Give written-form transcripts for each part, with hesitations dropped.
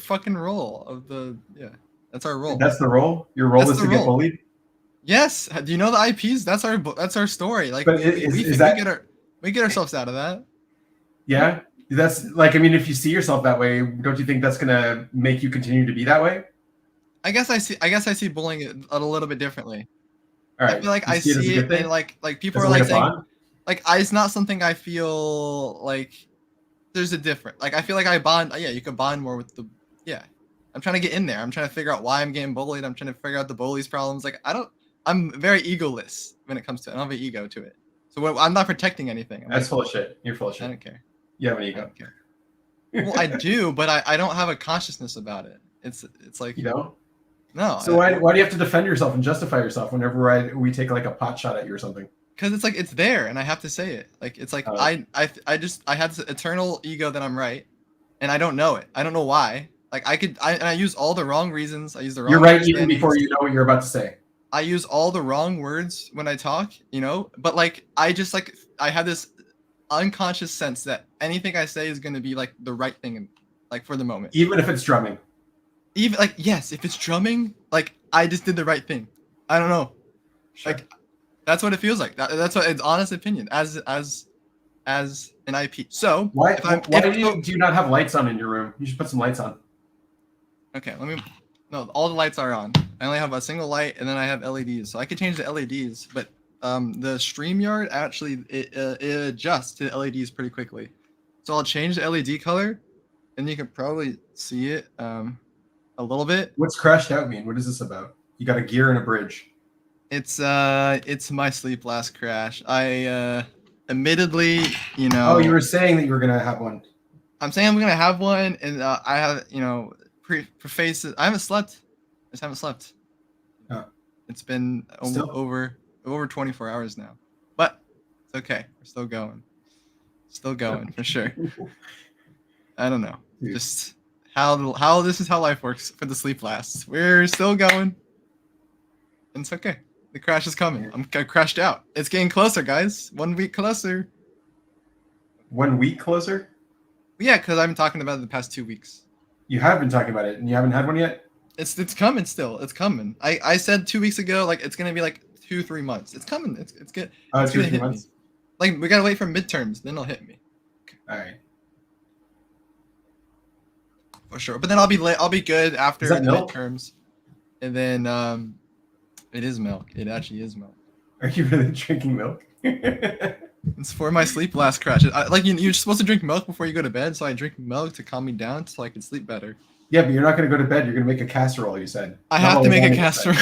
fucking role of the That's our role. That's the role. Your role is to get bullied. Yes. Do you know the IPs? That's our story. Like, but we get ourselves out of that. Yeah, that's like, I mean, if you see yourself that way, don't you think that's gonna make you continue to be that way? I guess I see bullying a little bit differently. All right. I feel like I see it and like people are like saying, like, it's not something I feel like there's a difference. Like, I feel like I bond. Yeah, you can bond more with the. Yeah, I'm trying to get in there. I'm trying to figure out why I'm getting bullied. I'm trying to figure out the bully's problems. Like, I'm very egoless when it comes to it. I don't have an ego to it. So I'm not protecting anything. That's full of shit. You're full of shit. I don't care. You have an ego. I don't care. Well, I do, but I don't have a consciousness about it. It's like, you don't. No. So why do you have to defend yourself and justify yourself whenever we take like a pot shot at you or something? Because it's like, it's there and I have to say it. Like, it's like I have this eternal ego that I'm right, and I don't know it. I don't know why. Like, I use all the wrong reasons. I use the wrong. You're right even before you know what you're about to say. I use all the wrong words when I talk, but like, I have this unconscious sense that anything I say is going to be like the right thing, like, for the moment. Even if it's drumming. Even like, yes, if it's drumming, like, I just did the right thing. I don't know. Sure. Like, that's what it feels like. That's what it's honest opinion as an IP. So why do you not have lights on in your room? You should put some lights on. Okay, no, all the lights are on. I only have a single light, and then I have LEDs, so I could change the LEDs. But the StreamYard actually it adjusts to the LEDs pretty quickly. So I'll change the LED color, and you can probably see it a little bit. What's crashed out mean? What is this about? You got a gear and a bridge. It's my sleep last crash. I admittedly, Oh, you were saying that you were gonna have one. I'm saying I'm gonna have one, and I have, preface it. I haven't slept. I just haven't slept. Oh. It's been over 24 hours now, but it's okay. We're still going. Still going for sure. I don't know. Dude. Just how this is how life works for the sleep lasts. We're still going. And it's okay. The crash is coming. I crashed out. It's getting closer, guys. 1 week closer. 1 week closer? Yeah, because I've been talking about it the past 2 weeks. You have been talking about it, and you haven't had one yet? It's coming still. It's coming. I said 2 weeks ago, like, it's gonna be like 2-3 months. It's coming. It's good. Oh, it's 2-3 months. Me. Like, we gotta wait for midterms, then it'll hit me. All right. For sure. But then I'll be good after the milk? midterms, and then it is milk. It actually is milk. Are you really drinking milk? It's for my sleep last crash. You're supposed to drink milk before you go to bed, so I drink milk to calm me down so I can sleep better. Yeah, but you're not going to go to bed. You're going to make a casserole, you said. I have to make a casserole.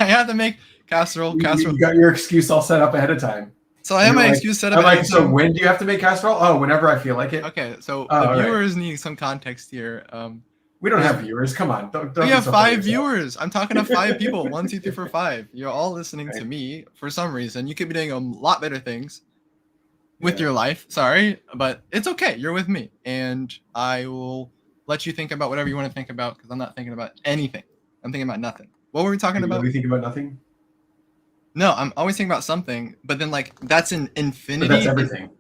I have to make casserole. You got your excuse all set up ahead of time. So I have my excuse set up ahead of time. So when do you have to make casserole? Oh, whenever I feel like it. Okay, so the viewers need some context here. We don't have viewers. Come on. We have 5 viewers. I'm talking to 5 people. 1, 2, 3, 4, 5. You're all listening to me for some reason. You could be doing a lot better things with your life. Sorry, but it's okay. You're with me, and I will let you think about whatever you want to think about, because I'm not thinking about anything. I'm thinking about nothing. What were we talking about? We think about nothing. No, I'm always thinking about something, but then, like, that's an infinity. But that's everything.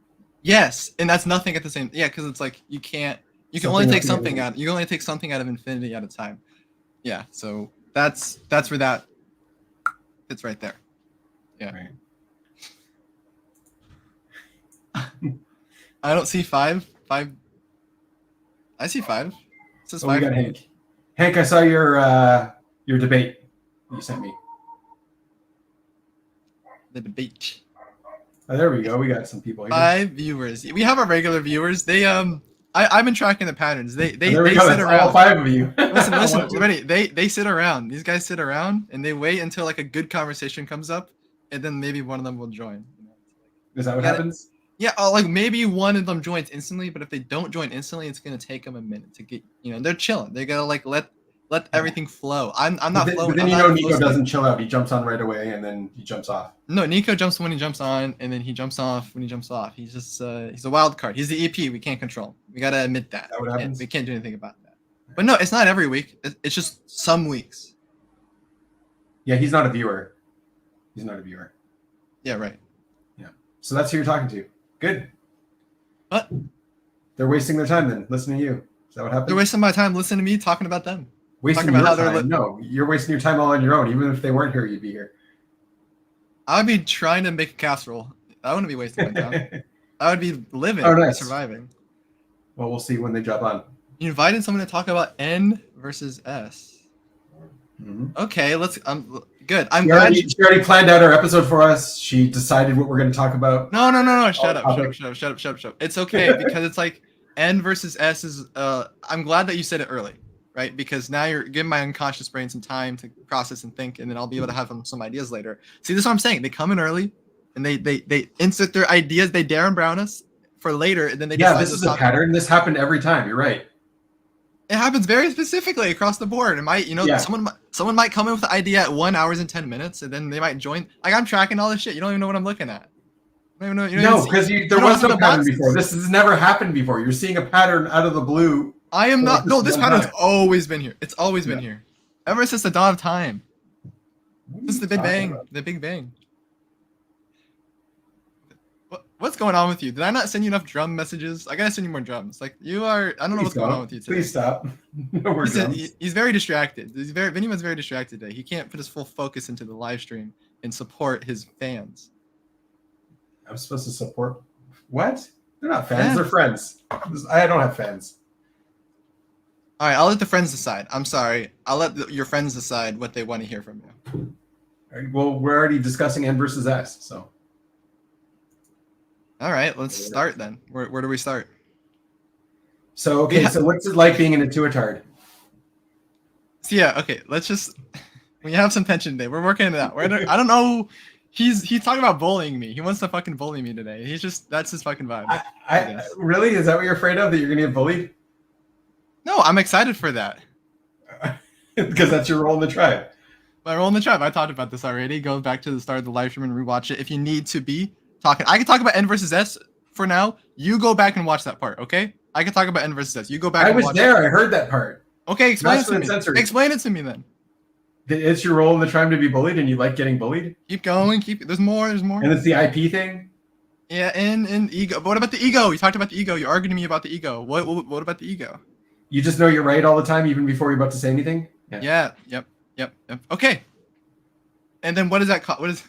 Yes, and that's nothing at the same. Yeah, because it's like you can't. You can only take something out. You can only take something out of infinity at a time. Yeah, so that's where that. It's right there. Yeah. Right. I don't see 5. 5. I see 5. It says 5. We got Hank. Hank, I saw your debate you sent me. The debate. Oh, there we go. We got some people here. 5 viewers. We have our regular viewers. They I've been tracking the patterns. They sit around. All 5 of you. listen. Ready? They sit around. These guys sit around and they wait until like a good conversation comes up, and then maybe one of them will join. Is that what happens? Yeah, like maybe one of them joins instantly, but if they don't join instantly, it's gonna take them a minute to get. They're chilling. They gotta like let everything flow. I'm not flowing. But then Nico doesn't chill out. He jumps on right away and then he jumps off. No, Nico jumps when he jumps on, and then he jumps off when he jumps off. He's just he's a wild card. He's the EP. We can't control. We gotta admit that. Is that what happens? We can't do anything about that. But no, it's not every week. It's just some weeks. Yeah, he's not a viewer. He's not a viewer. Yeah, right. Yeah. So that's who you're talking to. Good. What? They're wasting their time then, listening to you. that what happened? They're wasting my time listening to me talking about them. Wasting talking about your how they're time? No, you're wasting your time all on your own. Even if they weren't here, you'd be here. I would be trying to make a casserole. I wouldn't be wasting my time. I would be living, nice. surviving. Well, we'll see when they drop on. You invited someone to talk about N versus S. Mm-hmm. Okay, let's. Good. I'm she glad she already planned out our episode for us. She decided what we're going to talk about. No. Shut up. It's okay because it's like N versus S is. I'm glad that you said it early, right? Because now you're giving my unconscious brain some time to process and think, and then I'll be able to have some ideas later. See, this is what I'm saying. They come in early, and they insert their ideas. They Darren Brown us for later, and then they this is a pattern. This happened every time. You're right. It happens very specifically across the board. It might, someone might come in with the idea at 1 hour and 10 minutes, and then they might join. Like I'm tracking all this shit. You don't even know what I'm looking at. You don't even know. No, because there was no pattern before. This has never happened before. You're seeing a pattern out of the blue. I am not. No, this pattern's always been here. It's always been here, ever since the dawn of time. Since the Big Bang. The Big Bang. What's going on with you? Did I not send you enough drum messages? I gotta send you more drums. Like you are. I don't know what's going on with you today. Please stop. No more drums. He's very distracted. Vinny was very distracted today. He can't put his full focus into the live stream and support his fans. I'm supposed to support what? They're not fans. They're friends. I don't have fans. All right, I'll let the friends decide. I'm sorry. I'll let your friends decide what they want to hear from you. All right, well, we're already discussing N versus S, so. All right, let's start then. Where do we start? So, okay, so what's it like being an intuitard? So yeah, okay, let's just, we have some tension today. We're working it out. I don't know. He's talking about bullying me. He wants to fucking bully me today. That's his fucking vibe. I really? Is that what you're afraid of? That you're going to get bullied? No, I'm excited for that. Because that's your role in the tribe. My role in the tribe. I talked about this already. Go back to the start of the live stream and rewatch it if you need to be talking. I can talk about N versus S for now. You go back and watch that part, okay? I can talk about N versus S. You go back and watch it. I was there. I heard that part. Okay, explain it to me. Explain it to me then. It's your role in the tribe to be bullied, and you like getting bullied? Keep going. There's more. And it's the IP thing? Yeah, and ego. But what about the ego? You talked about the ego. You're arguing to me about the ego. What about the ego? You just know you're right all the time, even before you're about to say anything? Yeah. Yep. Okay. And then what is that called?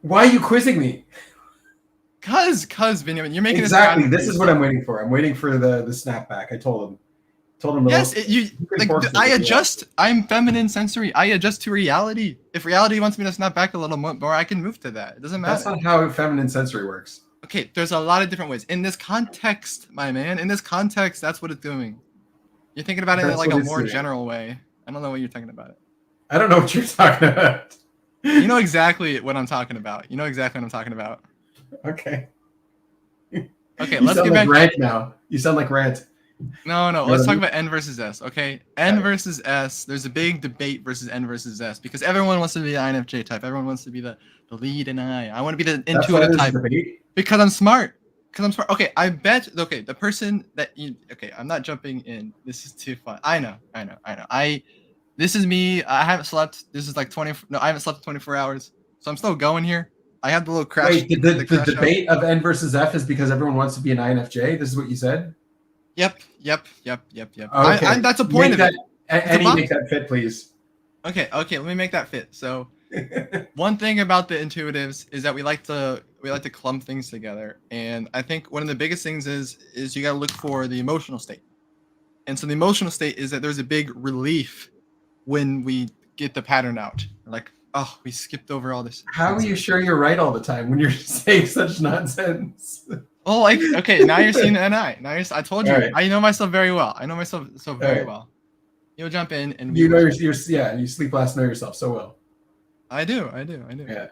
Why are you quizzing me? Cause Benjamin, you're making exactly. This is what I'm waiting for. I'm waiting for the snapback. I told him. Yes, I adjust. I'm feminine sensory. I adjust to reality. If reality wants me to snap back a little more, I can move to that. It doesn't matter. That's not how feminine sensory works. Okay, there's a lot of different ways. In this context, my man, that's what it's doing. You're thinking about it in like a more general way. I don't know what you're thinking about it. I don't know what you're talking about. You know exactly what I'm talking about. Okay. Okay, let's get back. Rant now. You sound like Rant. No. Let's talk about N versus S, okay? N versus S. There's a big debate versus N versus S because everyone wants to be the INFJ type. Everyone wants to be the lead and I want to be the intuitive type because I'm smart. Okay, I bet. Okay, the person that you. Okay, I'm not jumping in. This is too fun. I know. This is me. I haven't slept. This is like 20. No, I haven't slept 24 hours, so I'm still going here. I have the little crash. Wait, the debate of N versus F is because everyone wants to be an INFJ. This is what you said. Yep. Okay. That's a point of it. Eddie, make that fit, please. Okay. Let me make that fit. So, one thing about the intuitives is that we like to clump things together, and I think one of the biggest things is you got to look for the emotional state. And so the emotional state is that there's a big relief when we get the pattern out. Like, oh, we skipped over all this. How are you sure you're right all the time when you're saying such nonsense? Well, like, okay, now you're seeing an I. I told you, right. I know myself very well. Very well. You'll jump in and you know you sleep last, know yourself so well. I do. Yeah.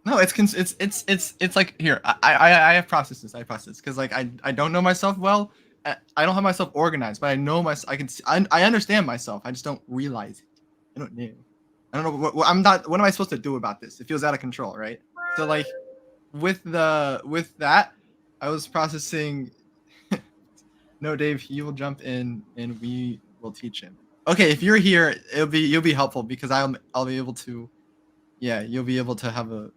No, it's like here. I have processes. Because like I don't know myself well. I don't have myself organized, but I know myself. I understand myself. I just don't realize it. I don't know. What am I supposed to do about this? It feels out of control, right? So like. With that, I was processing. No, Dave, you will jump in and we will teach him. Okay, if you're here, you'll be helpful because I'll be able to. Yeah, you'll be able to have a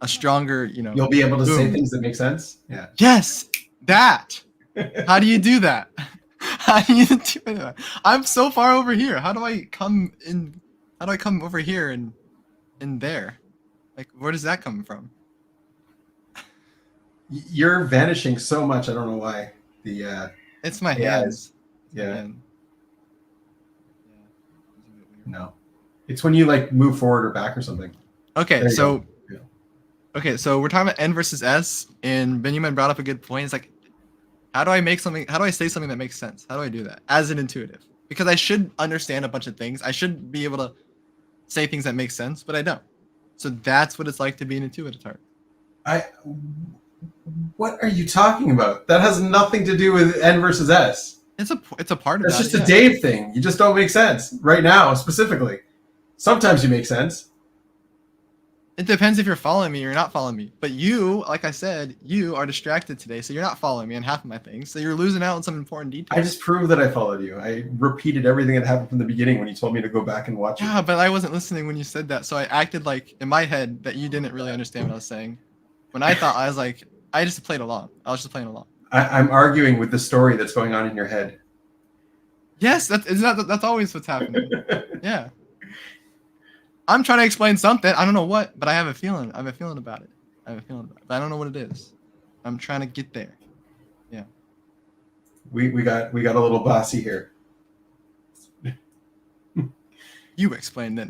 stronger, You'll be able to say things that make sense. Yeah. Yes, that. How do you do that? How do you do that? I'm so far over here. How do I come in? How do I come over here and in there? Like, where does that come from? You're vanishing so much. I don't know why. The It's my AI hands. yeah. Man. No. It's when you like move forward or back or something. Okay, so yeah. Okay, so we're talking about N versus S, and Benjamin brought up a good point. It's like, how do I say something that makes sense? How do I do that as an intuitive? Because I should understand a bunch of things. I should be able to say things that make sense, but I don't. So that's what it's like to be an intuitive type. What are you talking about? That has nothing to do with N versus S. It's a part of That's that. just a Dave thing. You just don't make sense right now, specifically. Sometimes you make sense. It depends if you're following me or you're not following me. But you, like I said, you are distracted today, so you're not following me on half of my things. So you're losing out on some important details. I just proved that I followed you. I repeated everything that happened from the beginning when you told me to go back and watch it. Yeah, but I wasn't listening when you said that, so I acted like in my head that you didn't really understand what I was saying. When I thought, I was like, I just played along. I was just playing along. I'm arguing with the story that's going on in your head. Yes, that's always what's happening. Yeah. I'm trying to explain something. I don't know what, but I have a feeling. I have a feeling about it. But I don't know what it is. I'm trying to get there. Yeah. We got a little bossy here. You explained it.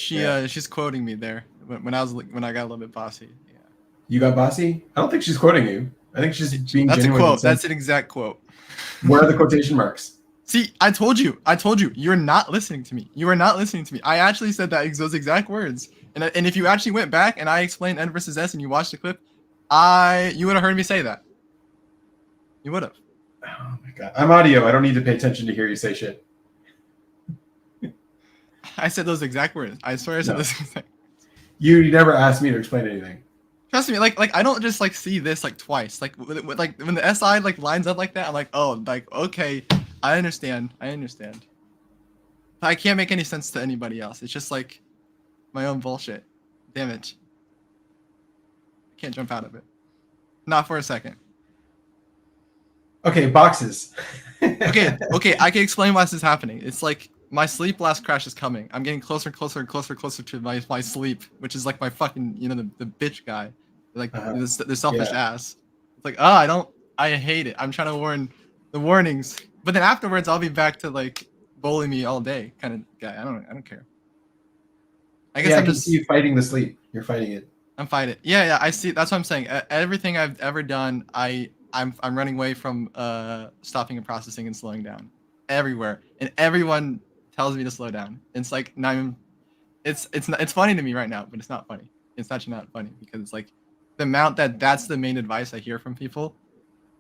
Yeah, she's quoting me there when I got a little bit bossy. Yeah. You got bossy? I don't think she's quoting you. I think she's being That's genuine. A quote. That's an exact quote. Where are the quotation marks? See, I told you. You're not listening to me. You are not listening to me. I actually said those exact words. And if you actually went back and I explained N versus S and you watched the clip, you would have heard me say that. You would have. Oh my god. I'm audio. I don't need to pay attention to hear you say shit. I said those exact words. I swear I said those exact words. You never asked me to explain anything. Trust me, like I don't just like see this like twice. Like when the SI like lines up like that, I'm like, oh, like okay, I understand. I can't make any sense to anybody else. It's just like my own bullshit. Damn it. I can't jump out of it. Not for a second. Okay, boxes. okay, I can explain why this is happening. It's like my sleep last crash is coming. I'm getting closer to my sleep, which is like my fucking, the bitch guy. Like the selfish ass. It's like, I hate it. I'm trying to warn the warnings. But then afterwards I'll be back to like bully me all day kind of guy. I don't care. I guess I can see you fighting the sleep. You're fighting it. I'm fighting it. Yeah, I see. That's what I'm saying. Everything I've ever done, I'm running away from stopping and processing and slowing down everywhere. And everyone tells me to slow down. It's like it's funny to me right now, but it's not funny. It's actually not funny because it's like the amount that's the main advice I hear from people,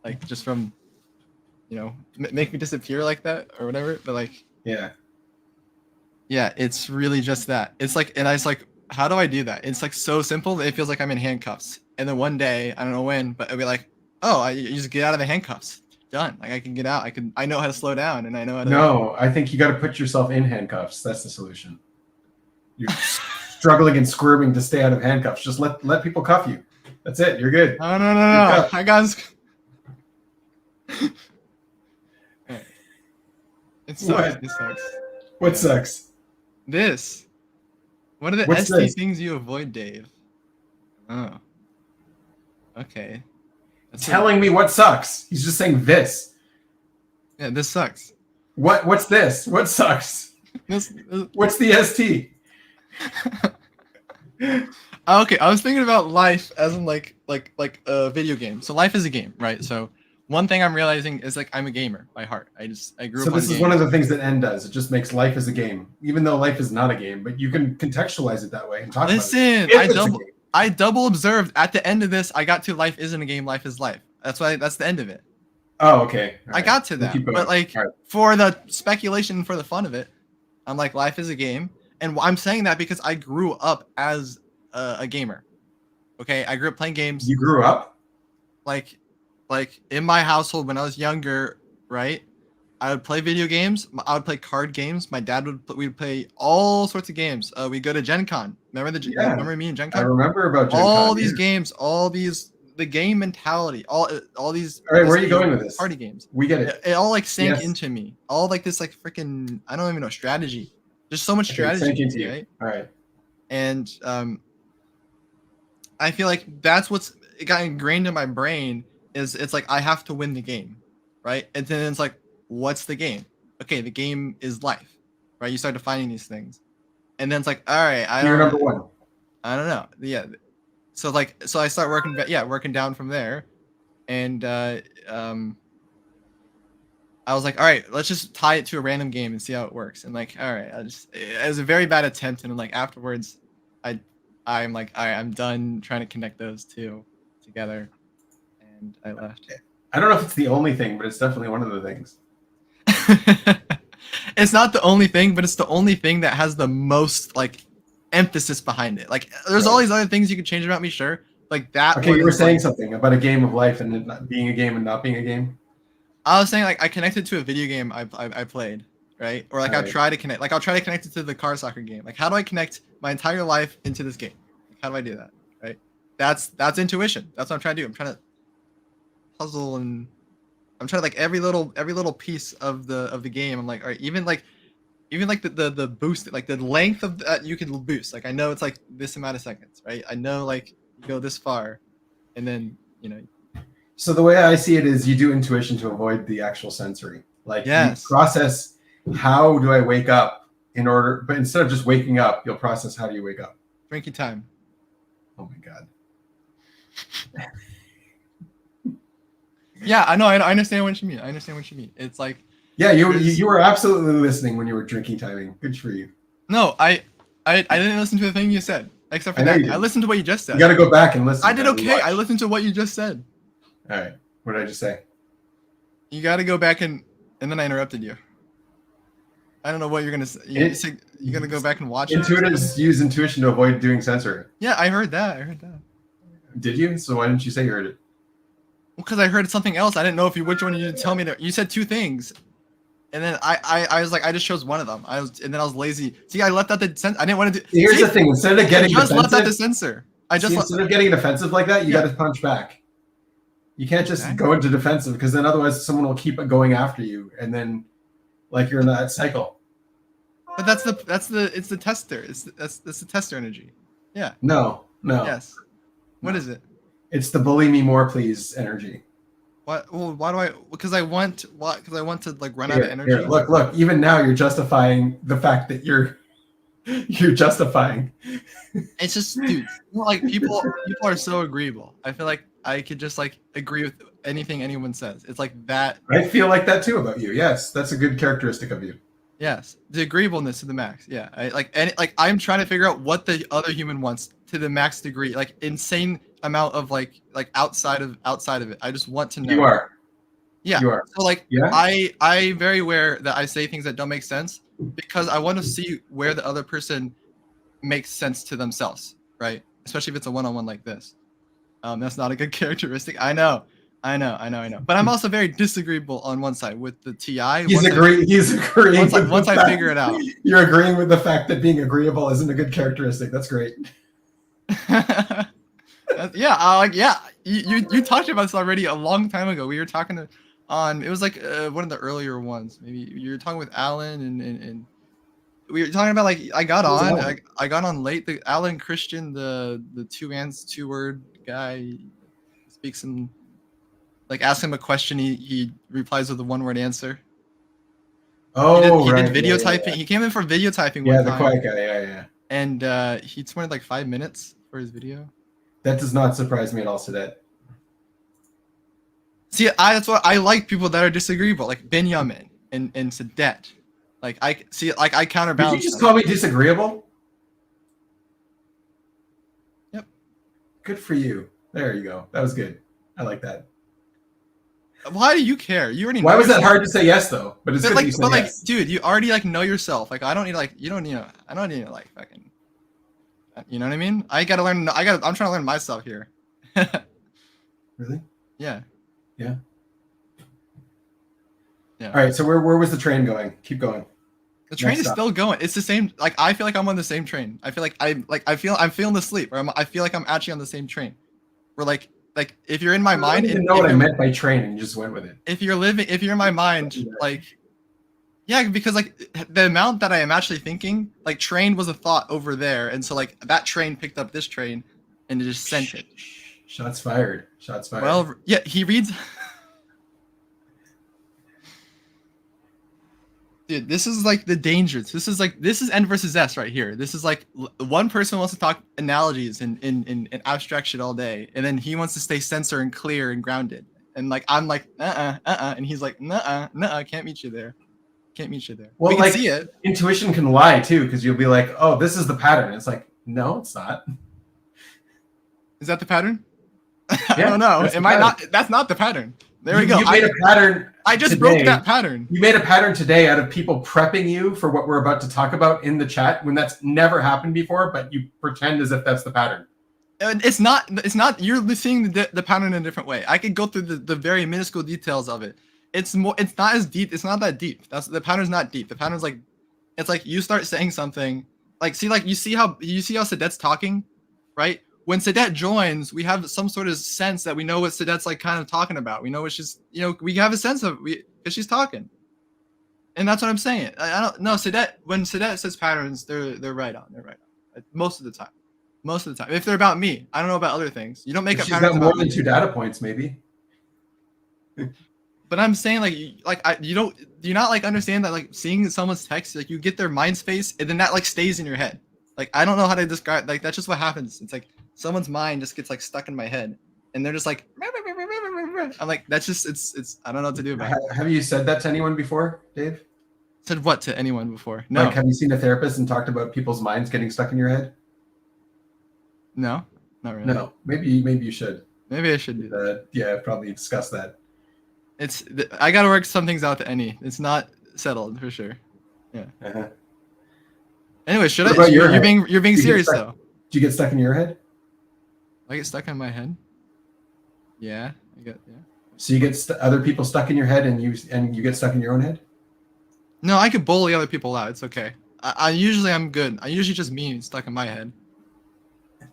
like just from, make me disappear like that or whatever. But like, yeah, it's really just that. It's like, and I was like, how do I do that? It's like so simple that it feels like I'm in handcuffs. And then one day, I don't know when, but it'll be like, oh, you just get out of the handcuffs. Done. Like I can get out. I know how to slow down, and I know how to. No, I think you got to put yourself in handcuffs. That's the solution. You're struggling and squirming to stay out of handcuffs. Just let people cuff you. That's it. You're good. No. I got. It sucks. What? It sucks. What sucks? This. What are the What's ST this? things you avoid, Dave? Oh. Okay. Telling me what sucks. He's just saying this. Yeah, this sucks. What's this? What sucks? What's the ST? Okay, I was thinking about life as in like a video game. So life is a game, right? So one thing I'm realizing is like I'm a gamer by heart. I grew up. So this is one of the things that N does. It just makes life as a game, even though life is not a game. But you can contextualize it that way and talk about it. I double observed at the end of this. I got to life isn't a game, life is life. That's the end of it. Oh, okay. All right. I got to that, but like for the speculation, for the fun of it, I'm like life is a game, and I'm saying that because I grew up as a gamer. Okay, I grew up playing games. You grew up? Like in my household when I was younger, right? I would play video games. I would play card games. My dad we'd play all sorts of games. We'd go to Gen Con. Remember me in Gen Con? I remember about Gen Con. All these games, all these the game mentality, all these. All right, where are you going with this? Party games. We get it. It all like sank into me. All like this like freaking I don't even know strategy. There's so much strategy. Sank into you. Right? All right. And I feel like that's it got ingrained in my brain is it's like I have to win the game, right? And then it's like, what's the game? Okay, the game is life, right? You start defining these things, and then it's like, all right, You're number one. I don't know, yeah. So I start working down from there, and I was like, all right, let's just tie it to a random game and see how it works. And like, all right, it was a very bad attempt, and like afterwards, I'm like, all right, I'm done trying to connect those two together, and I left. I don't know if it's the only thing, but it's definitely one of the things. It's not the only thing, but it's the only thing that has the most like emphasis behind it. Like, there's all these other things you could change about me, sure. Like that. Okay, you were saying something about a game of life and it not being a game and not being a game. I was saying like I connected to a video game I played, right? Or like I'll try to connect it to the car soccer game. Like, how do I connect my entire life into this game? Like, how do I do that? Right? That's intuition. That's what I'm trying to do. I'm trying to puzzle and I'm trying to like every little piece of the game. I'm like, all right, even like the boost, like the length of that you can boost. Like I know it's like this amount of seconds, right? I know like you go this far, and then So the way I see it is you do intuition to avoid the actual sensory. Like you process how do I wake up but instead of just waking up, you'll process how do you wake up. Drinking time. Oh my God. Yeah, I know. I understand what you mean. It's like you were absolutely listening when you were drinking timing. Good for you. No, I didn't listen to the thing you said. Except for that, I listened to what you just said. You got to go back and listen. I did okay. I listened to what you just said. All right. What did I just say? You got to go back and then I interrupted you. I don't know what you're gonna say. You're gonna go back and watch. Intuitives use intuition to avoid doing sensory. Yeah, I heard that. Did you? So why didn't you say you heard it? Because I heard something else. I didn't know which one you didn't tell me. You said two things, and then I was like, I just chose one of them. And then I was lazy. See, I left out the censor. I didn't want to do. Here's the thing: instead of getting just left out the censor. Instead of getting defensive like that, you got to punch back. You can't just go into defensive because then otherwise someone will keep going after you, and then like you're in that cycle. But it's the tester. That's the tester energy. Yeah. No. Yes. What is it? It's the bully me more please energy. What? Well, why do I? Because I want to like run out of energy. Here, look. Even now, you're justifying the fact that you're justifying. It's just, dude. Like people are so agreeable. I feel like I could just like agree with anything anyone says. It's like that. I feel like that too about you. Yes, that's a good characteristic of you. Yes, the agreeableness to the max. Yeah, I'm trying to figure out what the other human wants to the max degree, like insane amount of like outside of it. I just want to know. You are. Yeah. You are. So like I very aware that I say things that don't make sense because I want to see where the other person makes sense to themselves, right? Especially if it's a one-on-one like this. That's not a good characteristic. I know. But I'm also very disagreeable on one side with the TI. He's agreeing. Once I figure it out. You're agreeing with the fact that being agreeable isn't a good characteristic. That's great. You talked about this already a long time ago. We were talking it was like one of the earlier ones. Maybe you were talking with Alan and we were talking about like I got on late. The Alan Christian, the two word guy, speaks in. Like, ask him a question, he replies with a one-word answer. Oh, he did video typing. Yeah. He came in for video typing one time. Yeah, the quiet guy. Yeah. And he wanted like 5 minutes for his video. That does not surprise me at all, Sadet. See, that's what I like people that are disagreeable, like Benjamin and Sadet. Like I counterbalance. Did you just call me disagreeable? Yep. Good for you. There you go. That was good. I like that. Why do you care? You already know. Why was that hard to say yes though? But it's good like, you said yes. Dude, you already like know yourself. Like I don't need like I don't need to like fucking. You know what I mean? I'm trying to learn myself here. Really? Yeah. Yeah. All right. So where was the train going? Keep going. The train is still going. It's the same. Like I feel like I'm on the same train. I feel like I'm feeling the sleep. Or I feel like I'm actually on the same train. We're like like if you're in my I mind, don't even know what I meant by train, and you just went with it. If you're in my mind, like, yeah, because like the amount that I am actually thinking, like train was a thought over there, and so like that train picked up this train, and it just sent it. Shots fired. Shots fired. Well, yeah, he reads. Dude, this is like the dangers. This is N versus S right here. This is like one person wants to talk analogies and abstract shit all day, and then he wants to stay sensor and clear and grounded. And like I'm like and he's like can't meet you there. Can't meet you there. Well, we can like, see it. Intuition can lie too, because you'll be like, oh, this is the pattern. It's like, no, it's not. Is that the pattern? Yeah, I don't know. Am I not? That's not the pattern. There we go. You made a pattern. I just today. broke that pattern. You made a pattern today out of people prepping you for what we're about to talk about in the chat when that's never happened before, but you pretend as if that's the pattern. And it's not. You're seeing the pattern in a different way. I could go through the very minuscule details of it. It's not as deep. It's not that deep. The pattern's not deep. The pattern's like, it's like you start saying something. Like you see how Sadet's talking, right? When Sadet joins, we have some sort of sense that we know what Sadet's like kind of talking about. We know what she's, we have a sense of because she's talking, and that's what I'm saying. I don't know Sadet. When Sadet says patterns, they're right on. They're right on most of the time. Most of the time, if they're about me, I don't know about other things. You don't make up patterns. She's got more than 2 data points, maybe. But I'm saying do you not like understand that like seeing someone's text, like you get their mind space and then that like stays in your head. Like I don't know how to describe, like that's just what happens. It's like someone's mind just gets like stuck in my head and they're just like I'm like that's just it's I don't know what to do about it. Have you said that to anyone before, Dave? Said what to anyone before? No. Like have you seen a therapist and talked about people's minds getting stuck in your head? No, not really. No, maybe you should. Maybe I should do that. Yeah, probably discuss that. I gotta work some things out with Any. It's not settled for sure. Yeah. Uh-huh. Anyway, you're being serious though. Do you get stuck in your head? I get stuck in my head. Yeah, yeah. So you get other people stuck in your head, and you get stuck in your own head. No, I could bully other people out. It's okay. I'm good. I usually just mean stuck in my head.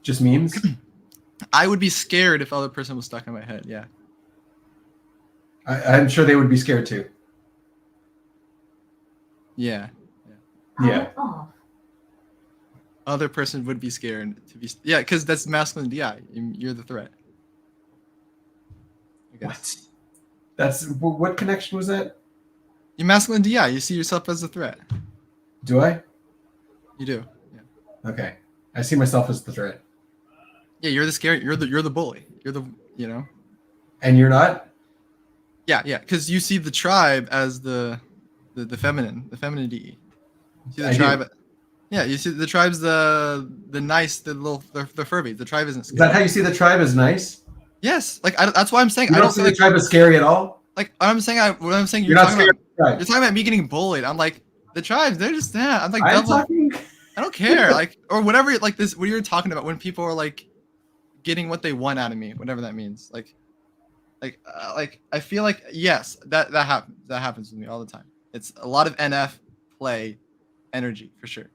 Just memes. I would be scared if other person was stuck in my head. Yeah. I'm sure they would be scared too. Yeah. Yeah. Other person would be scared to be. Yeah, because that's masculine DI. You're the threat. What? What connection was that? You're masculine DI. You see yourself as a threat. Do I? You do. Yeah. Okay. I see myself as the threat. Yeah, you're the scary. You're the bully. You're the And you're not. Yeah, because you see the tribe as the feminine DE. You see the tribe. Yeah, you see the tribe's the nice, the Furby. The tribe isn't scary. Is that how you see the tribe as nice? Yes, like that's why I'm saying I don't see the tribe as scary at all. Like what I'm saying you're not scared of the tribe. You're talking about me getting bullied. I'm like the tribes. They're just I'm like talking. I don't care. Like or whatever. Like this. What you're talking about when people are like getting what they want out of me, whatever that means. Like I feel like yes, that happens. That happens with me all the time. It's a lot of NF play energy for sure.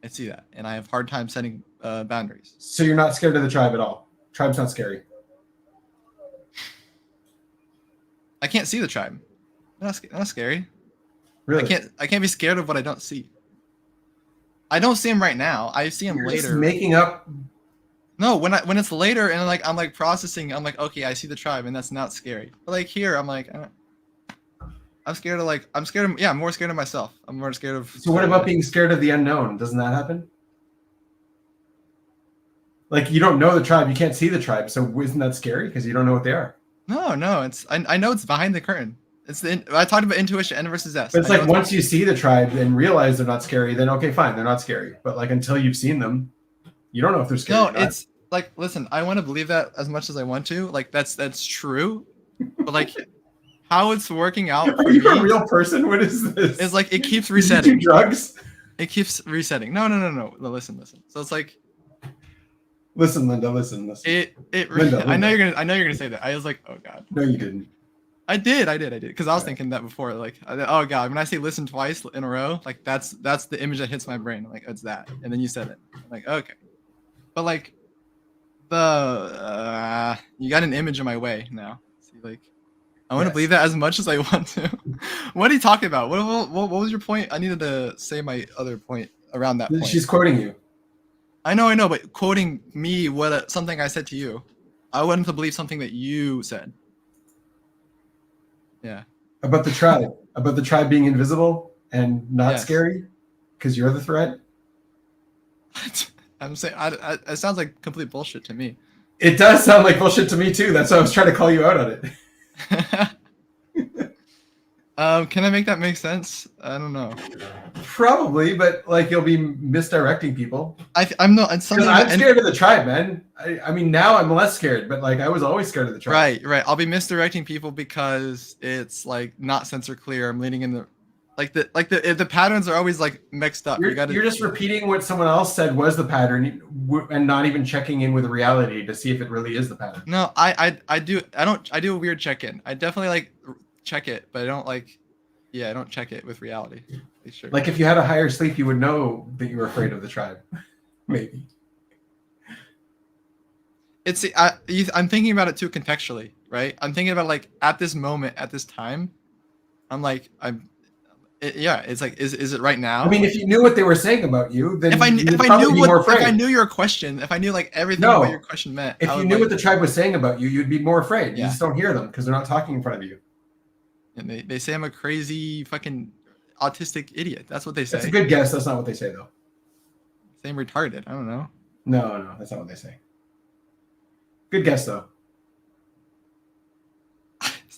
I see that, and I have hard time setting boundaries. So you're not scared of the tribe at all. Tribe's not scary. I can't see the tribe. They're not scary. Really? I can't be scared of what I don't see. I don't see him right now. I see him later. Just making up. No, when it's later and like I'm like processing, I'm like okay, I see the tribe, and that's not scary. But like here, I'm like. I'm scared of I'm more scared of myself. I'm more scared of. So what about being scared of the unknown? Doesn't that happen? Like you don't know the tribe, you can't see the tribe, so isn't that scary because you don't know what they are? No, it's I know it's behind the curtain. I talked about intuition N versus S. But it's like once you see the tribe and realize they're not scary, then okay, fine, they're not scary. But like until you've seen them, you don't know if they're scary. No, it's like listen, I want to believe that as much as I want to. Like that's true, but like. How it's working out for you me a real person? What is this? It's like it keeps resetting. Did you do drugs? It keeps resetting. No. Listen. So it's like listen, Linda, listen. Linda. I know you're gonna say that. I was like, oh god. No, you didn't. I did. Because I was thinking that before. Like, oh god, when I say listen twice in a row, like that's the image that hits my brain. I'm like, it's that. And then you said it. I'm like, okay. But like You got an image in my way now. See, like, I want to Yes. believe that as much as I want to. What are you talking about? What was your point? I needed to say my other point around that point. She's quoting you. I know, but quoting me something I said to you. I wanted to believe something that you said. Yeah. About the tribe being invisible and not Yes. scary because you're the threat. I'm saying it sounds like complete bullshit to me. It does sound like bullshit to me too. That's why I was trying to call you out on it. Can I make that make sense? I don't know. Probably, but like you'll be misdirecting people. I'm not. It's something I'm scared of the tribe, man. I mean, now I'm less scared, but like I was always scared of the tribe. Right. I'll be misdirecting people because it's like not sensor clear. I'm leaning in the the patterns are always like mixed up. You're just repeating what someone else said was the pattern and not even checking in with reality to see if it really is the pattern. No, I do a weird check-in. I definitely like check it, but I don't I don't check it with reality. Sure. Like if you had a higher sleep, you would know that you were afraid of the tribe. Maybe. I'm thinking about it too contextually, right? I'm thinking about like at this moment, at this time, I'm like it's like is it right now? I mean, if you knew what they were saying about you, then if I knew your question, if I knew like everything what your question meant, if you knew what the tribe was saying about you, you'd be more afraid. You just don't hear them because they're not talking in front of you. And they say I'm a crazy fucking autistic idiot. That's what they say. That's a good guess. That's not what they say though. Same retarded. I don't know. No, that's not what they say. Good guess though.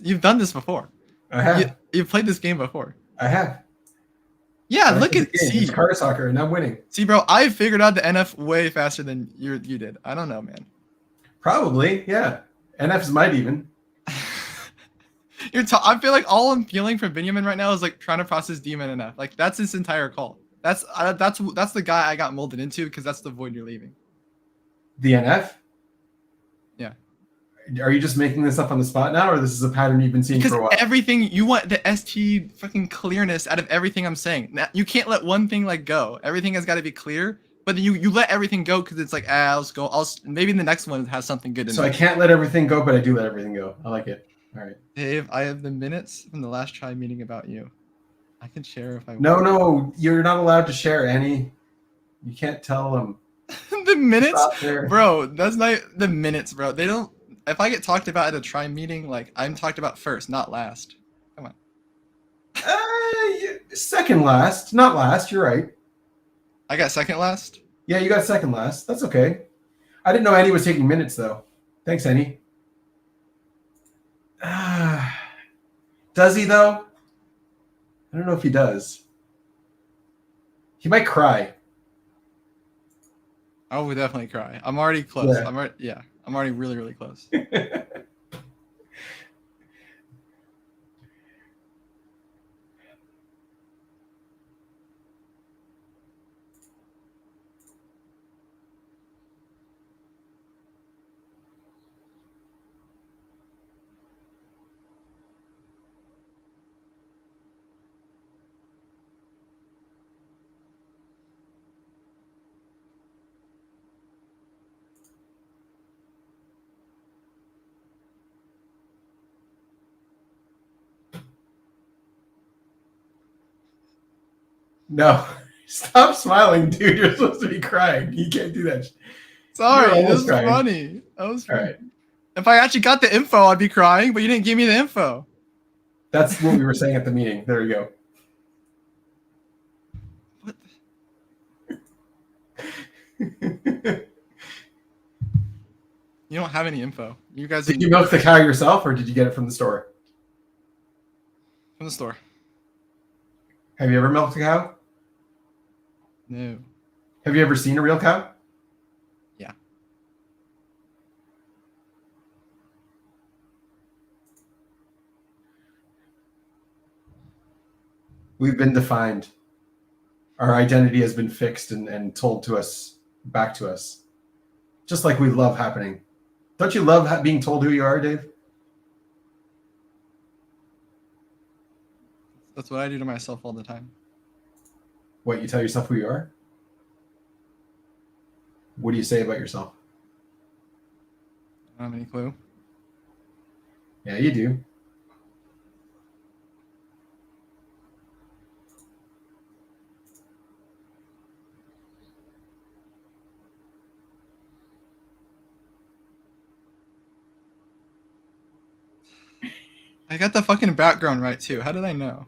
You've done this before. I have. You've played this game before. I have. Yeah, look at it's car soccer, and I'm winning. See, bro, I figured out the NF way faster than you did. I don't know, man. Probably, yeah. NF's my demon. I feel like all I'm feeling from Benjamin right now is like trying to process demon NF. Like that's his entire call. That's the guy I got molded into because that's the void you're leaving. The NF? Yeah. Are you just making this up on the spot now, or this is a pattern you've been seeing for a while? Everything you want the ST fucking clearness out of everything I'm saying. Now, you can't let one thing like go. Everything has got to be clear. But you let everything go because it's like maybe the next one has something good in it. So I can't let everything go, but I do let everything go. I like it. All right. Dave, I have the minutes from the last tribe meeting about you. I can share if I want. No, you're not allowed to share any. You can't tell them. The minutes, bro. That's not the minutes, bro. They don't. If I get talked about at a tribe meeting, like I'm talked about first, not last. Come on. Second last, not last. You're right. I got second last. Yeah, you got second last. That's okay. I didn't know Annie was taking minutes though. Thanks, Annie. Does he though? I don't know if he does. He might cry. I would definitely cry. I'm already close. Yeah. I'm already really, really close. No, stop smiling, dude. You're supposed to be crying. You can't do that. Sorry, that was funny. That was funny. All right. If I actually got the info, I'd be crying, but you didn't give me the info. That's what we were saying at the meeting. There we go. What? You don't have any info. You guys did you milk the cow yourself, or did you get it from the store? From the store. Have you ever milked a cow? No. Have you ever seen a real cow? Yeah. We've been defined. Our identity has been fixed and told to us, back to us. Just like we love happening. Don't you love being told who you are, Dave? That's what I do to myself all the time. What, you tell yourself who you are? What do you say about yourself? don't have any clue. Yeah, you do. I got the fucking background right too. How did I know?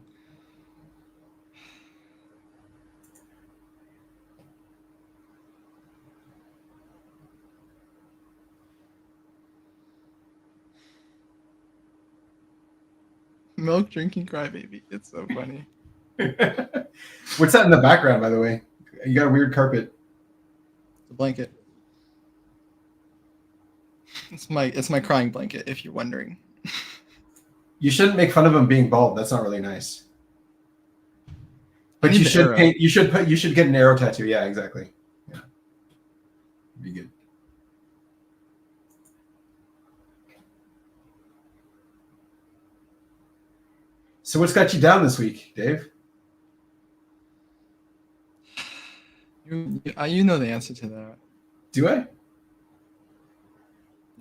Milk drinking crybaby. It's so funny. What's that in the background, by the way? You got a weird carpet. The blanket. It's my crying blanket, if you're wondering. You shouldn't make fun of him being bald. That's not really nice. But you should paint. You should get an arrow tattoo. Yeah, exactly. Yeah, be good. So what's got you down this week, Dave? You know the answer to that. Do I?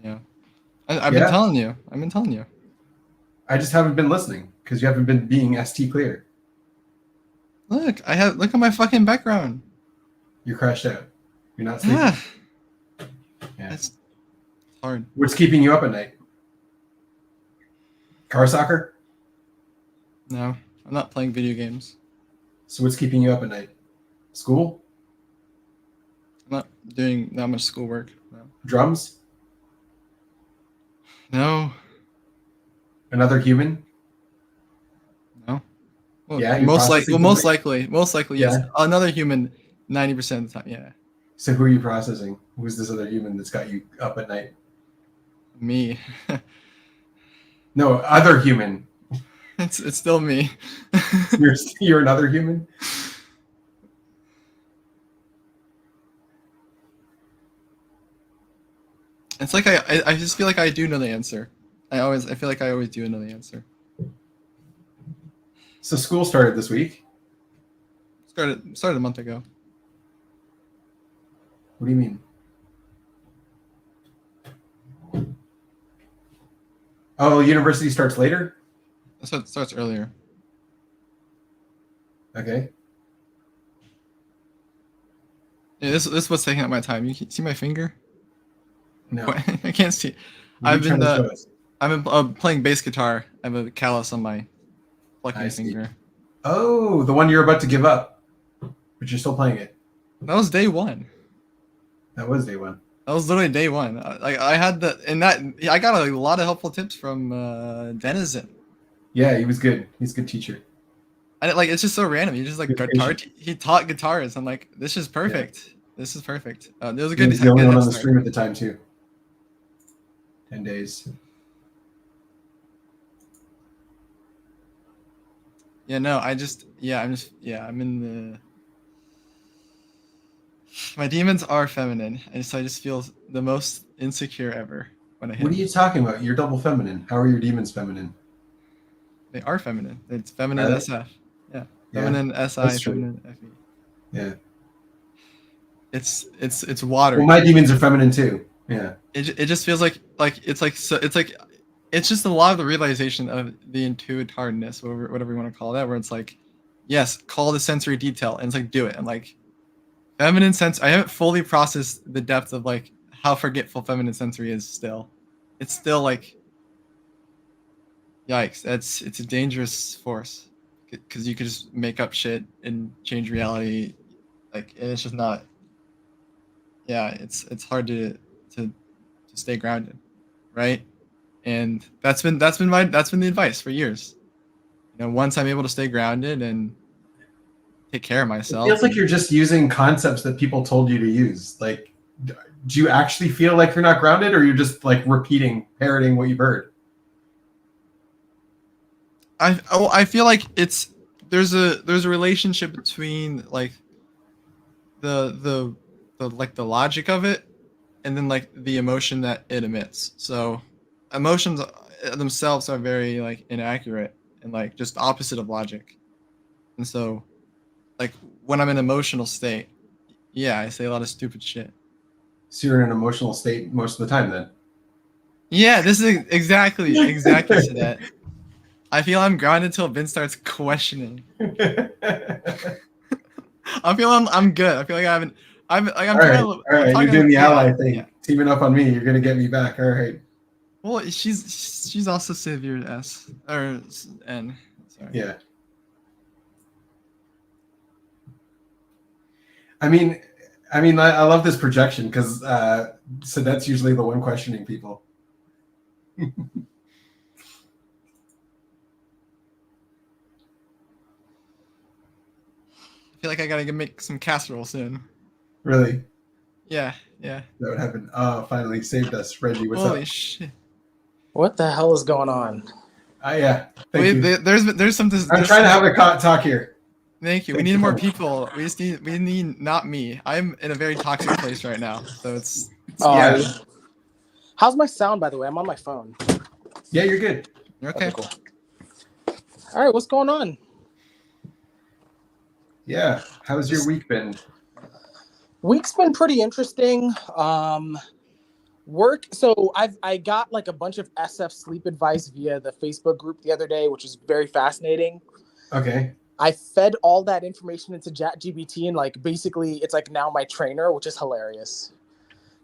Yeah. I've been telling you. I've been telling you. I just haven't been listening because you haven't been being ST clear. Look at my fucking background. You're crashed out. You're not sleeping. Yeah. Yeah. That's hard. What's keeping you up at night? Car soccer? No, I'm not playing video games. So what's keeping you up at night? School? I'm not doing that much schoolwork. No. Drums? No. Another human? No. Well, Yeah. most likely, yes. Yeah. Another human, 90% of the time. Yeah. So who are you processing? Who's this other human that's got you up at night? Me. No, other human. It's still me. You're another human? It's like I just feel like I do know the answer. I feel like I always do know the answer. So school started this week. Started a month ago. What do you mean? Oh, university starts later? So it starts earlier. Okay. Yeah, this is what's taking up my time. You can see my finger? No. I can't see. I've been playing bass guitar. I have a callus on my plucky finger. Oh, the one you're about to give up, but you're still playing it. That was day one. That was day one. That was literally day one. I had I got a lot of helpful tips from Denizen. Yeah, he was good. He's a good teacher. And it's just so random. He just he taught guitars. I'm like, this is perfect. Yeah. This is perfect. It was a good. He was the only one on the stream at the time too. 10 days. Yeah, no, I'm in the. My demons are feminine, and so I just feel the most insecure ever when I hit. What are you talking about? You're double feminine. How are your demons feminine? They are feminine. It's feminine SF. Yeah. Feminine SI, feminine FE. Yeah. It's water. Well, my demons are feminine too. Yeah. It just feels like it's just a lot of the realization of the intuitiveness, whatever you want to call that, where it's like, yes, call the sensory detail, and it's like, do it. I'm like, feminine sense. I haven't fully processed the depth of like how forgetful feminine sensory is. Still, it's still like, yikes. It's a dangerous force because you could just make up shit and change reality. Like, and it's just not. Yeah, it's hard to stay grounded, right? And that's been the advice for years. Once I'm able to stay grounded and take care of myself. It feels like you're just using concepts that people told you to use. Like, do you actually feel like you're not grounded, or you're just like parroting what you've heard? I feel like there's a relationship between like the logic of it and then like the emotion that it emits. So emotions themselves are very like inaccurate and like just opposite of logic. And so like when I'm in an emotional state, yeah, I say a lot of stupid shit. So you're in an emotional state most of the time then? Yeah, this is exactly to that. I feel I'm grounded until Vince starts questioning. I feel I'm good. I feel like I haven't. I'm All right. You're doing the ally thing, teaming up on me. You're gonna get me back. All right. Well, she's also severe S or N. Sorry. Yeah. I mean, I love this projection because so that's usually the one questioning people. I feel like I gotta make some casserole soon. Really? Yeah. That would happen. Oh, finally saved us, Reggie. What's up? Holy shit! What the hell is going on? Yeah. Wait, there's something. I'm trying to have a talk here. Thank you. We need more people. We need not me. I'm in a very toxic place right now, so it's yeah. How's my sound, by the way? I'm on my phone. Yeah, you're good. You're okay. Cool. All right, what's going on? Yeah. How's your week been? Week's been pretty interesting. Work. So I got like a bunch of SF sleep advice via the Facebook group the other day, which is very fascinating. Okay. I fed all that information into ChatGPT, and like basically it's like now my trainer, which is hilarious.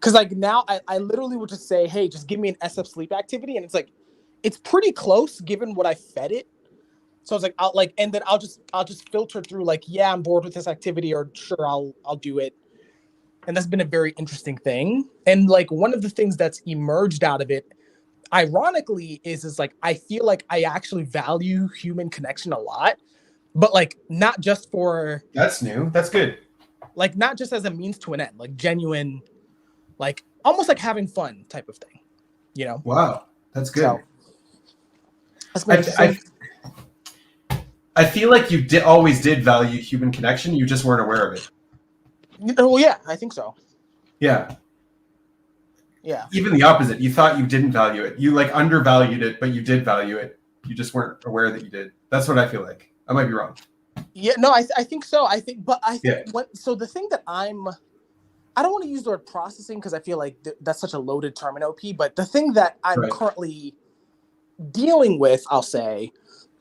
Cause like now I literally would just say, hey, just give me an SF sleep activity, and it's like it's pretty close given what I fed it. So I was like, and then I'll just filter through like, yeah, I'm bored with this activity, or sure, I'll do it. And that's been a very interesting thing. And like one of the things that's emerged out of it, ironically, is like I feel like I actually value human connection a lot, but like not just for that's new. That's good. Like not just as a means to an end, like genuine, like almost like having fun type of thing, you know? Wow, that's good. So, that's I feel like you always did value human connection. You just weren't aware of it. Oh yeah, I think so. Yeah. Yeah. Even the opposite. You thought you didn't value it. You like undervalued it, but you did value it. You just weren't aware that you did. That's what I feel like. I might be wrong. Yeah, no, I think so. I think so the thing that I don't want to use the word processing because I feel like that's such a loaded term in OP, but the thing that I'm currently dealing with, I'll say,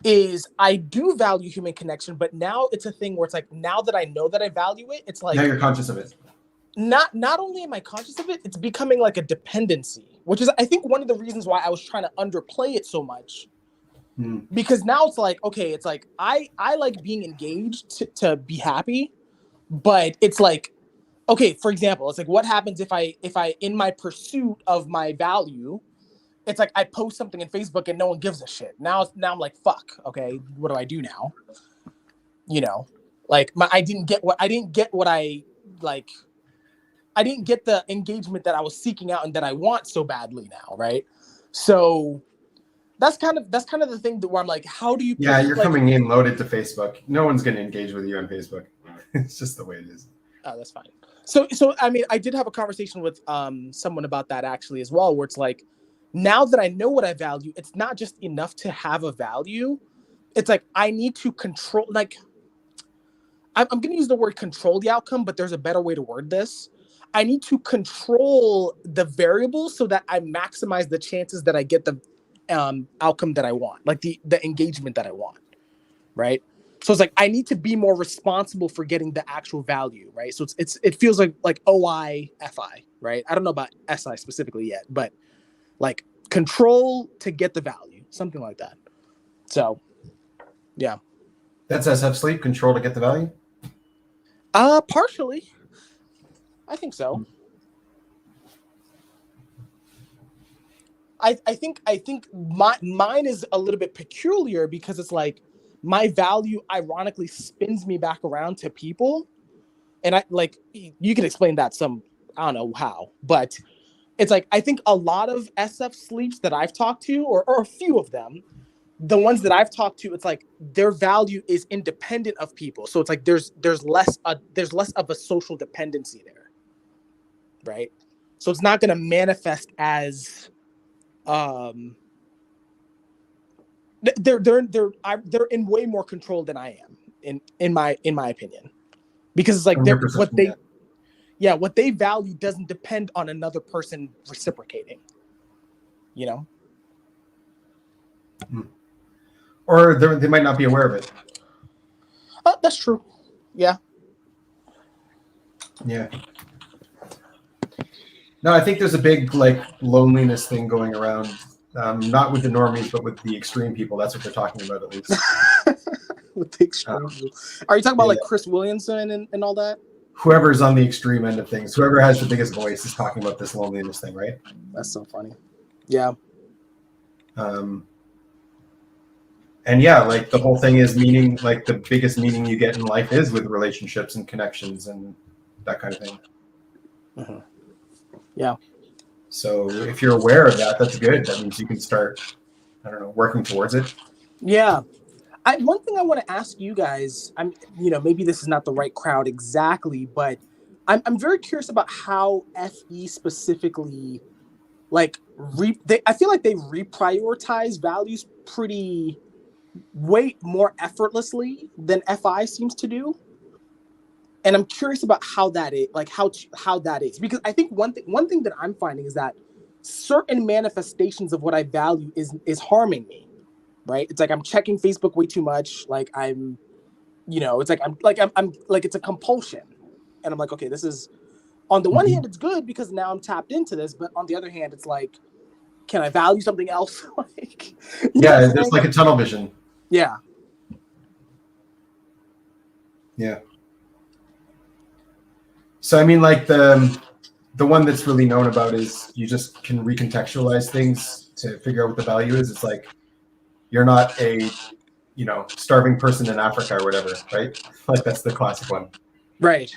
is I do value human connection, but now it's a thing where it's like, now that I know that I value it, it's like... Now you're conscious of it. Not only am I conscious of it, it's becoming like a dependency, which is, I think, one of the reasons why I was trying to underplay it so much. Because now it's like, okay, it's like, I like being engaged to be happy, but it's like, okay, for example, it's like, what happens if I, in my pursuit of my value, it's like I post something in Facebook and no one gives a shit. Now I'm like, fuck. Okay, what do I do now? You know, like I didn't get the engagement that I was seeking out and that I want so badly now, right? So that's kind of the thing where I'm like, how do you? Yeah, you're coming in loaded to Facebook. No one's going to engage with you on Facebook. It's just the way it is. Oh, that's fine. So I mean, I did have a conversation with someone about that actually as well, where it's like, now that I know what I value, it's not just enough to have a value. It's like I need to control. Like, I'm going to use the word control the outcome, but there's a better way to word this. I need to control the variables so that I maximize the chances that I get the outcome that I want, like the engagement that I want, right? So it's like I need to be more responsible for getting the actual value, right? So it feels like OI FI, right? I don't know about SI specifically yet, but like control to get the value, something like that. So, yeah. That's SF sleep, control to get the value? Partially. I think so. I think mine is a little bit peculiar because it's like my value ironically spins me back around to people. And I like, you can explain that I don't know how, but it's like, I think a lot of SF sleeps that I've talked to, or a few of them, the ones that I've talked to, it's like their value is independent of people. So it's like there's less of a social dependency there, right? So it's not going to manifest as they're in way more control than I am in my opinion, because it's like what they value doesn't depend on another person reciprocating. you know. Or they might not be aware of it. Oh, that's true. Yeah. Yeah. No, I think there's a big like loneliness thing going around, not with the normies, but with the extreme people. That's what they're talking about, at least. With the extreme. Are you talking about like Chris Williamson and all that? Whoever's on the extreme end of things, whoever has the biggest voice is talking about this loneliness thing, right? That's so funny. Yeah. And yeah, like the whole thing is meaning, like the biggest meaning you get in life is with relationships and connections and that kind of thing. Mm-hmm. Yeah. So if you're aware of that, that's good. That means you can start, I don't know, working towards it. Yeah. One thing I want to ask you guys, maybe this is not the right crowd exactly, but I'm very curious about how FE specifically, like, I feel like they reprioritize values way more effortlessly than FI seems to do. And I'm curious about how that is, like how that is, because I think one thing that I'm finding is that certain manifestations of what I value is harming me, right? It's like I'm checking Facebook way too much. Like I'm it's a compulsion, and I'm like, okay, this is on the one hand it's good because now I'm tapped into this, but on the other hand it's like, can I value something else? Like, yeah, there's like a tunnel vision. Yeah. Yeah. So I mean, like the one that's really known about is you just can recontextualize things to figure out what the value is. It's like you're not a, starving person in Africa or whatever, right? Like that's the classic one. Right.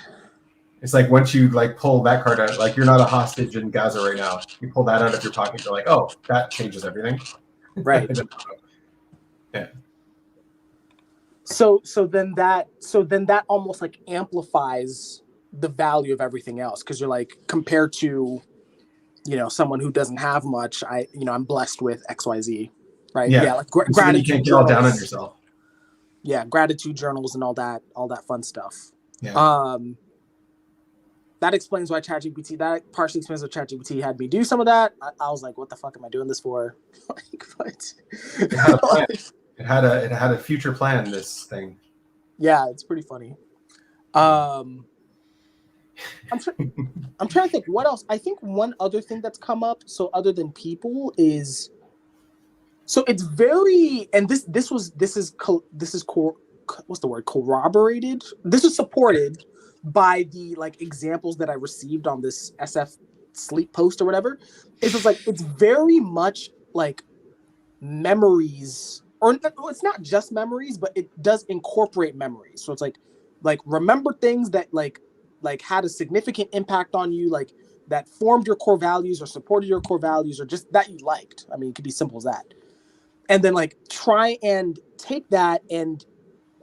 It's like once you like pull that card out, like you're not a hostage in Gaza right now. You pull that out of your pocket, you're like, oh, that changes everything. Right. Yeah. So then that almost like amplifies the value of everything else, because you're like, compared to someone who doesn't have much, I'm blessed with XYZ, right? Yeah, like gratitude. You can't get all down on yourself. Yeah, gratitude journals and all that fun stuff. Yeah. That explains why ChatGPT. That partially explains why ChatGPT had me do some of that. I was like, what the fuck am I doing this for? Like, what? It had a plan. It had a future plan. This thing. Yeah, it's pretty funny. I'm trying to think what else. I think one other thing that's come up, so other than people, is so it's very, and this is what's the word, corroborated. This is supported by the like examples that I received on this SF sleep post or whatever. It's just like, it's very much like memories, or it's not just memories, but it does incorporate memories. So it's like remember things that like had a significant impact on you, like that formed your core values or supported your core values, or just that you liked. I mean, it could be simple as that. And then like try and take that and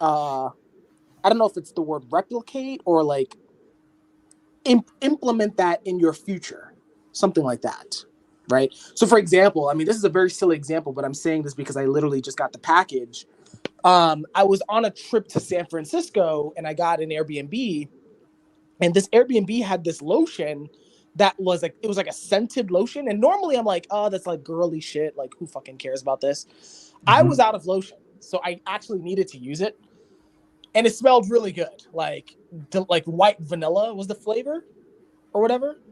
I don't know if it's the word replicate or like implement that in your future, something like that, right? So for example, I mean, this is a very silly example, but I'm saying this because I literally just got the package. I was on a trip to San Francisco and I got an Airbnb, and this Airbnb had this lotion that was like, it was like a scented lotion. And normally I'm like, oh, that's like girly shit. Like, who fucking cares about this? Mm-hmm. I was out of lotion, so I actually needed to use it. And it smelled really good. Like white vanilla was the flavor or whatever.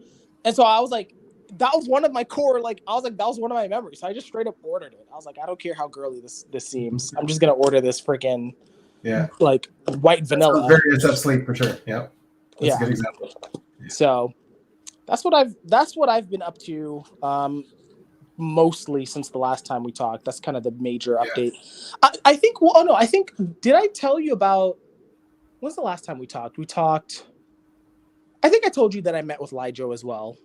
And so I was like, that was one of my core, like, I was like, that was one of my memories. So I just straight up ordered it. I was like, I don't care how girly this seems. I'm just going to order this freaking, like, white vanilla. Very SF sleep for sure. Yeah. That's a good example. Yeah. So that's what I've been up to mostly since the last time we talked. That's kind of the major update. I think, did I tell you about, when's the last time we talked? I think I told you that I met with Lijo as well.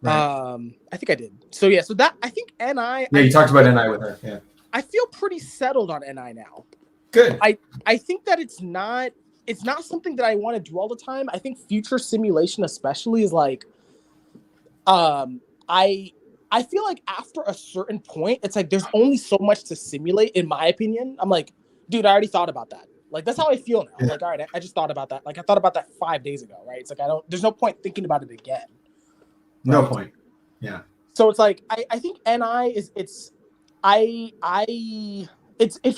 Right. I think I did. So yeah, so that, I think NI. Yeah, you talked about NI with her. Yeah. I feel pretty settled on NI now. Good. I think that it's not something that I want to do all the time. I think future simulation especially is like, I feel like after a certain point, it's like there's only so much to simulate, in my opinion. I'm like, dude, I already thought about that. Like, that's how I feel now. Yeah. Like, all right, I just thought about that. Like, I thought about that 5 days ago, right? It's like, there's no point thinking about it again. Right? No point. Yeah. So it's like I think NI is it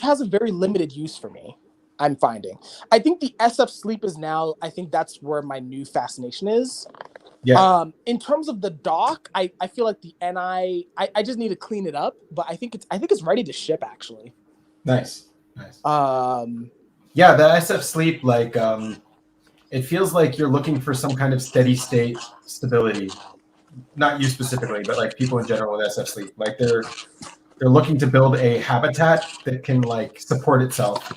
has a very limited use for me. I'm finding. I think the SF sleep is now. I think that's where my new fascination is. Yeah. In terms of the dock, I feel like the NI. I just need to clean it up, but I think it's ready to ship actually. Nice. Yeah, the SF sleep, like it feels like you're looking for some kind of steady state stability. Not you specifically, but like people in general with SF sleep. Like they're looking to build a habitat that can like support itself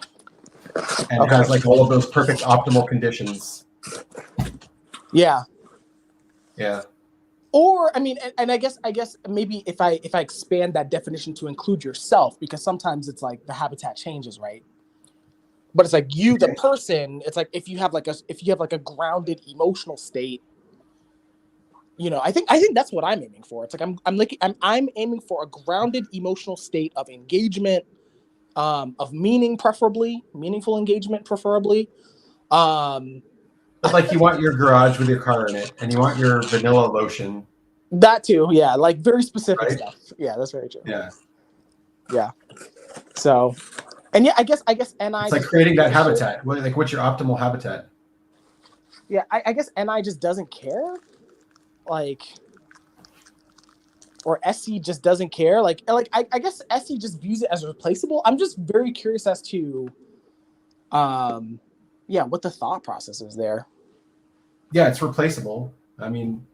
and has like all of those perfect optimal conditions. Yeah. Yeah. Or I mean, and I guess maybe if I expand that definition to include yourself, because sometimes it's like the habitat changes, right? But it's like you, the person. It's like if you have like a grounded emotional state. I think that's what I'm aiming for. It's like I'm aiming for a grounded emotional state of engagement, of meaningful engagement, preferably. But like you want your garage with your car in it, and you want your vanilla lotion. That too, yeah, like very specific right? stuff. Yeah, that's very true. Yeah. So, and yeah, I guess NI. It's like creating that habitat. What's your optimal habitat? Yeah, I guess NI just doesn't care, like, or SC just doesn't care. Like I guess SC just views it as replaceable. I'm just very curious as to, what the thought process is there. Yeah, it's replaceable. I mean,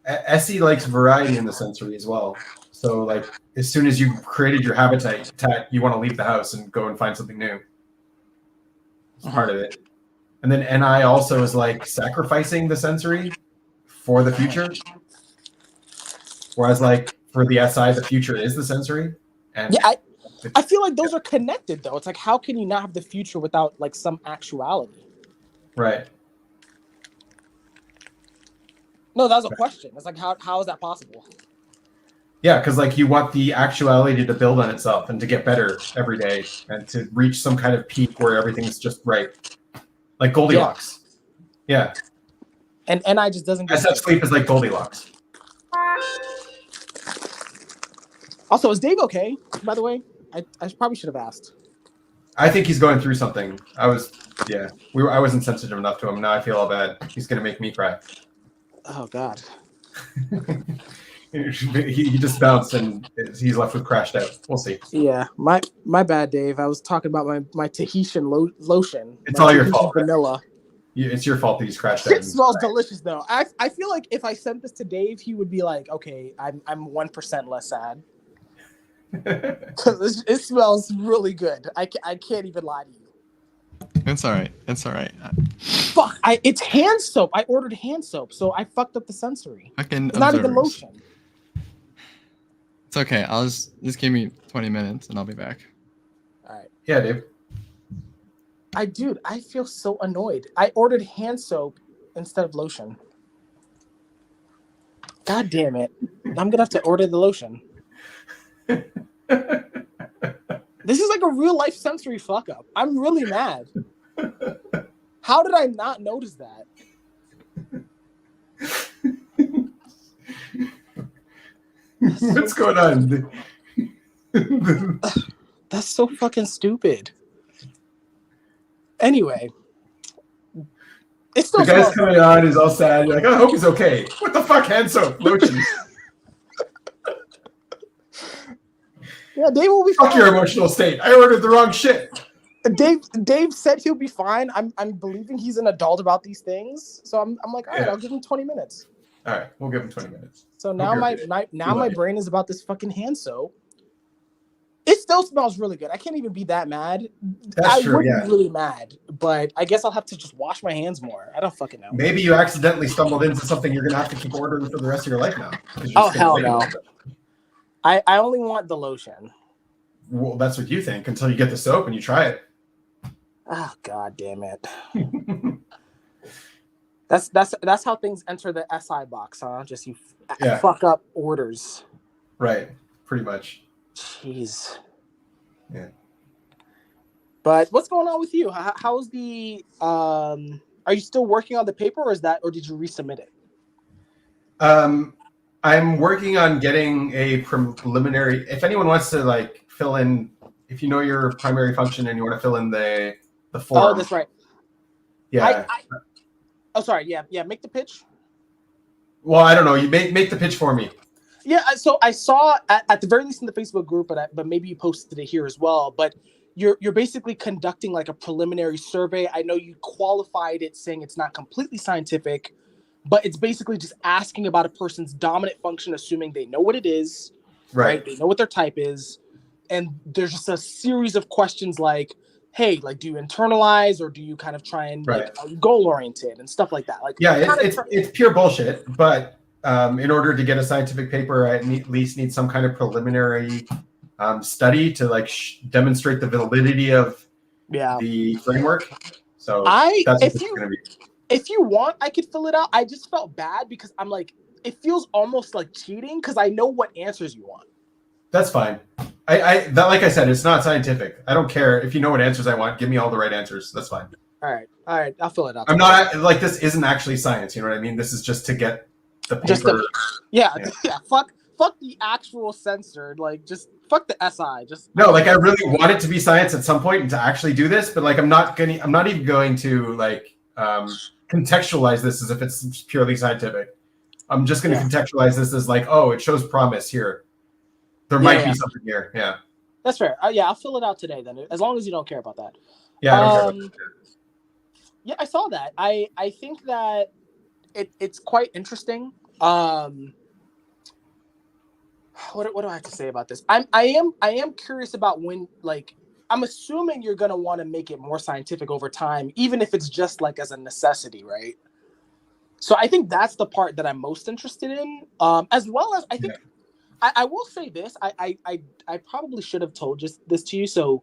SE likes variety in the sensory as well. So like as soon as you created your habitat, you want to leave the house and go and find something new. It's part of it. And then NI also is like sacrificing the sensory for the future. Whereas like for the SI, the future is the sensory. And yeah, I feel like those are connected though. It's like, how can you not have the future without like some actuality? Right. No, that was a question. It's like, how is that possible? Yeah, because like you want the actuality to build on itself and to get better every day and to reach some kind of peak where everything's just right. Like Goldilocks. Yeah. And NI just doesn't get SF sleep is like Goldilocks. Also, is Dave okay, by the way? I probably should have asked. I think he's going through something. I wasn't sensitive enough to him. Now I feel all bad. He's gonna make me cry. Oh God. he just bounced and he's left with crashed out. We'll see. Yeah, my bad, Dave. I was talking about my Tahitian lotion. It's all your fault. Vanilla. It's your fault that he's crashed out. It smells delicious though. I feel like if I sent this to Dave, he would be like, okay, I'm 1% less sad. Because it smells really good. I can't even lie to you. It's all right. It's all right. Fuck! It's hand soap. I ordered hand soap, so I fucked up the sensory. It's not even lotion. It's okay. I'll just give me 20 minutes and I'll be back. All right. Yeah, Dave. I feel so annoyed. I ordered hand soap instead of lotion. God damn it! I'm gonna have to order the lotion. This is like a real life sensory fuck up. I'm really mad. How did I not notice that? What's going on? That's so fucking stupid. Anyway, it's still the guy's coming on. He's all sad. You're like, I hope he's okay. What the fuck? Hand soap, lotion. Yeah, Dave will be fine. Fuck your emotional state. I ordered the wrong shit. Dave said he'll be fine. I'm believing he's an adult about these things. So I'm like, all right, I'll give him 20 minutes. All right, we'll give him 20 minutes. So now my brain is about this fucking hand soap. It still smells really good. I can't even be that mad. I would be really mad, but I guess I'll have to just wash my hands more. I don't fucking know. Maybe you accidentally stumbled into something you're gonna have to keep ordering for the rest of your life now. Oh hell no. I only want the lotion. Well, that's what you think until you get the soap and you try it. Oh god damn it. That's how things enter the SI box, huh? Just you fuck up orders. Right, pretty much. Jeez. Yeah. But what's going on with you? How's the are you still working on the paper or did you resubmit it? I'm working on getting a preliminary. If anyone wants to like fill in, if you know your primary function and you want to fill in the form. Oh, that's right. Yeah. Oh, sorry. Yeah. Make the pitch. Well, I don't know. You make the pitch for me. Yeah. So I saw at the very least in the Facebook group, but maybe you posted it here as well. But you're basically conducting like a preliminary survey. I know you qualified it saying it's not completely scientific, but it's basically just asking about a person's dominant function, assuming they know what it is, right? They know what their type is. And there's just a series of questions like, hey, like, do you internalize or do you kind of try and like, are you goal oriented and stuff like that? Like, yeah, it's pure bullshit. But in order to get a scientific paper, I at least need some kind of preliminary study to like demonstrate the validity of the framework. So that's what it's going to be. If you want, I could fill it out. I just felt bad because I'm like, it feels almost like cheating because I know what answers you want. That's fine. Like I said, it's not scientific. I don't care if you know what answers I want. Give me all the right answers. That's fine. All right. I'll fill it out. I'm not like this. Isn't actually science. You know what I mean? This is just to get the paper. Yeah. Fuck the actual censored. Like, just fuck the SI. No. Like, I really want it to be science at some point and to actually do this, but like, I'm not even going to like contextualize this as if it's purely scientific. I'm just going to contextualize this as like, oh, it shows promise here. There might be something here. Yeah. That's fair. I'll fill it out today then, as long as you don't care about that. Yeah, I don't care about that. Yeah, I saw that. I think that it's quite interesting. What do I have to say about this? I am curious about when, like, I'm assuming you're gonna want to make it more scientific over time, even if it's just like as a necessity, right? So I think that's the part that I'm most interested in. As well as I think I will say this. I probably should have told this to you. So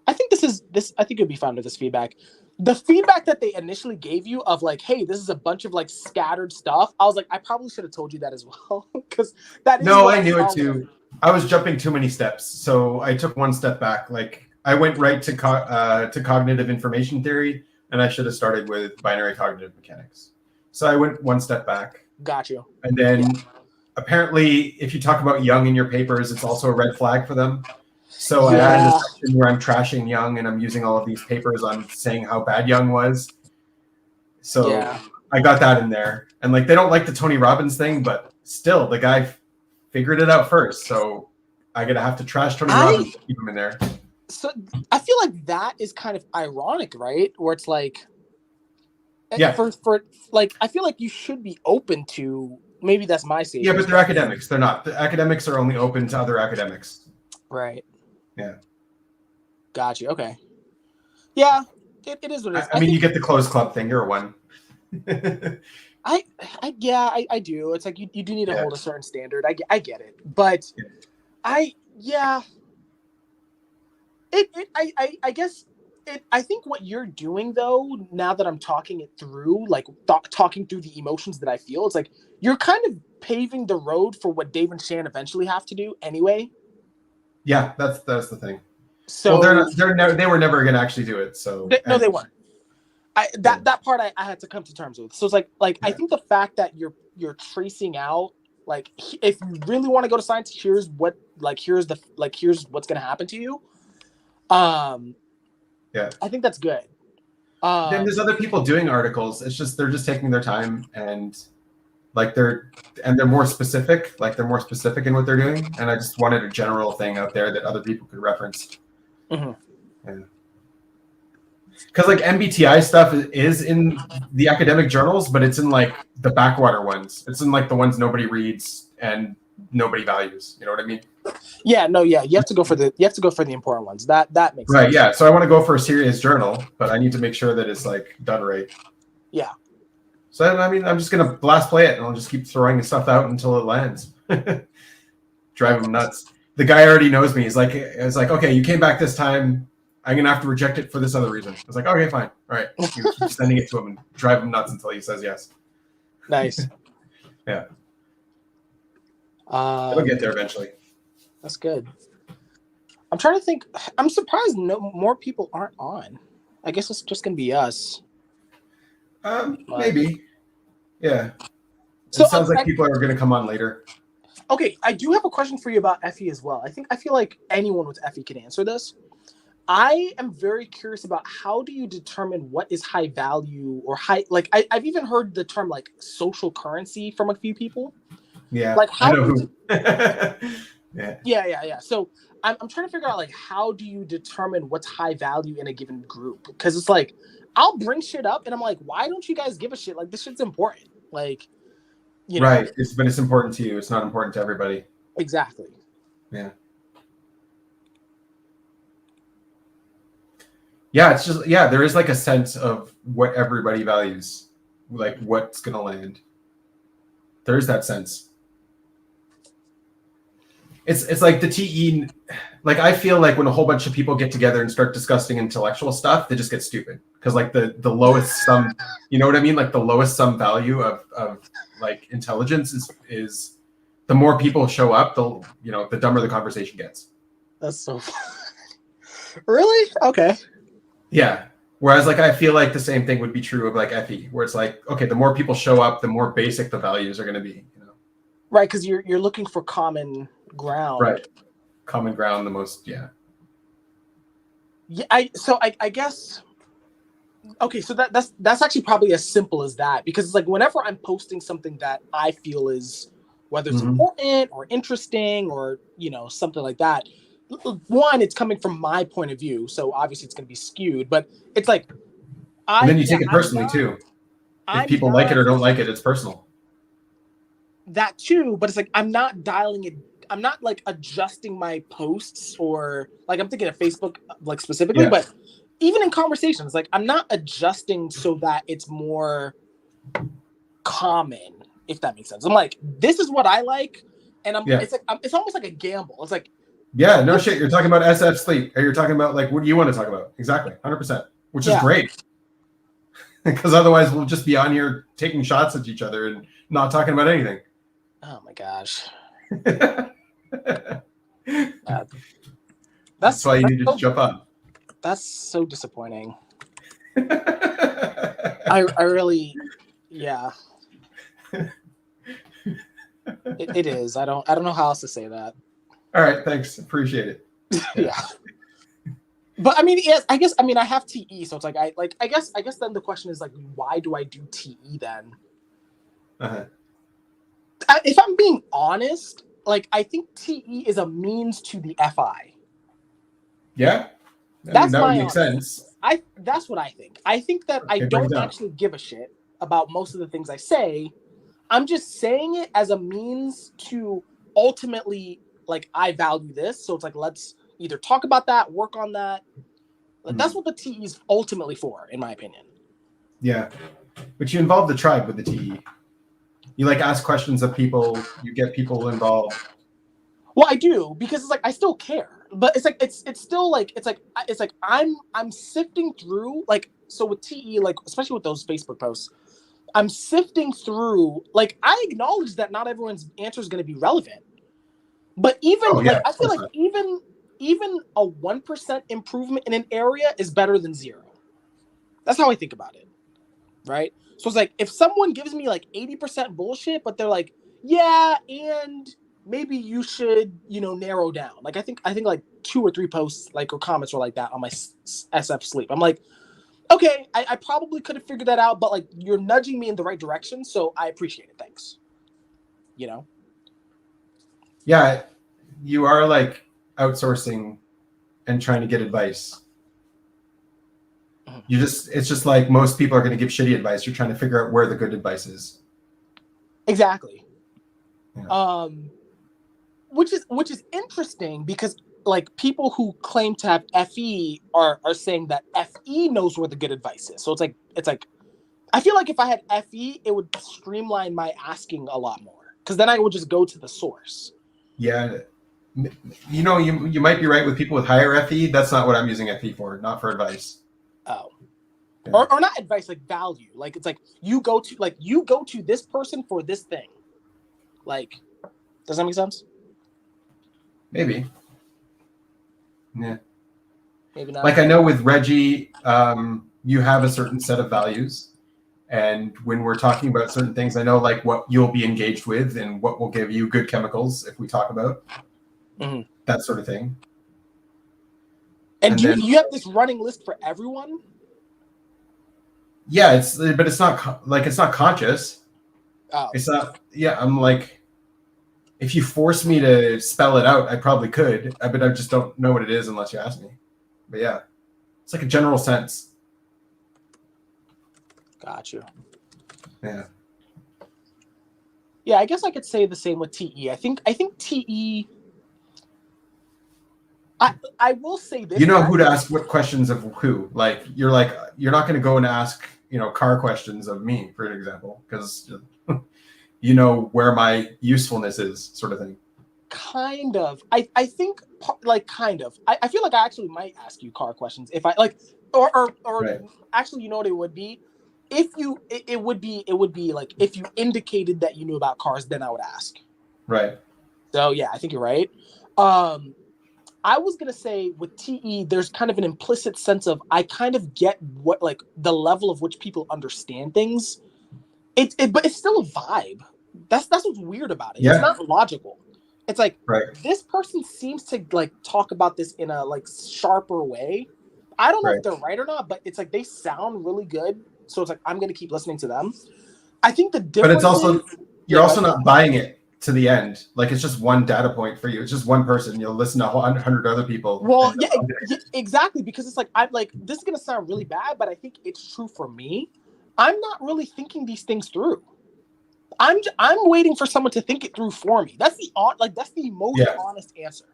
I think I think you'll be fine with this feedback. The feedback that they initially gave you of like, hey, this is a bunch of like scattered stuff. I was like, I probably should have told you that as well because that is. No, I knew it too. I was jumping too many steps, so I took one step back. Like, I went right to cognitive information theory, and I should have started with binary cognitive mechanics. So I went one step back. Got you. And then apparently, if you talk about Jung in your papers, it's also a red flag for them. So I added a section where I'm trashing Jung, and I'm using all of these papers on saying how bad Jung was. So I got that in there. And like, they don't like the Tony Robbins thing, but still, the guy figured it out first. So I'm going to have to trash Tony Robbins to keep him in there. So I feel like that is kind of ironic, right? Where it's like, for like, I feel like you should be open to, maybe that's my stage. Yeah, but they're academics. They're not. The academics are only open to other academics. Right. Yeah. Got you. Okay. Yeah, it is what it is. I mean, you get the closed club thing. You're one. I do. It's like you do need to hold a certain standard. I get it, but I guess I think what you're doing though, now that I'm talking it through, like talking through the emotions that I feel, it's like you're kind of paving the road for what Dave and Shan eventually have to do anyway. Yeah, that's the thing. So they were never going to actually do it. So no, they weren't. That part I had to come to terms with. So it's like I think the fact that you're tracing out, like, if you really want to go to science, here's what's going to happen to you. I think that's good. Then there's other people doing articles. It's just they're just taking their time and like they're more specific. Like, they're more specific in what they're doing. And I just wanted a general thing out there that other people could reference. Mm-hmm. Yeah. Because like MBTI stuff is in the academic journals, but it's in like the backwater ones. It's in like the ones nobody reads and nobody values. You know what I mean? Yeah. No. Yeah. You have to go for the important ones. That makes right. sense. Yeah. So I want to go for a serious journal, but I need to make sure that it's like done right. Yeah. So I mean, I'm just gonna blast play it, and I'll just keep throwing stuff out until it lands. Drive him nuts. The guy already knows me. It's like, okay, you came back this time. I'm gonna have to reject it for this other reason. I was like, okay, fine, all right. You keep sending it to him and drive him nuts until he says yes. Nice. Yeah. It'll get there eventually. That's good. I'm trying to think. I'm surprised no more people aren't on. I guess it's just gonna be us. Maybe. Yeah. So, it sounds like people are going to come on later. Okay, I do have a question for you about FE as well. I feel like anyone with FE can answer this. I am very curious about how do you determine what is high value or high, like I've even heard the term like social currency from a few people. Yeah, like how I know who. Yeah. So I'm trying to figure out like how do you determine what's high value in a given group? Because it's like I'll bring shit up and I'm like, why don't you guys give a shit? Like this shit's important. Like, you know. Right, but it's important to you. It's not important to everybody. Exactly. Yeah. Yeah, it's just there is like a sense of what everybody values, like what's gonna land. There is that sense. It's like the TE, like I feel like when a whole bunch of people get together and start discussing intellectual stuff, they just get stupid because like the lowest sum, you know what I mean? Like the lowest sum value of like intelligence is the more people show up, the dumber the conversation gets. That's so funny. Really? Okay. Yeah. Whereas like I feel like the same thing would be true of like FE, where it's like, okay, the more people show up, the more basic the values are going to be, you know. Right, because you're looking for common ground. Right. Common ground, the most, Yeah, I guess. Okay, so that's actually probably as simple as that, because it's like whenever I'm posting something that I feel is whether it's important or interesting or something like that. One, it's coming from my point of view, so obviously it's going to be skewed. But it's like, and then you take it personally too. If people like it or don't like it, it's personal. That too, but it's like I'm not dialing it. I'm not like adjusting my posts, or like I'm thinking of Facebook like specifically, but even in conversations, like I'm not adjusting so that it's more common, if that makes sense. I'm like, this is what I like, and it's like it's almost like a gamble. It's like. Yeah, no shit. You're talking about SF sleep, or you're talking about like what do you want to talk about? Exactly, 100%, which is great. Because otherwise, we'll just be on here taking shots at each other and not talking about anything. Oh my gosh, that's why you need to jump on. That's so disappointing. I really, yeah. It is. I don't know how else to say that. All right, thanks. Appreciate it. Yeah. But I mean, yes, I guess. I mean, I have TE, so it's like I guess then the question is like, why do I do TE then? If I'm being honest, like I think TE is a means to the FI. Yeah, that would make sense. That's what I think. I think that I don't actually give a shit about most of the things I say. I'm just saying it as a means to ultimately. Like, I value this, so it's like, let's either talk about that, work on that. Like, that's what the TE is ultimately for, in my opinion. Yeah, but you involve the tribe with the TE. You like ask questions of people, you get people involved. Well, I do, because it's like I still care, but it's like it's still like it's like I'm sifting through, like, so with TE, like especially with those Facebook posts, I'm sifting through. Like, I acknowledge that not everyone's answer is going to be relevant. But even I feel like even a 1% improvement in an area is better than 0. That's how I think about it, right? So it's like if someone gives me like 80% bullshit, but they're like, yeah, and maybe you should narrow down. Like I think like 2 or 3 posts like or comments were like that on my SF sleep. I'm like, okay, I probably could have figured that out, but like you're nudging me in the right direction, so I appreciate it. Thanks. Yeah, you are like outsourcing and trying to get advice. It's just like most people are going to give shitty advice. You're trying to figure out where the good advice is. Exactly. Yeah. Which is interesting because like people who claim to have FE are saying that FE knows where the good advice is. So it's like I feel like if I had FE, it would streamline my asking a lot more because then I would just go to the source. Yeah. You might be right with people with higher FE. That's not what I'm using FE for, not for advice. Oh. Yeah. Or not advice, like value. Like it's like you go to this person for this thing. Like, does that make sense? Maybe. Yeah. Maybe not. Like I know with Reggie, you have a certain set of values. And when we're talking about certain things, I know like what you'll be engaged with and what will give you good chemicals if we talk about that sort of thing. And do you have this running list for everyone? Yeah, but it's not like it's not conscious. Oh. It's not. Yeah, I'm like, if you force me to spell it out, I probably could, but I just don't know what it is unless you ask me. But yeah, it's like a general sense. Got you. Yeah. Yeah, I guess I could say the same with TE. I think TE. I will say this. You know who to ask what questions of who. Like you're not going to go and ask car questions of me, for example, because you know where my usefulness is, sort of thing. Kind of. I think like kind of. I feel like I actually might ask you car questions if I like or right. Actually, you know what it would be? If you it would be like if you indicated that you knew about cars, then I would ask. Right. So yeah, I think you're right. I was gonna say with TE, there's kind of an implicit sense of I kind of get what like the level of which people understand things. But it's still a vibe. That's what's weird about it. Yeah. It's not logical. It's like this person seems to like talk about this in a like sharper way. I don't know if they're right or not, but it's like they sound really good. So it's like I'm gonna keep listening to them. I think the difference. But it's also you're also not buying it to the end. Like it's just one data point for you. It's just one person. You'll listen to 100 other people. Well, yeah, exactly. Because it's like I'm like this is gonna sound really bad, but I think it's true for me. I'm not really thinking these things through. I'm waiting for someone to think it through for me. That's the most honest answer.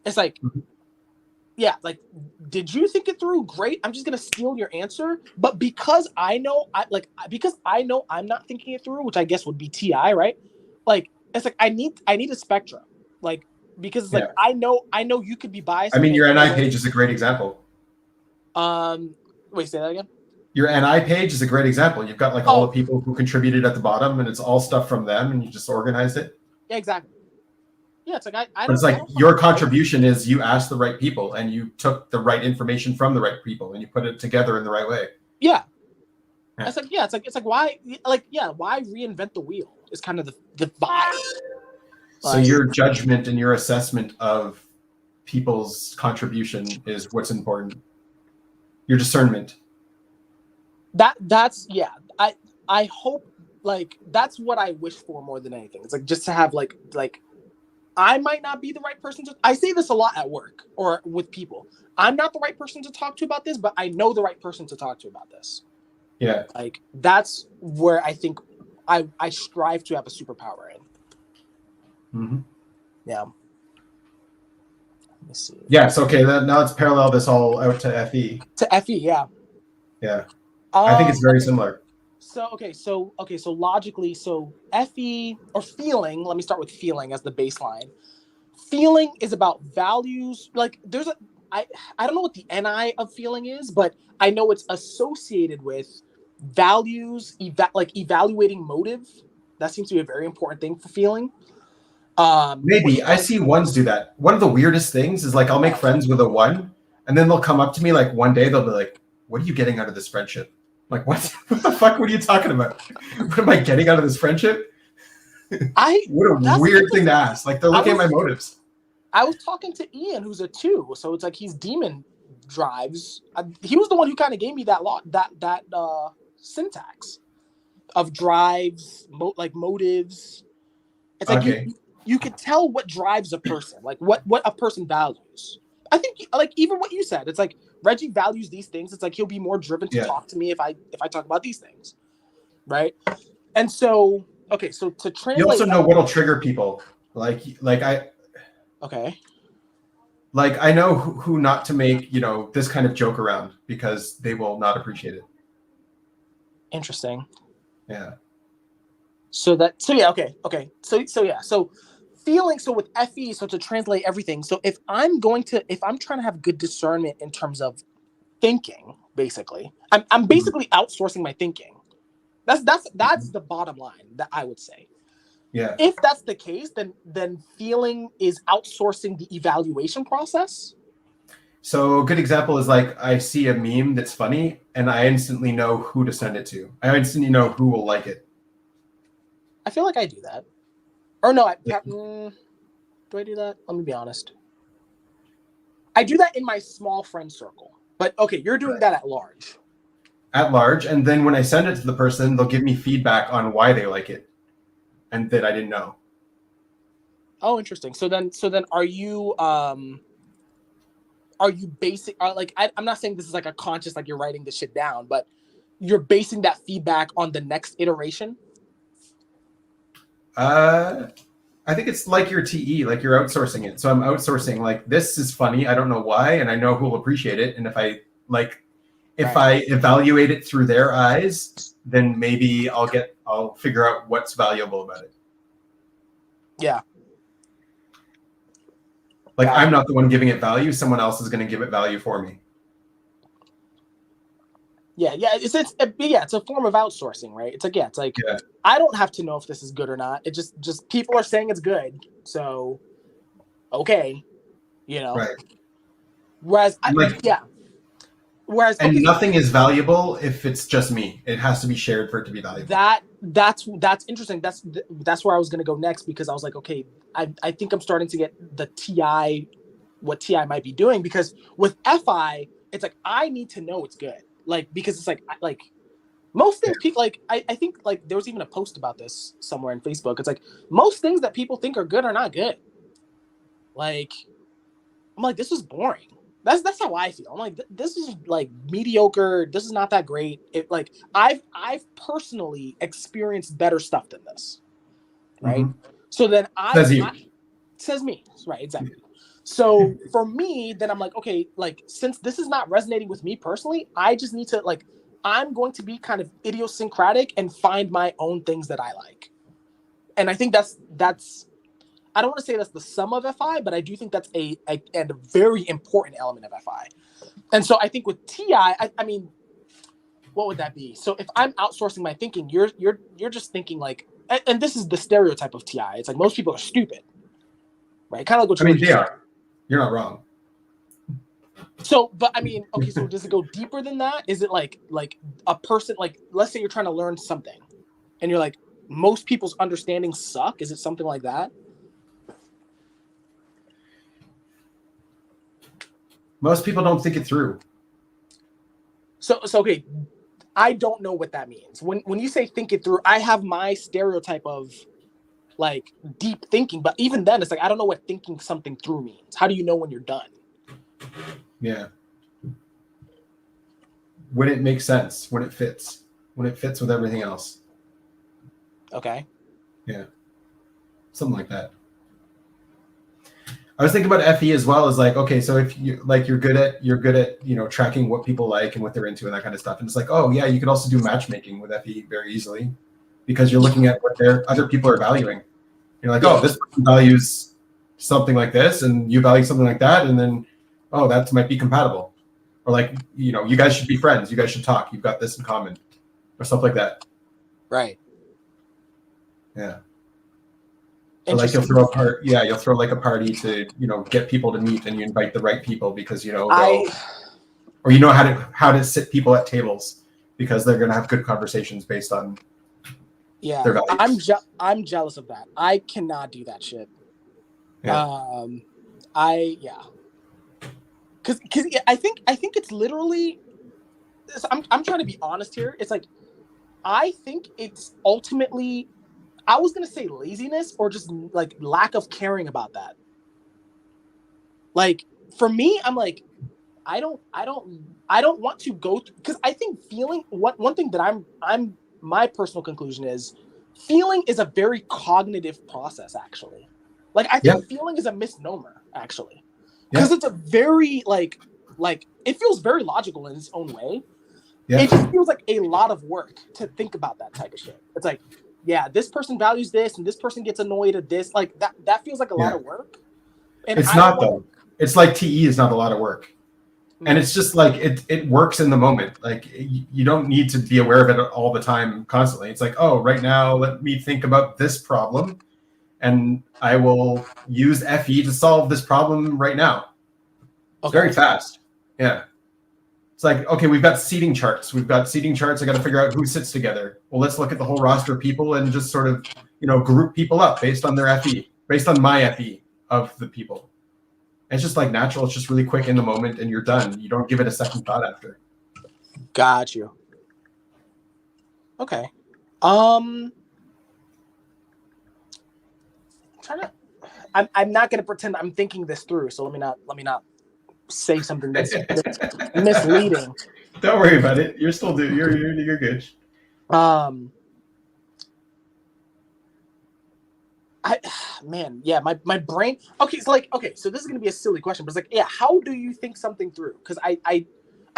It's like, yeah, like, did you think it through? Great. I'm just gonna steal your answer. But because I know I'm not thinking it through, which I guess would be TI, right? Like, it's like I need a spectrum, like because it's like I know you could be biased. I mean, your NI page is a great example. Wait, say that again. Your NI page is a great example. You've got like all the people who contributed at the bottom, and it's all stuff from them, and you just organized it. Yeah, exactly. Yeah, it's like I but it's like your contribution is you asked the right people, and you took the right information from the right people, and you put it together in the right way. Yeah. It's like it's like why reinvent the wheel? Is kind of the vibe. So your judgment and your assessment of people's contribution is what's important. Your discernment. That's I hope like that's what I wish for more than anything. It's like just to have like I might not be the right person to. I say this a lot at work or with people. I'm not the right person to talk to about this, but I know the right person to talk to about this. Yeah, like that's where I think I strive to have a superpower in. Mm-hmm. Yeah. Let me see. Yes. Okay. Now let's parallel this all out to FE. To FE, yeah. Yeah. I think it's very similar. So logically, FE or feeling, let me start with feeling as the baseline. Feeling is about values. Like I don't know what the NI of feeling is, but I know it's associated with values, evaluating motive. That seems to be a very important thing for feeling. Maybe I see ones do that. One of the weirdest things is like I'll make friends with a one, and then they'll come up to me like one day they'll be like, "What are you getting out of this friendship?" I'm like, what the fuck? What are you talking about? What am I getting out of this friendship? What a weird thing to ask. Like they're looking at my motives. I was talking to Ian, who's a 2, so it's like he's demon drives. He was the one who kind of gave me that syntax of drives, like motives. It's like you could tell what drives a person, like what a person values. I think like even what you said, it's like Reggie values these things. It's like he'll be more driven to talk to me if I talk about these things, right? And so so to translate, you also know what'll trigger people. Like I know who not to make this kind of joke around because they will not appreciate it. Interesting. Yeah. So feeling, so with FE, so to translate everything, so if I'm trying to have good discernment in terms of thinking, basically, I'm basically outsourcing my thinking. That's the bottom line that I would say. Yeah. If that's the case, then feeling is outsourcing the evaluation process. So a good example is like I see a meme that's funny and I instantly know who to send it to. I instantly know who will like it. I feel like I do that. Or no, do I do that? Let me be honest. I do that in my small friend circle. But okay, you're doing that at large. At large, and then when I send it to the person, they'll give me feedback on why they like it and that I didn't know. Oh, interesting. So then are you basic like I'm not saying this is like a conscious like you're writing this shit down, but you're basing that feedback on the next iteration? I think it's like your TE, like you're outsourcing it. So I'm outsourcing like this is funny, I don't know why, and I know who will appreciate it. And if I evaluate it through their eyes, then maybe I'll figure out what's valuable about it. Yeah. Like I'm not the one giving it value, someone else is going to give it value for me. Yeah, it's a form of outsourcing, right? It's like I don't have to know if this is good or not. It just people are saying it's good, so okay, Right. Whereas nothing is valuable if it's just me. It has to be shared for it to be valuable. That's interesting. That's where I was going to go next, because I was like, okay, I think I'm starting to get what TI might be doing, because with FI, it's like I need to know it's good. Like, because it's like most things people like, I think like there was even a post about this somewhere in Facebook. It's like most things that people think are good are not good. Like, I'm like, this is boring. That's how I feel. I'm like, this is like mediocre. This is not that great. It like I've personally experienced better stuff than this. Right. Mm-hmm. So then says me. Right, exactly. So for me, then I'm like, okay, like since this is not resonating with me personally, I just need to like, I'm going to be kind of idiosyncratic and find my own things that I like. And I think that's I don't want to say that's the sum of FI, but I do think that's a very important element of FI. And so I think with TI, I mean, what would that be? So if I'm outsourcing my thinking, you're just thinking like, and this is the stereotype of TI. It's like most people are stupid, right? Kind of like what they are. You're not wrong. So, but I mean, okay, so does it go deeper than that? Is it like a person, like, let's say you're trying to learn something and you're like, most people's understandings suck. Is it something like that? Most people don't think it through. So okay, I don't know what that means. When you say think it through, I have my stereotype of like deep thinking, but even then it's like I don't know what thinking something through means. How do you know when you're done? Yeah. When it makes sense, when it fits with everything else. Okay. Yeah. Something like that. I was thinking about FE as well as like, okay, so if you're good at, tracking what people like and what they're into and that kind of stuff. And it's like, oh yeah, you could also do matchmaking with FE very easily because you're looking at what other people are valuing. You're like, oh, this person values something like this and you value something like that. And then, oh, that might be compatible. Or like, you guys should be friends. You guys should talk. You've got this in common or stuff like that. Right. Yeah. So like you'll throw like a party to get people to meet, and you invite the right people because or you know how to sit people at tables because they're gonna have good conversations based on their values. I'm jealous of that. I cannot do that shit. Yeah. Because I think it's literally. I'm trying to be honest here. It's like I think it's ultimately. I was going to say laziness or just like lack of caring about that. Like for me, I'm like, I don't want to go through, because I think feeling one thing that I'm my personal conclusion is feeling is a very cognitive process actually. Like I think feeling is a misnomer actually, because it's a very like it feels very logical in its own way. Yeah. It just feels like a lot of work to think about that type of shit. It's like, yeah, this person values this and this person gets annoyed at this. Like that feels like a lot of work. And it's not though. It's like TE is not a lot of work. Mm-hmm. And it's just like it works in the moment. Like you don't need to be aware of it all the time constantly. It's like, oh, right now let me think about this problem and I will use FE to solve this problem right now. It's very fast. Yeah. It's like, okay, we've got seating charts. I got to figure out who sits together. Well, let's look at the whole roster of people and just sort of, group people up based on their FE, based on my FE of the people. It's just like natural. It's just really quick in the moment and you're done. You don't give it a second thought after. Got you. Okay. I'm not gonna pretend I'm thinking this through, so let me not say something that's misleading. Don't worry about it. You're still you're good. My brain. Okay, so this is gonna be a silly question, but it's like, yeah, how do you think something through? Because I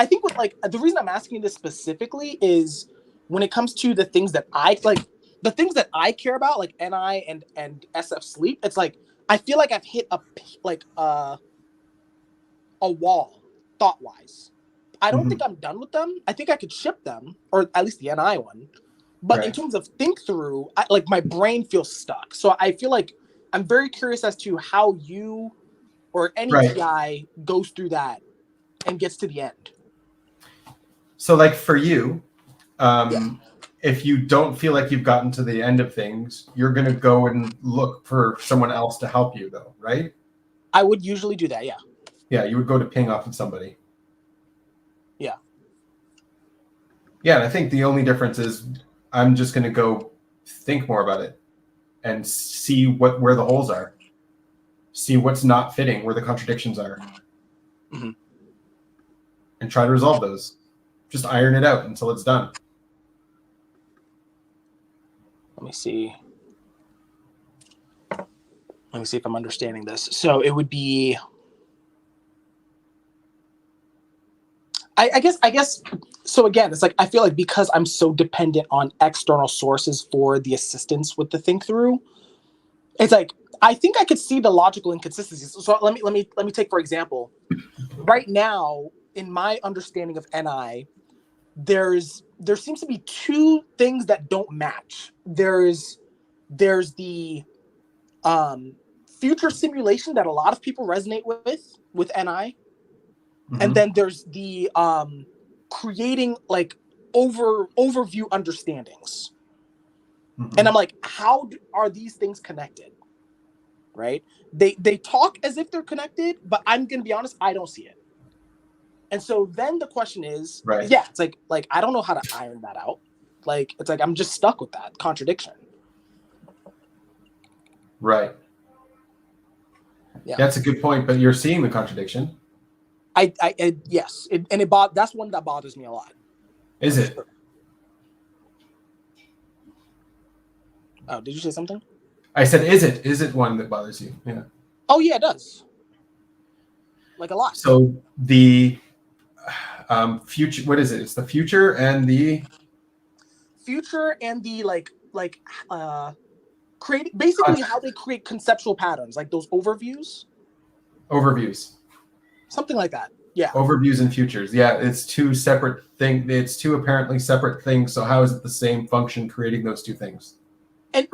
think with like the reason I'm asking you this specifically is when it comes to the things that I like, the things that I care about, like NI and SF sleep. It's like I feel like I've hit a wall thought wise. I don't think I'm done with them. I think I could ship them, or at least the NI one. But in terms of think through, my brain feels stuck. So I feel like I'm very curious as to how you or any TI goes through that and gets to the end. So like for you, if you don't feel like you've gotten to the end of things, you're going to go and look for someone else to help you though, right? I would usually do that, yeah. Yeah, you would go to ping off of somebody. Yeah. Yeah, and I think the only difference is I'm just going to go think more about it and see where the holes are. See what's not fitting, where the contradictions are. Mm-hmm. And try to resolve those. Just iron it out until it's done. Let me see if I'm understanding this. So it would be, I guess. So again, it's like I feel like because I'm so dependent on external sources for the assistance with the think through, it's like I think I could see the logical inconsistencies. So let me take for example. Right now, in my understanding of NI, there seems to be two things that don't match. There's the future simulation that a lot of people resonate with NI. And then there's the creating like overview understandings. And I'm like, how are these things connected? Right? They talk as if they're connected, but I'm gonna be honest, I don't see it. And so then the question is, it's like I don't know how to iron that out. Like it's like I'm just stuck with that contradiction. Right. Yeah. That's a good point, but you're seeing the contradiction. Yes, that's one that bothers me a lot. Is it? Oh, did you say something? I said, is it one that bothers you? Yeah. Oh yeah, it does. Like a lot. So the future. What is it? It's the future and the create basically how they create conceptual patterns, like those overviews. Something like that. Yeah. Overviews and futures. Yeah, it's two separate things. It's two apparently separate things. So how is it the same function creating those two things? And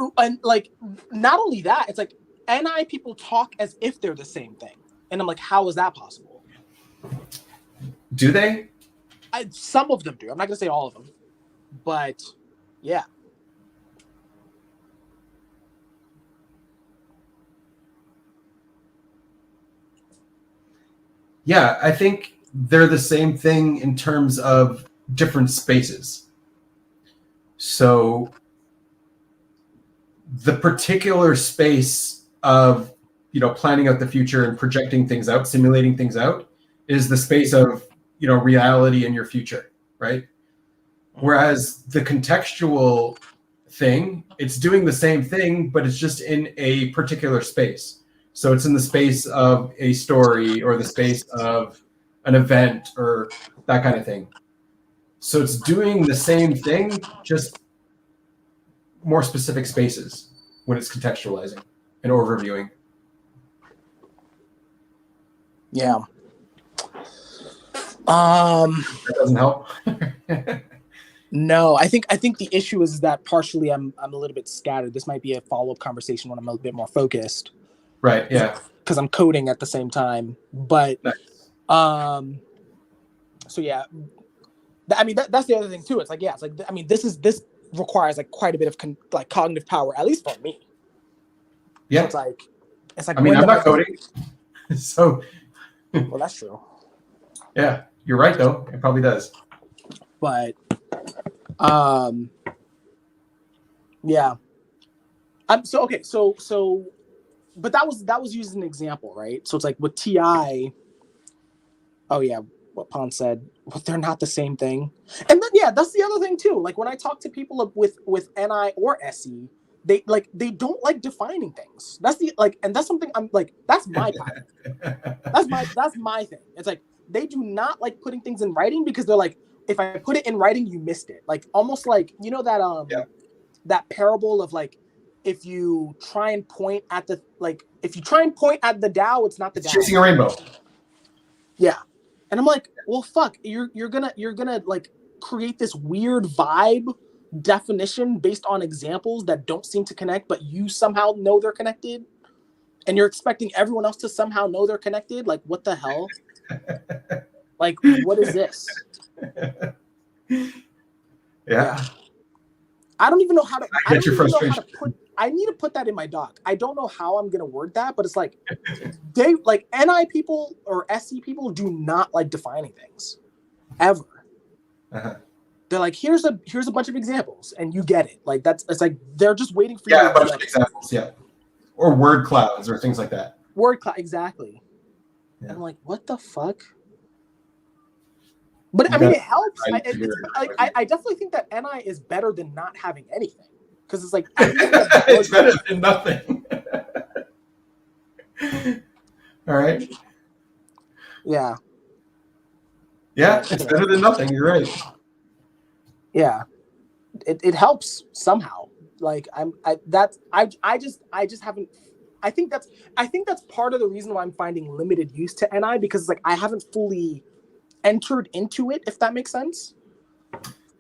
like not only that, it's like NI people talk as if they're the same thing. And I'm like, how is that possible? Do they? Some of them do. I'm not gonna say all of them. But yeah. Yeah, I think they're the same thing in terms of different spaces. So the particular space of, planning out the future and projecting things out, simulating things out, is the space of, reality in your future, right? Whereas the contextual thing, it's doing the same thing, but it's just in a particular space. So it's in the space of a story or the space of an event or that kind of thing. So it's doing the same thing, just more specific spaces when it's contextualizing and overviewing. Yeah. That doesn't help. No, I think the issue is that partially I'm a little bit scattered. This might be a follow-up conversation when I'm a bit more focused. Right. Yeah. Because I'm coding at the same time, but nice. So yeah, I mean that's the other thing too. It's like yeah, it's like I mean this requires like quite a bit of like cognitive power, at least for me. Yeah. So it's like I mean, I'm not coding, so. Well, that's true. Yeah, you're right though. It probably does. But, yeah. So okay, so, but that was used as an example, right? So it's like with TI. Oh yeah, what Pon said, but they're not the same thing. And then yeah, that's the other thing too. Like when I talk to people with NI or SE, they don't like defining things. That's the like, and that's something I'm like, that's my pattern. that's my thing. It's like they do not like putting things in writing because they're like, if I put it in writing, you missed it. Like almost like that that parable of like, if you try and point at the Dow, it's not the Dow. Chasing a rainbow. Yeah. And I'm like, well, fuck, you're gonna like create this weird vibe definition based on examples that don't seem to connect, but you somehow know they're connected, and you're expecting everyone else to somehow know they're connected. Like, what the hell? Like, what is this? Yeah. I don't even know how to. I get your frustration. I need to put that in my doc. I don't know how I'm gonna word that, but it's like they like NI people or SC people do not like defining things ever. Uh-huh. They're like, here's a bunch of examples, and you get it. Like it's like they're just waiting for you. Yeah, a bunch of examples. Yeah, or word clouds or things like that. Word cloud, exactly. Yeah. And I'm like, what the fuck? But I mean, it helps. I definitely think that NI is better than not having anything. Because it's like it's better than nothing. All right. Yeah. Yeah, it's better than nothing. You're right. Yeah, it helps somehow. Like I just haven't. I think that's part of the reason why I'm finding limited use to NI, because it's like I haven't fully entered into it, if that makes sense.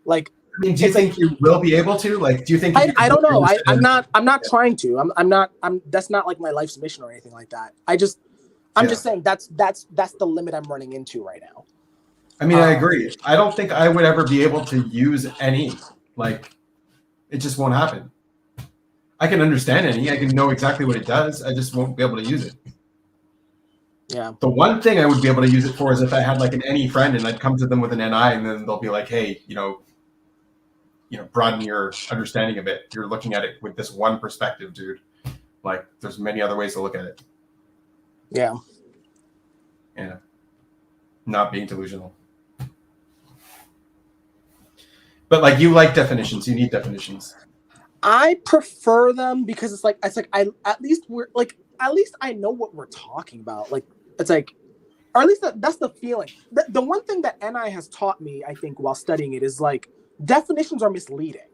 Like, I mean, do you think you will be able to? Like, do you think? I don't know. I'm not trying to. I'm. That's not like my life's mission or anything like that. I'm just saying that's the limit I'm running into right now. I mean, I agree. I don't think I would ever be able to use any. Like, it just won't happen. I can understand any. I can know exactly what it does. I just won't be able to use it. Yeah. The one thing I would be able to use it for is if I had like an any friend and I'd come to them with an NI and then they'll be like, hey, broaden your understanding of it. You're looking at it with this one perspective, dude. Like, there's many other ways to look at it. Yeah. Yeah. Not being delusional. But like, you like definitions. You need definitions. I prefer them because it's like at least I know what we're talking about. Like, it's like, or at least that's the feeling. The one thing that NI has taught me, I think, while studying it is like, definitions are misleading,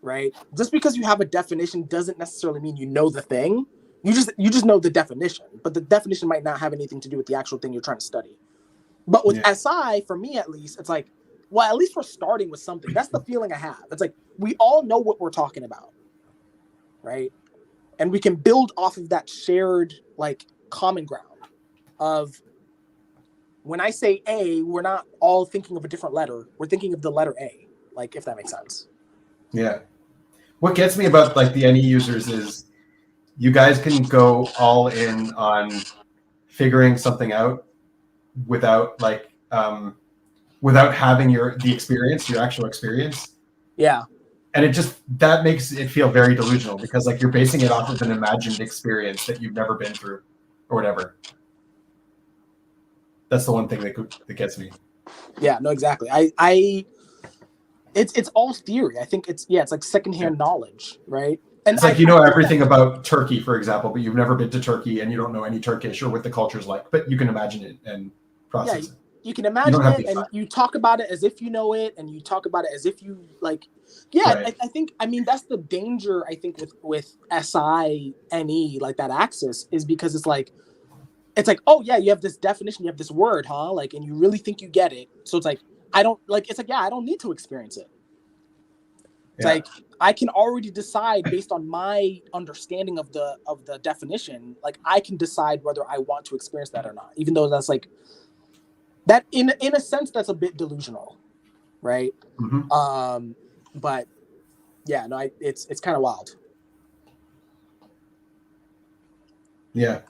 right? Just because you have a definition doesn't necessarily mean you know the thing. You just know the definition, but the definition might not have anything to do with the actual thing you're trying to study. But with SI, for me at least, it's like, well, at least we're starting with something. That's the feeling I have. It's like, we all know what we're talking about, right? And we can build off of that shared, like, common ground of, when I say A, we're not all thinking of a different letter. We're thinking of the letter A, like, if that makes sense. Yeah. What gets me about, like, the NE users is you guys can go all in on figuring something out without, like, without having the experience, your actual experience. Yeah. And that makes it feel very delusional because, like, you're basing it off of an imagined experience that you've never been through or whatever. That's the one thing that gets me. Yeah, no, exactly. It's all theory. I think it's like secondhand knowledge, right? And it's like, everything about Turkey, for example, but you've never been to Turkey and you don't know any Turkish or what the culture's like, but you can imagine it and process it. You can imagine it, and you talk about it as if you know it, and you talk about it as if you like. Yeah, right. I think that's the danger. I think with SI NE, like that axis, is because it's like, oh yeah, you have this definition, you have this word, huh? Like, and you really think you get it. So it's like, I don't need to experience it. It's like, I can already decide based on my understanding of the definition. Like, I can decide whether I want to experience that or not, even though that's like, That in a sense, that's a bit delusional, right? Mm-hmm. But yeah, no, it's kind of wild. Yeah.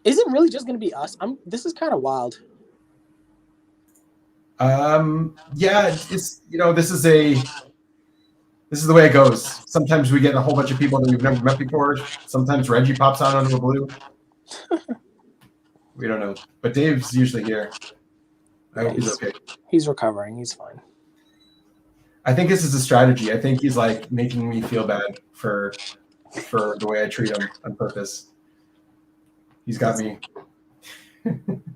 Is it really just going to be us? This is kind of wild. Yeah, it's this is the way it goes. Sometimes we get a whole bunch of people that we've never met before. Sometimes Reggie pops out of the blue. We don't know, but Dave's usually here. I hope he's okay. He's recovering. He's fine. I think this is a strategy. I think he's like making me feel bad for the way I treat him on purpose. He's got me.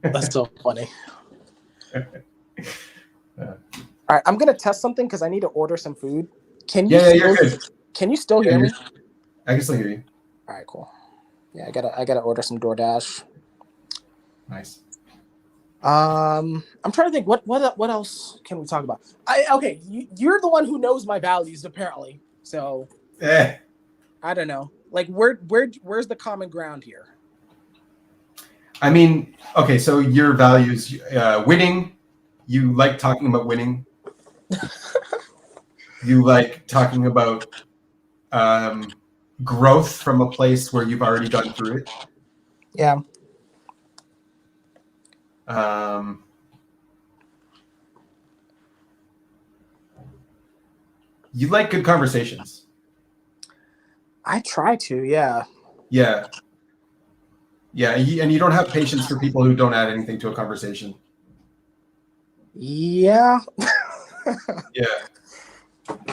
That's so funny. All right, I'm gonna test something because I need to order some food. Can you? Yeah, you're good. Can you still hear me? I can still hear you. All right, cool. Yeah, I gotta order some DoorDash. Nice. I'm trying to think what else can we talk about? Okay, you're the one who knows my values apparently. So I don't know. Like where's the common ground here? I mean, okay, so your values, winning. You like talking about winning. You like talking about growth from a place where you've already gone through it. Yeah. You like good conversations. I try to, yeah. Yeah. Yeah, and you don't have patience for people who don't add anything to a conversation. Yeah. Yeah.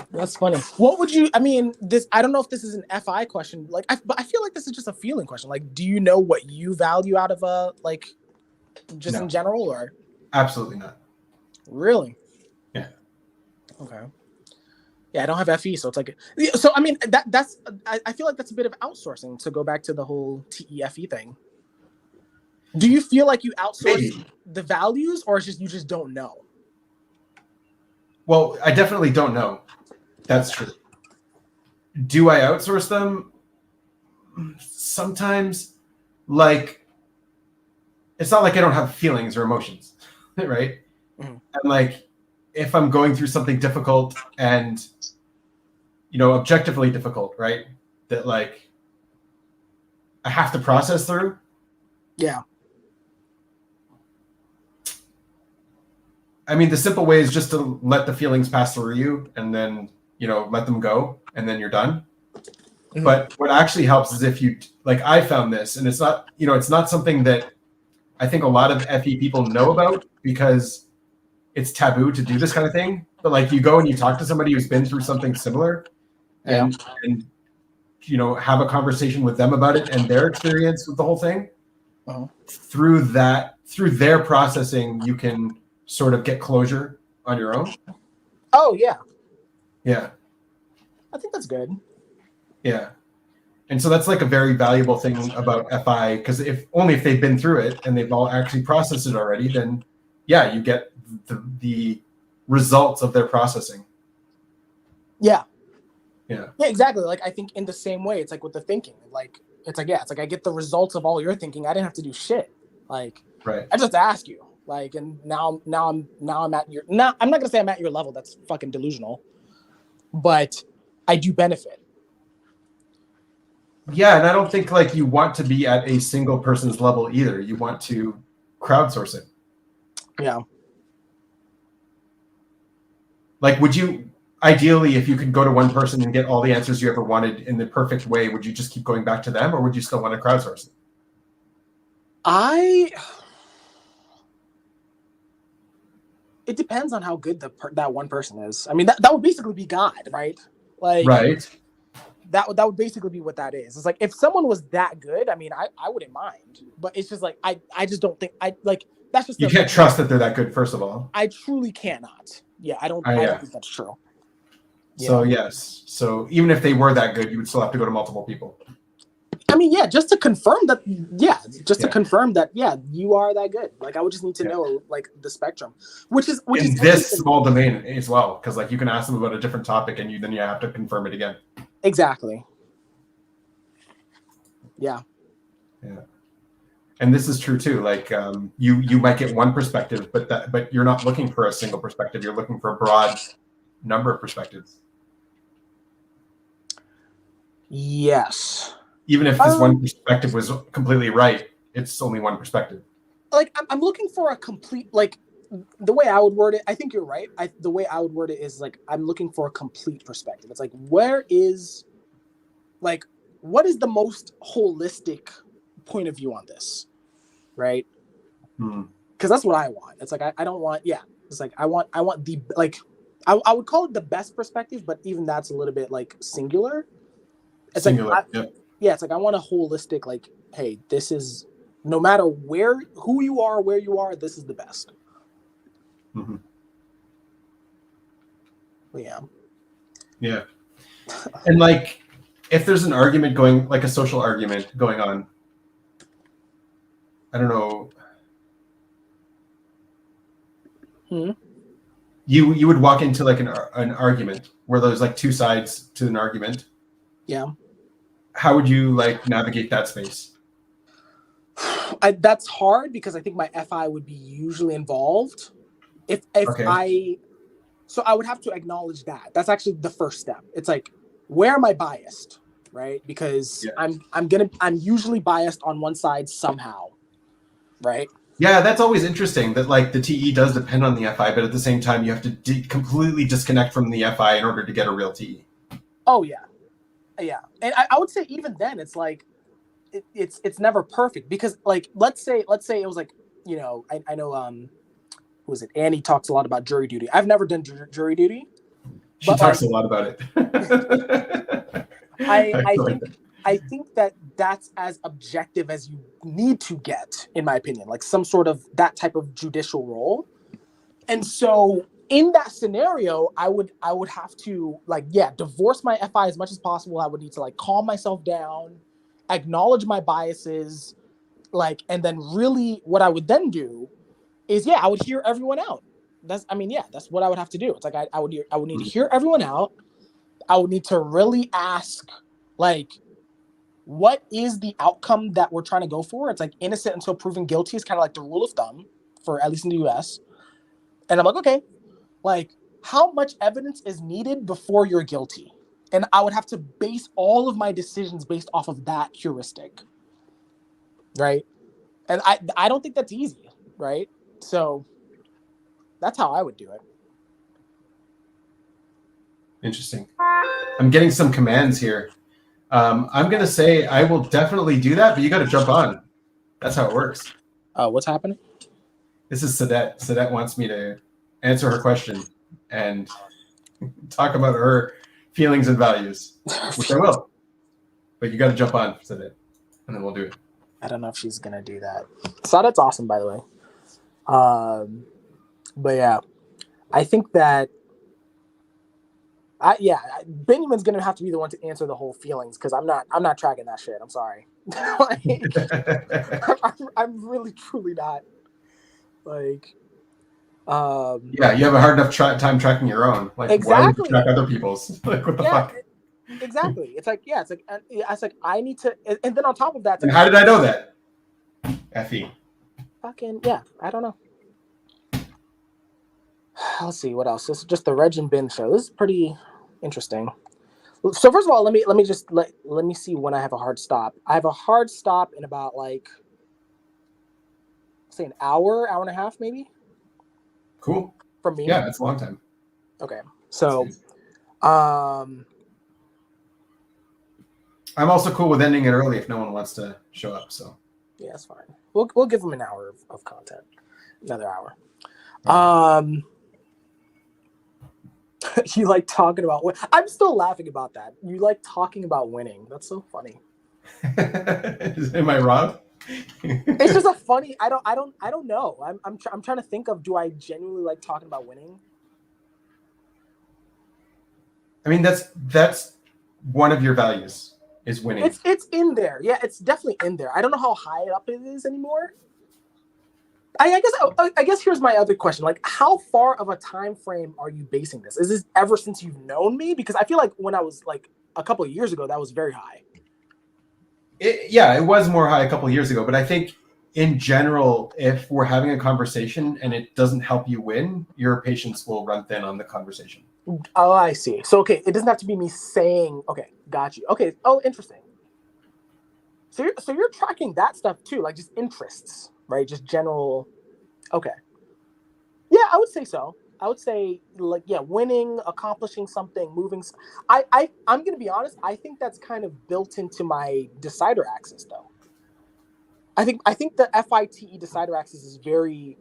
That's funny. What would you? I mean, I don't know if this is an FI question. Like, but I feel like this is just a feeling question. Like, do you know what you value out of just in general, or? Absolutely not. Really? Yeah. Okay. Yeah, I don't have FE, so it's like, so I mean, I feel like that's a bit of outsourcing. To go back to the whole TEFE thing. Do you feel like you outsource the values, or you just don't know? Well, I definitely don't know. That's true. Do I outsource them? Sometimes, like, it's not like I don't have feelings or emotions, right? Mm-hmm. And like, if I'm going through something difficult and, objectively difficult, right? That like, I have to process through. Yeah. I mean, the simple way is just to let the feelings pass through you and then, let them go and then you're done. Mm-hmm. But what actually helps is if you, like, I found this, and it's not, it's not something that I think a lot of FE people know about because it's taboo to do this kind of thing. But like, you go and you talk to somebody who's been through something similar and have a conversation with them about it and their experience with the whole thing. Uh-huh. Through their processing, you can sort of get closure on your own. Oh, yeah. Yeah. I think that's good. Yeah. And so that's like a very valuable thing about FI, because if they've been through it and they've all actually processed it already, then yeah, you get the results of their processing. Yeah. Yeah. Yeah, exactly. Like, I think in the same way, it's like with the thinking, like, it's like I get the results of all your thinking. I didn't have to do shit. Like, right. I just ask you. Like, and now I'm at your, I'm not gonna say I'm at your level. That's fucking delusional. But I do benefit. Yeah, and I don't think like you want to be at a single person's level either. You want to crowdsource it. Yeah. Like, would you ideally, if you could go to one person and get all the answers you ever wanted in the perfect way, would you just keep going back to them, or would you still want to crowdsource it? It depends on how good that one person is. I mean, that would basically be God, right? Like, right. That would basically be what that is. It's like, if someone was that good, I mean, I wouldn't mind. But it's just like, I just don't think that's just. You can't trust that they're that good, first of all. I truly cannot. Yeah, I don't think that's true. So yes. So even if they were that good, you would still have to go to multiple people. I mean, yeah, just to confirm that, to confirm that, you are that good. Like, I would just need to know, like, the spectrum, which is this small domain as well, because like you can ask them about a different topic and then you have to confirm it again. Exactly. Yeah. And this is true too. Like you might get one perspective, but you're not looking for a single perspective. You're looking for a broad number of perspectives. Yes. Even if this one perspective was completely right, it's only one perspective. Like I'm looking for a complete, like the way I would word it, I think you're right. The way I would word it is like, I'm looking for a complete perspective. It's like, what is the most holistic point of view on this? Right. Because that's what I want. It's like, I don't want, it's like, I want the, like, I would call it the best perspective, but even that's a little bit like singular. It's singular. Like, it's like, I want a holistic, like, hey, this is, no matter who you are, where you are, this is the best. Mm-hmm. Yeah. And like, if there's an argument going, like a social argument going on, I don't know. You would walk into like an argument where there's like two sides to an argument. Yeah. How would you like navigate that space? That's hard because I think my FI would be usually involved. So I would have to acknowledge that. That's actually the first step. It's like, where am I biased, right? Because I'm usually biased on one side somehow, right? Yeah, that's always interesting. That like the TE does depend on the FI, but at the same time, you have to completely disconnect from the FI in order to get a real TE. Oh yeah, and I would say even then, it's like it's never perfect because like let's say it was like, you know, I know who is it? Annie talks a lot about jury duty. I've never done jury duty. She talks a lot about it. I think that that's as objective as you need to get, in my opinion, like some sort of that type of judicial role. And so in that scenario, I would have to like, divorce my FI as much as possible. I would need to like calm myself down, acknowledge my biases, like, and then really what I would then do is, I would hear everyone out. That's what I would have to do. It's like, I would need to hear everyone out. I would need to really ask, like, what is the outcome that we're trying to go for? It's like innocent until proven guilty is kind of like the rule of thumb for at least in the US. And I'm like, okay, like how much evidence is needed before you're guilty? And I would have to base all of my decisions based off of that heuristic. Right. And I don't think that's easy. Right. So that's how I would do it. Interesting. I'm getting some commands here. I'm going to say I will definitely do that, but you got to jump on. That's how it works. What's happening? This is Sadet. Sadet wants me to answer her question and talk about her feelings and values, which I will. But you got to jump on, Sadet, and then we'll do it. I don't know if she's going to do that. Sadet's awesome, by the way. But yeah, I think that Benjamin's gonna have to be the one to answer the whole feelings because I'm not tracking that shit. I'm sorry. I'm really truly not. Like, you have a hard enough time tracking your own. Like, exactly. Why would you track other people's? Like, what the fuck? Exactly. It's like, it's like I need to, and then on top of that, and how did I know that? Fe. Fucking I don't know. Let's see what else. This is just the Reg and Ben show. This is pretty interesting. So first of all, let me see when I have a hard stop. I have a hard stop in about like say an hour and a half, maybe. Cool. For me. Yeah, that's a long time. Okay. So I'm also cool with ending it early if no one wants to show up. So yeah, that's fine. We'll give them an hour of content. Another hour. Right. You like talking about I'm still laughing about that. You like talking about winning. That's so funny. Am I wrong? It's just a funny. I don't know. I'm trying to think of, do I genuinely like talking about winning? I mean, that's one of your values is winning. It's in there. Yeah, it's definitely in there. I don't know how high up it is anymore. I guess here's my other question. Like, how far of a time frame are you basing this? Is this ever since you've known me? Because I feel like when I was like a couple of years ago, that was very high. it was more high a couple of years ago, but I think in general, if we're having a conversation and it doesn't help you win, your patience will run thin on the conversation. Oh, I see. So, okay, it doesn't have to be me saying, okay, got you. Okay. Oh, interesting. So you're tracking that stuff too, like just interests, right? Just general. Okay. Yeah, I would say so. I would say like, yeah, winning, accomplishing something, moving. I'm gonna be honest. I think that's kind of built into my decider axis, though. I think the FITE decider axis is very,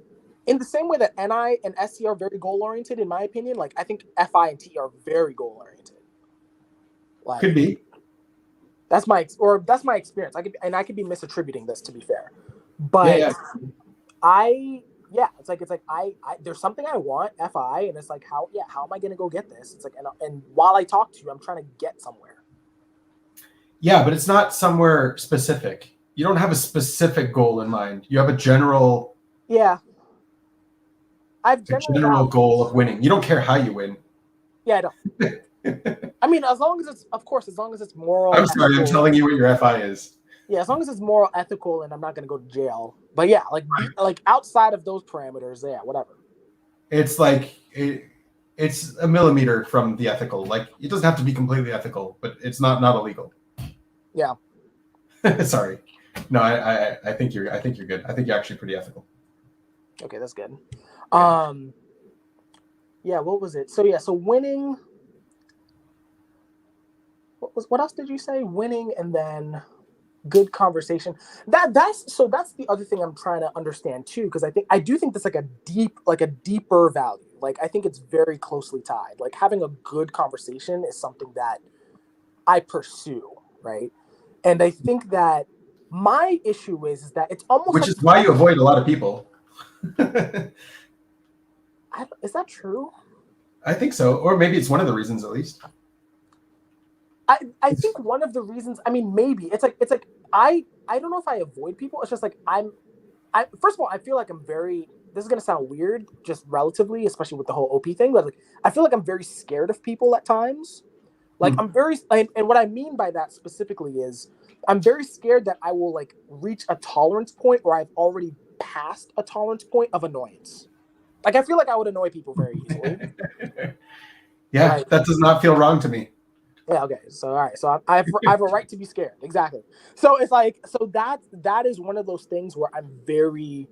in the same way that NI and SC are very goal oriented. In my opinion, like I think FI and T are very goal oriented. Like, Could be. that's my experience. I could be misattributing this, to be fair, but Yeah. it's like I there's something I want FI, and it's like how am I gonna go get this? It's like and while I talk to you, I'm trying to get somewhere. Yeah, but it's not somewhere specific. You don't have a specific goal in mind. You have a general. Yeah, I've a general goal of winning. You don't care how you win. Yeah, I don't. I mean, as long as it's moral. I'm sorry, I'm telling you what your FI is. Yeah, as long as it's moral, ethical, and I'm not going to go to jail. But yeah, like outside of those parameters, yeah, whatever. It's like it's a millimeter from the ethical. Like it doesn't have to be completely ethical, but it's not illegal. Yeah. Sorry. No, I think you're good. I think you're actually pretty ethical. Okay, that's good. Yeah. Yeah, what was it? So winning. What else did you say? Winning and then good conversation. That's the other thing I'm trying to understand too, because I do think that's like a deeper value. Like I think it's very closely tied. Like having a good conversation is something that I pursue, right? And I think that my issue is that it's almost which is why you avoid a lot of people. Is that true? I think so, or maybe it's one of the reasons at least. I think one of the reasons. I mean, maybe it's like I don't know if I avoid people. It's just like first of all, I feel like I'm very. This is gonna sound weird, just relatively, especially with the whole OP thing. But like, I feel like I'm very scared of people at times. Like I'm very, and what I mean by that specifically is I'm very scared that I will like reach a tolerance point, or I've already passed a tolerance point of annoyance. Like I feel like I would annoy people very easily. Yeah, like, that does not feel wrong to me. Yeah. Okay. So all right. So I have a right to be scared. Exactly. So it's like that is one of those things where I'm very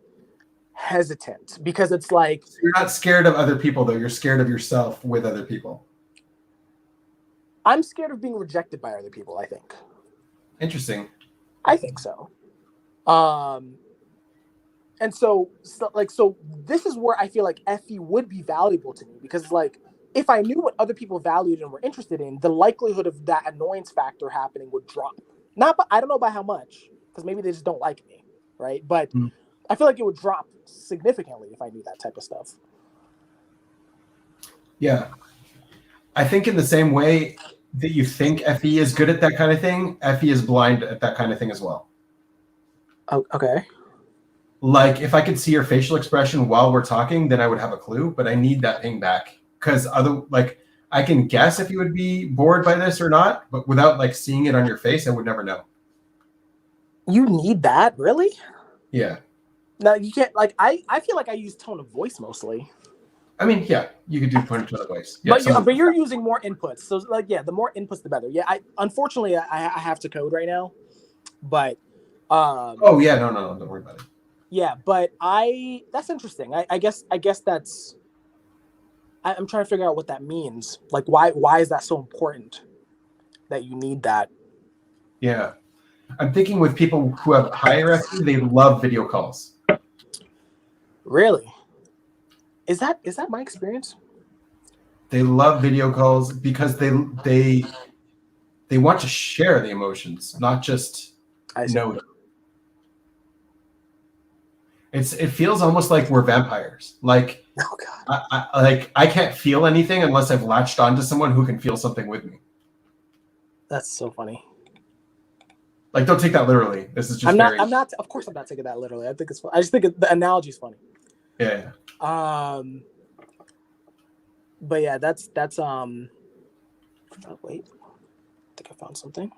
hesitant because it's like so you're not scared of other people though. You're scared of yourself with other people. I'm scared of being rejected by other people. I think. Interesting. I think so. And so this is where I feel like FE would be valuable to me because like if I knew what other people valued and were interested in, the likelihood of that annoyance factor happening would drop. I don't know by how much because maybe they just don't like me, right? But I feel like it would drop significantly if I knew that type of stuff. Yeah, I think in the same way that you think FE is good at that kind of thing, FE is blind at that kind of thing as well. Oh, okay. Like if I could see your facial expression while we're talking, then I would have a clue, but I need that thing back because I can guess if you would be bored by this or not, but without like seeing it on your face, I would never know. You need that, really? Yeah. No, you can't. Like I feel like I use tone of voice mostly. I mean, yeah, you could do tone of voice. Yeah, but you're using more inputs, so like yeah, the more inputs the better. Yeah, unfortunately I have to code right now, but oh yeah, no, don't worry about it. Yeah, but that's interesting. I guess that's. I'm trying to figure out what that means. Like, why is that so important that you need that? Yeah, I'm thinking with people who have higher FE, they love video calls. Really? Is that my experience? They love video calls because they want to share the emotions, not just know them. It feels almost like we're vampires. Like, oh God, I can't feel anything unless I've latched onto someone who can feel something with me. That's so funny. Like, don't take that literally. This is just. I'm not. Of course, I'm not taking that literally. I think it's. I just think the analogy is funny. Yeah. But yeah, that's. Oh, wait, I think I found something.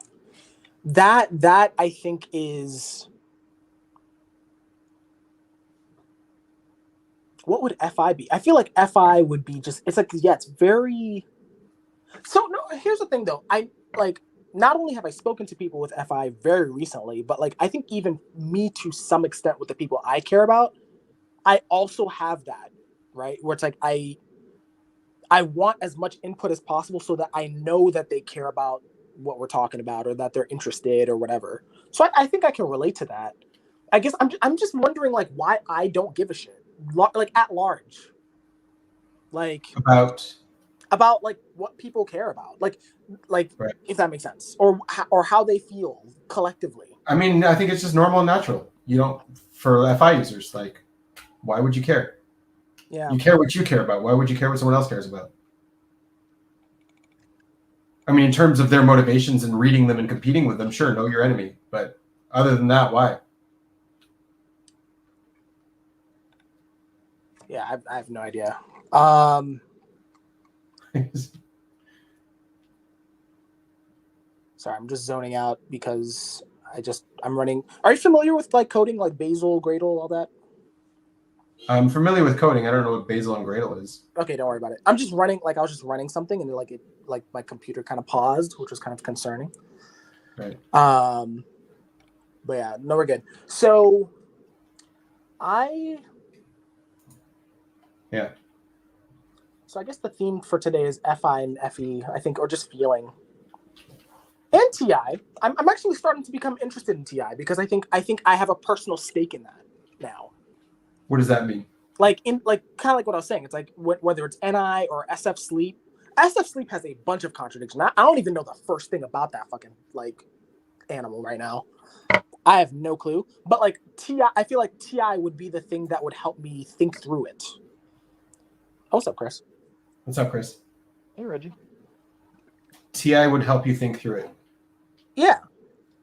That I think is, what would FI be? I feel like FI would be just, it's like, yeah, it's very, so no, here's the thing though. I like, not only have I spoken to people with FI very recently, but like I think even me to some extent with the people I care about, I also have that, right? Where it's like I want as much input as possible so that I know that they care about what we're talking about or that they're interested or whatever. So I think I can relate to that. I guess I'm just wondering like why I don't give a shit, like at large, like about like what people care about, like Right. if that makes sense, or how they feel collectively. I mean, I think it's just normal and natural. You don't, for FI users, like, why would you care? Yeah. You care what you care about. Why would you care what someone else cares about? I mean, in terms of their motivations and reading them and competing with them, sure, know your enemy. But other than that, why? Yeah, I have no idea. Sorry, I'm just zoning out because I'm running. Are you familiar with like coding, like Bazel, Gradle, all that? I'm familiar with coding. I don't know what Bazel and Gradle is. Okay, don't worry about it. I'm just running, like I was just running something and like my computer kind of paused, which was kind of concerning. Right. But yeah, no, we're good. So So I guess the theme for today is FI and FE, I think, or just feeling. And TI. I'm actually starting to become interested in TI because I think I have a personal stake in that now. What does that mean? Like kind of like what I was saying. It's like whether it's NI or SF Sleep. SF Sleep has a bunch of contradictions. I don't even know the first thing about that fucking like animal right now. I have no clue. But like TI, I feel like TI would be the thing that would help me think through it. Oh, what's up, Chris? What's up, Chris? Hey, Reggie. TI would help you think through it. Yeah,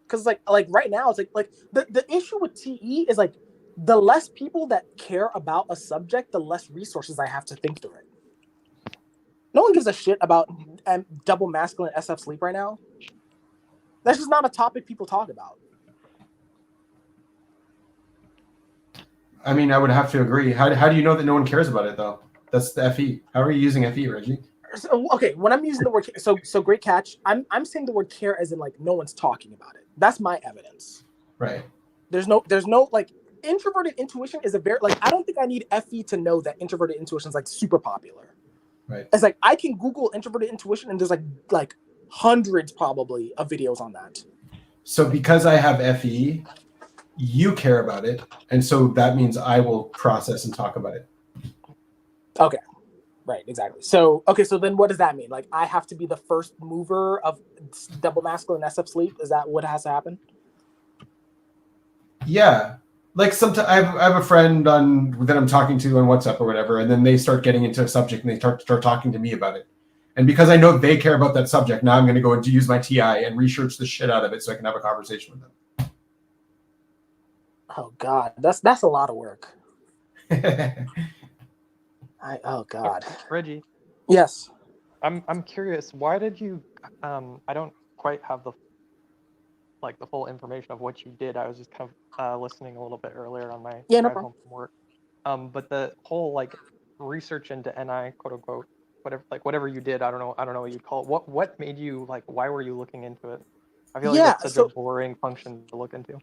because like right now it's like the issue with TE is like the less people that care about a subject, the less resources I have to think through it. No one gives a shit about double masculine SF Sleep right now. That's just not a topic people talk about. I mean, I would have to agree. How do you know that no one cares about it though? That's the FE. How are you using FE, Reggie? So, okay, when I'm using the word so great catch. I'm saying the word care as in like no one's talking about it. That's my evidence. Right. There's no like introverted intuition is a very like I don't think I need FE to know that introverted intuition is like super popular. Right. It's like I can Google introverted intuition and there's like hundreds probably of videos on that. So because I have FE, you care about it, and so that means I will process and talk about it. Okay. Right, exactly. So then what does that mean? Like I have to be the first mover of double masculine SF Sleep? Is that what has to happen? Yeah. Like sometimes I have a friend that I'm talking to on WhatsApp or whatever, and then they start getting into a subject and they start talking to me about it. And because I know they care about that subject, now I'm going to go and use my TI and research the shit out of it so I can have a conversation with them. Oh God, that's a lot of work. Oh God. Reggie. Yes. I'm curious. Why did you? I don't quite have the full information of what you did. I was just kind of listening a little bit earlier on my drive home from work. But the whole like research into NI, quote unquote, whatever you did, I don't know what you call it. What made you like? Why were you looking into it? I feel like that's such a boring function to look into.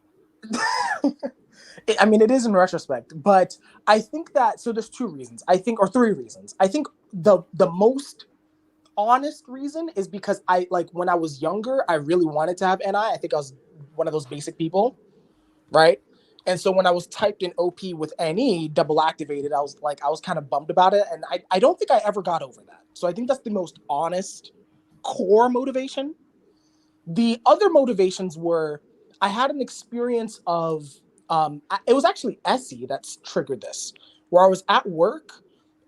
I mean, it is in retrospect, but I think that there's two reasons. I think, or three reasons. I think the most honest reason is because I like when I was younger, I really wanted to have NI. I think I was one of those basic people, right? And so when I was typed in OP with NE double activated, I was kind of bummed about it, and I don't think I ever got over that. So I think that's the most honest core motivation. The other motivations were I had an experience of it was actually Essie that's triggered this, where I was at work,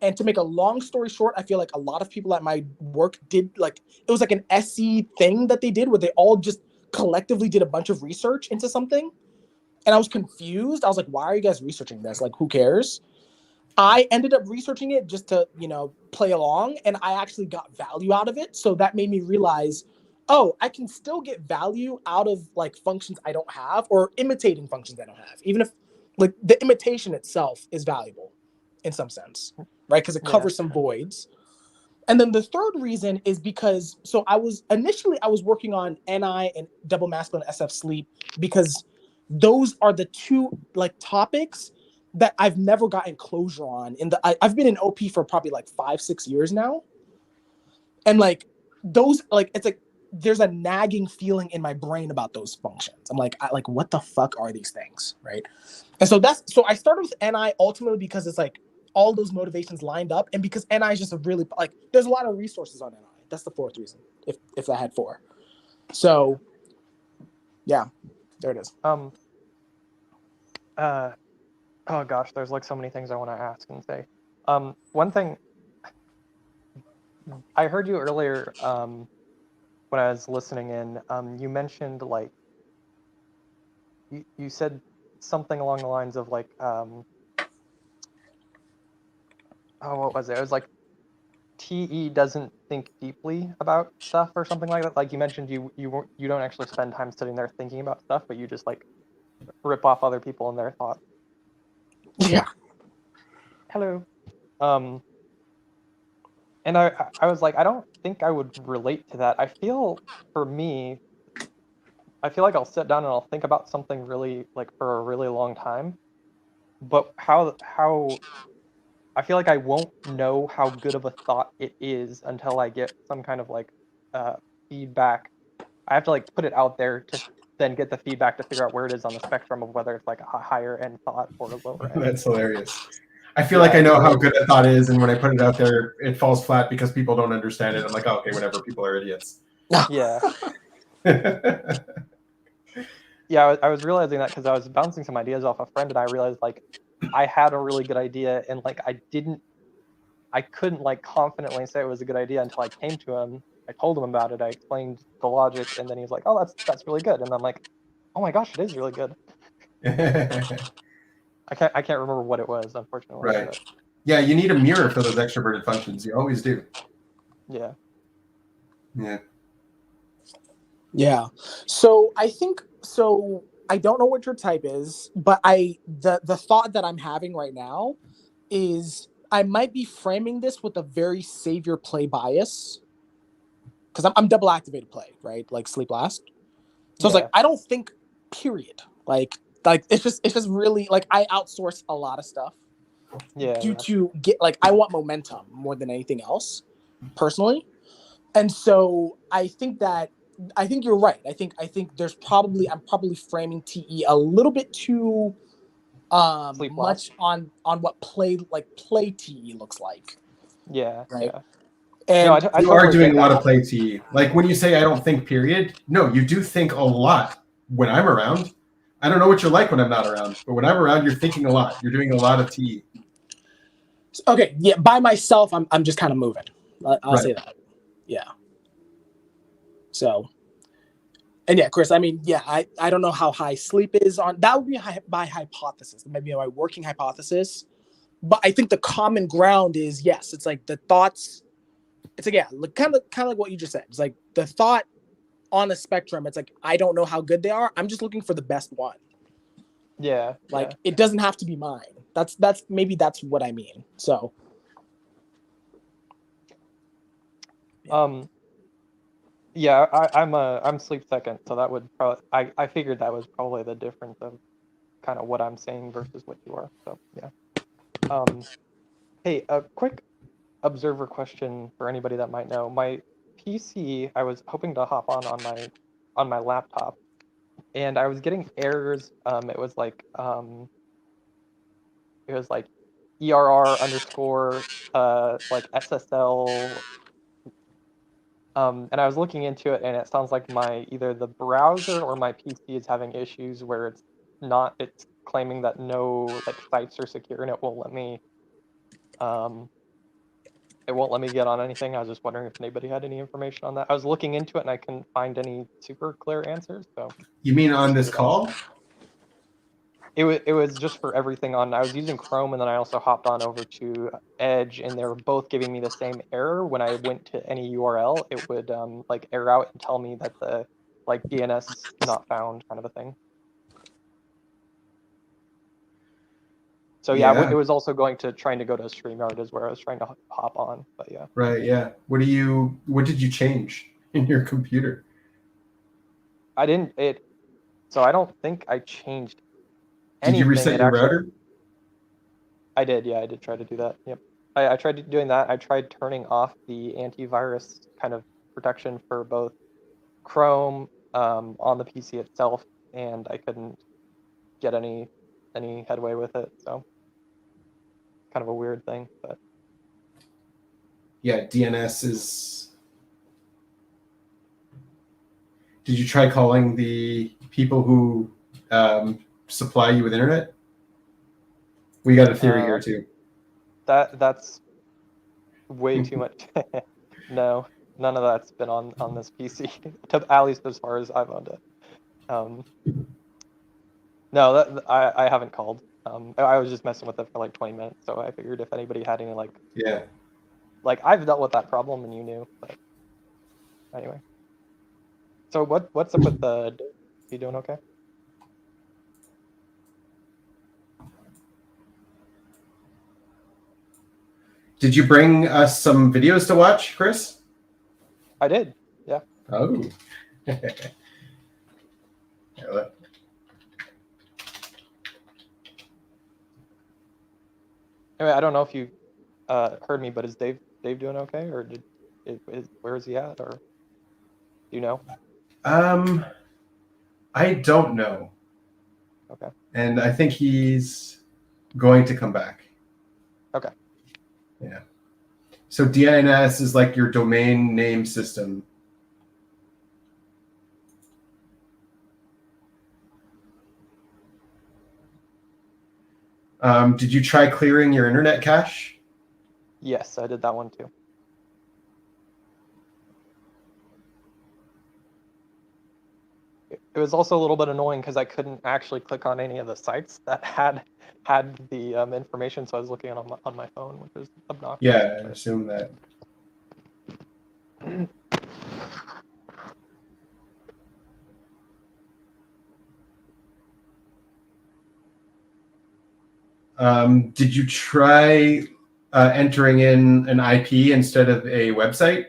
and to make a long story short, I feel like a lot of people at my work did like it was like an Essie thing that they did where they all just collectively did a bunch of research into something, and I was confused. I was like, why are you guys researching this? Like, who cares? I ended up researching it just to, play along, and I actually got value out of it. So that made me realize, oh, I can still get value out of like functions I don't have or imitating functions I don't have, even if like the imitation itself is valuable in some sense, right? Because it covers some voids. And then the third reason is because I was working on NI and double masculine SF sleep because those are the two like topics that I've never gotten closure on. I've been in OP for probably like 5-6 years now, and like those like it's like there's a nagging feeling in my brain about those functions. I'm like what the fuck are these things, right? And so I started with NI ultimately because it's like all those motivations lined up, and because NI is just a really like there's a lot of resources on NI. That's the fourth reason. If I had four, so yeah, there it is. Oh gosh, there's like so many things I want to ask and say. One thing I heard you earlier when I was listening in, you mentioned like you said something along the lines of like what was it? It was like TE doesn't think deeply about stuff or something like that. Like you mentioned, you don't actually spend time sitting there thinking about stuff, but you just like rip off other people and their thoughts. Yeah. Hello. And I was like, I don't think I would relate to that. I feel for me, I feel like I'll sit down and I'll think about something really like for a really long time. But how I feel like I won't know how good of a thought it is until I get some kind of like feedback. I have to like put it out there to then get the feedback to figure out where it is on the spectrum of whether it's like a higher end thought or a lower end. That's hilarious. I feel like I know how good a thought is, and when I put it out there, it falls flat because people don't understand it. I'm like, oh, okay, whatever. People are idiots. Yeah. Yeah, I was realizing that because I was bouncing some ideas off a friend, and I realized like I had a really good idea, and like I couldn't like confidently say it was a good idea until I came to him. I told him about it. I explained the logic, and then he's like, "Oh, that's really good." And I'm like, "Oh my gosh, it is really good." I can't remember what it was, unfortunately. Right. But yeah, you need a mirror for those extroverted functions. You always do. Yeah. Yeah. Yeah. So I think I don't know what your type is, but the thought that I'm having right now is I might be framing this with a very savior play bias. Because I'm double activated play, right? Like sleep last. So it's like I don't think, period. Like it's just really like I outsource a lot of stuff. Due to get like I want momentum more than anything else, personally. And so I think you're right. I think I'm probably framing TE a little bit too much on what play TE looks like. Yeah. Right. Yeah. And no, I you totally are doing a lot that. of play TE. Like when you say I don't think, period. No, you do think a lot when I'm around. I don't know what you're like when I'm not around, but when I'm around, you're thinking a lot. You're doing a lot of TE. Okay, yeah. By myself, I'm just kind of moving. I'll say that. Yeah. So, and yeah, Chris. I mean, yeah. I don't know how high sleep is on. That would be by hypothesis. Maybe my working hypothesis. But I think the common ground is yes. It's like the thoughts. It's like yeah, kind of like what you just said. It's like the thought on the spectrum. It's like I don't know how good they are. I'm just looking for the best one. Yeah. Like it doesn't have to be mine. That's maybe that's what I mean. So. Yeah, I'm sleep second, so that would probably I figured that was probably the difference of kind of what I'm saying versus what you are. So yeah. Hey, a quick observer question for anybody that might know. My PC, I was hoping to hop on my laptop, and I was getting errors. It was like ERR underscore like SSL. And I was looking into it, and it sounds like either the browser or my PC is having issues where it's claiming that no like sites are secure, and it won't let me get on anything. I was just wondering if anybody had any information on that. I was looking into it, and I couldn't find any super clear answers. So you mean on this call? It was just for everything on. I was using Chrome, and then I also hopped on over to Edge, and they were both giving me the same error. When I went to any URL, it would like error out and tell me that the like DNS not found kind of a thing. So yeah, it was also trying to go to StreamYard is where I was trying to hop on, but yeah. Right. Yeah. What did you change in your computer? So I don't think I changed Did you anything. reset your router? I did, yeah, I did try to do that. Yep. I tried doing that. I tried turning off the antivirus kind of protection for both Chrome on the PC itself, and I couldn't get any headway with it. So kind of a weird thing, but yeah, DNS is. Did you try calling the people who supply you with internet? We got a theory here too. That's way too much. No, none of that's been on this PC, at least as far as I've owned it. No, I haven't called. I was just messing with it for like 20 minutes, so I figured if anybody had any like I've dealt with that problem and you knew, but anyway. So what's up with the? You doing okay? Did you bring us some videos to watch, Chris? I did. Yeah. Oh. Anyway, I don't know if you heard me, but is Dave doing okay, or where is he at, or do you know? I don't know. Okay. And I think he's going to come back. Okay. Yeah. So DNS is like your domain name system. Did you try clearing your internet cache? Yes, I did that one too. It was also a little bit annoying because I couldn't actually click on any of the sites that had the information, so I was looking on my phone, which was obnoxious. Yeah, I assume that. Did you try entering in an IP instead of a website?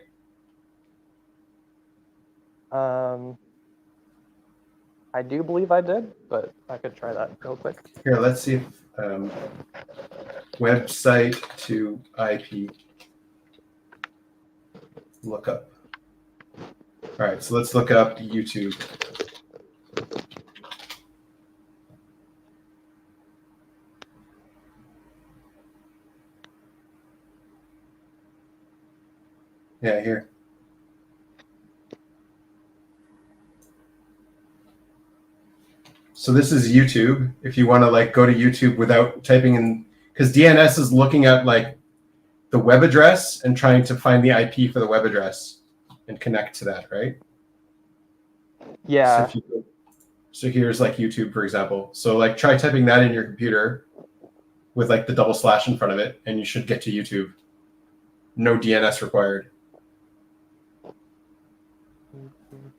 I do believe I did, but I could try that real quick. Here, let's see if website to IP lookup. All right, so let's look up YouTube. Yeah, here. So this is YouTube. If you want to like go to YouTube without typing in, because DNS is looking at like the web address and trying to find the IP for the web address and connect to that, right? Yeah. So here's like YouTube, for example. So like try typing that in your computer with like the double slash in front of it, and you should get to YouTube. No DNS required.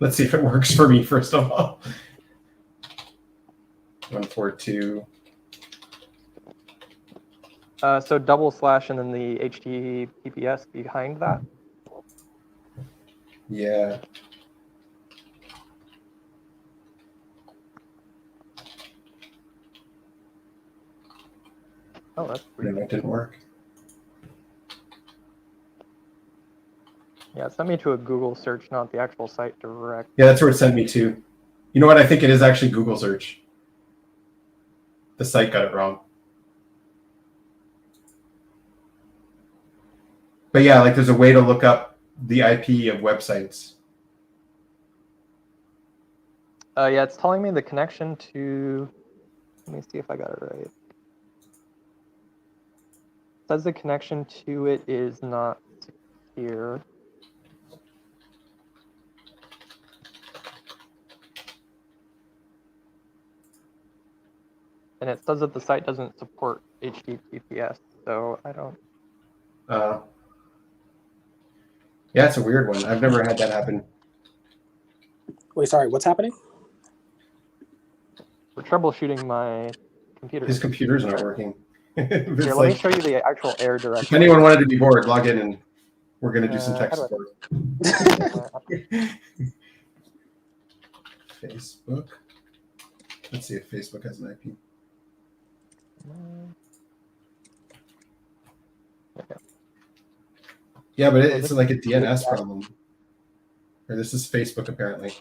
Let's see if it works for me, first of all. 142. So double slash and then the HTTPS behind that. Yeah. Oh, that's weird. No, it didn't work. Yeah, it sent me to a Google search, not the actual site direct. Yeah, that's where it sent me to. You know what? I think it is actually Google search. The site got it wrong. But yeah, like there's a way to look up the IP of websites. Yeah, it's telling me the connection to. Let me see if I got it right. It says the connection to it is not secure. and it says that the site doesn't support HTTPS, so I don't. Yeah, it's a weird one. I've never had that happen. Wait, sorry, what's happening? We're troubleshooting my computer. His computer's not working. Here, let me show you the actual error directory. If anyone wanted to be bored, log in and we're going to do some tech how do I- support. Facebook. Let's see if Facebook has an IP. Yeah, but it's like a DNS problem. Or this is Facebook apparently.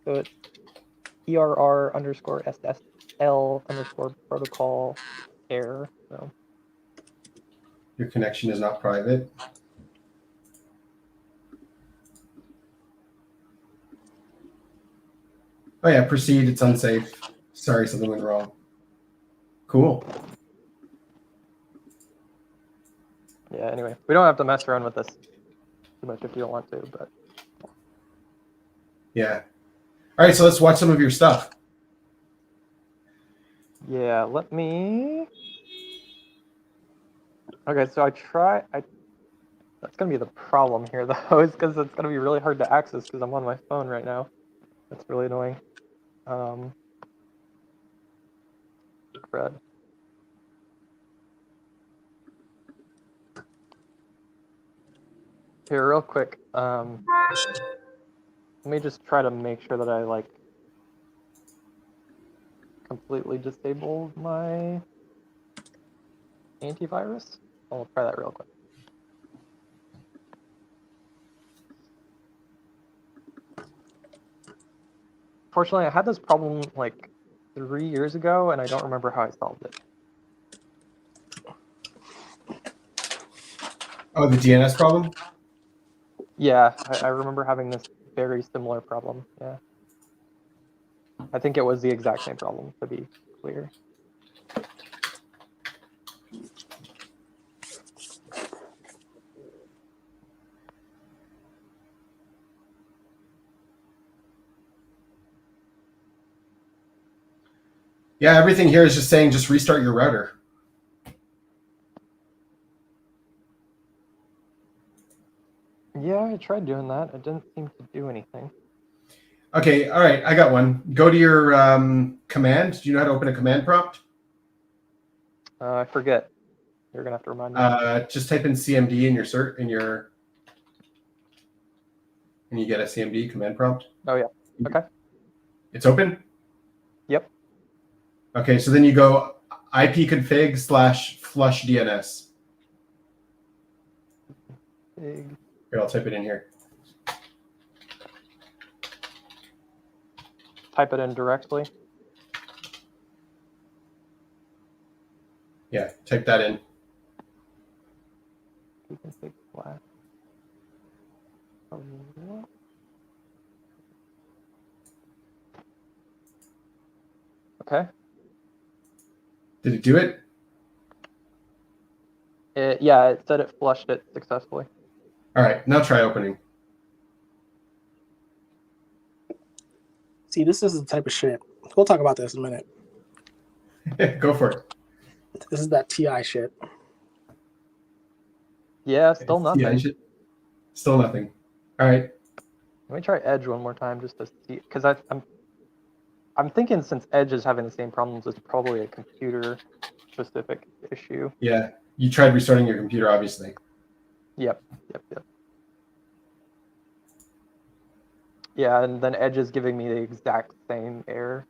So it's ERR_SSL_protocol error. So Your connection is not private. Oh yeah, proceed. It's unsafe. Sorry, something went wrong. Cool. yeah. Anyway, we don't have to mess around with this too much if you don't want to, but Yeah. All right, so let's watch some of your stuff. yeah. Let me. Okay, so that's gonna be the problem here, though, is because it's gonna be really hard to access because I'm on my phone right now. That's really annoying. Crud. Here, real quick. Let me just try to make sure that I like completely disable my antivirus. I'll try that real quick. Fortunately, I had this problem like 3 years ago, and I don't remember how I solved it. Oh, the DNS problem? Yeah, I remember having this very similar problem. Yeah. I think it was the exact same problem, to be clear. Yeah, everything here is just saying just restart your router. Yeah, I tried doing that. It didn't seem to do anything. Okay, all right, I got one. Go to your command. Do you know how to open a command prompt? I forget. You're gonna have to remind me. Just type in CMD in your and you get a CMD command prompt. Oh yeah. Okay. It's open? Yep. Okay, so then you go ipconfig/flush DNS. Big. Here, I'll type it in here. Type it in directly. Yeah, type that in. You can take flat. Okay. Did it do it? Yeah, it said it flushed it successfully. All right, now try opening. See, this is the type of shit. We'll talk about this in a minute. Go for it. This is that TI shit. Yeah, still nothing. Yeah, still nothing. All right. Let me try Edge one more time just to see, because I'm thinking since Edge is having the same problems, it's probably a computer specific issue. Yeah, you tried restarting your computer, obviously. Yep. Yeah, and then Edge is giving me the exact same error.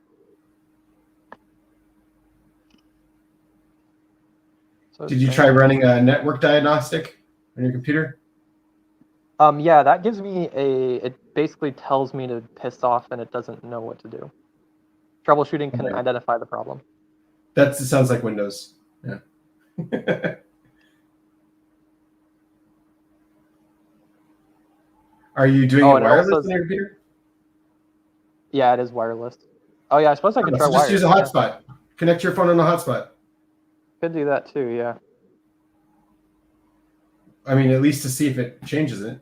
So Did you try running a network diagnostic on your computer? Yeah, that gives me it basically tells me to piss off and it doesn't know what to do. Troubleshooting can identify the problem. That sounds like Windows. Yeah. Are you doing it wireless on your computer? Yeah, it is wireless. Oh yeah, I suppose I could try just wireless. Use a hotspot. Yeah. Connect your phone on a hotspot. Could do that too, yeah. I mean, at least to see if it changes it.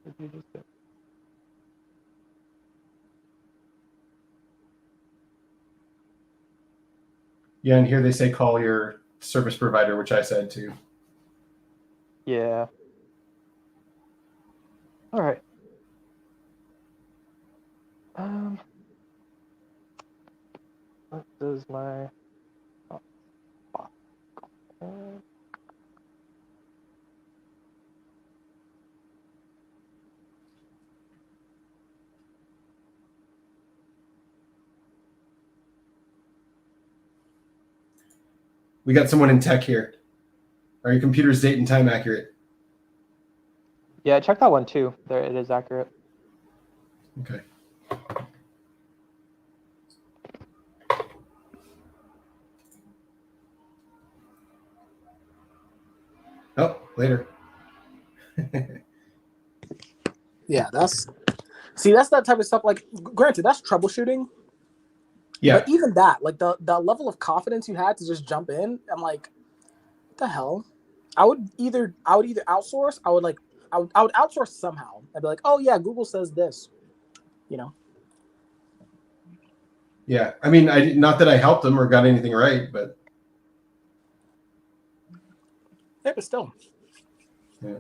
Chris, did you just do? Yeah, and here they say call your service provider, which I said too. Yeah. All right. What does my We got someone in tech here. Are your computers date and time accurate? Yeah, check that one too. There, it is accurate. Okay. Oh, later. Yeah, that's that type of stuff. Like, granted, that's troubleshooting. Yeah. But even that, like the level of confidence you had to just jump in, I'm like, what the hell? I would either outsource. I would outsource somehow. I'd be like, oh yeah, Google says this. You know. Yeah. I mean, not that I helped them or got anything right, but Yeah, but still. yeah.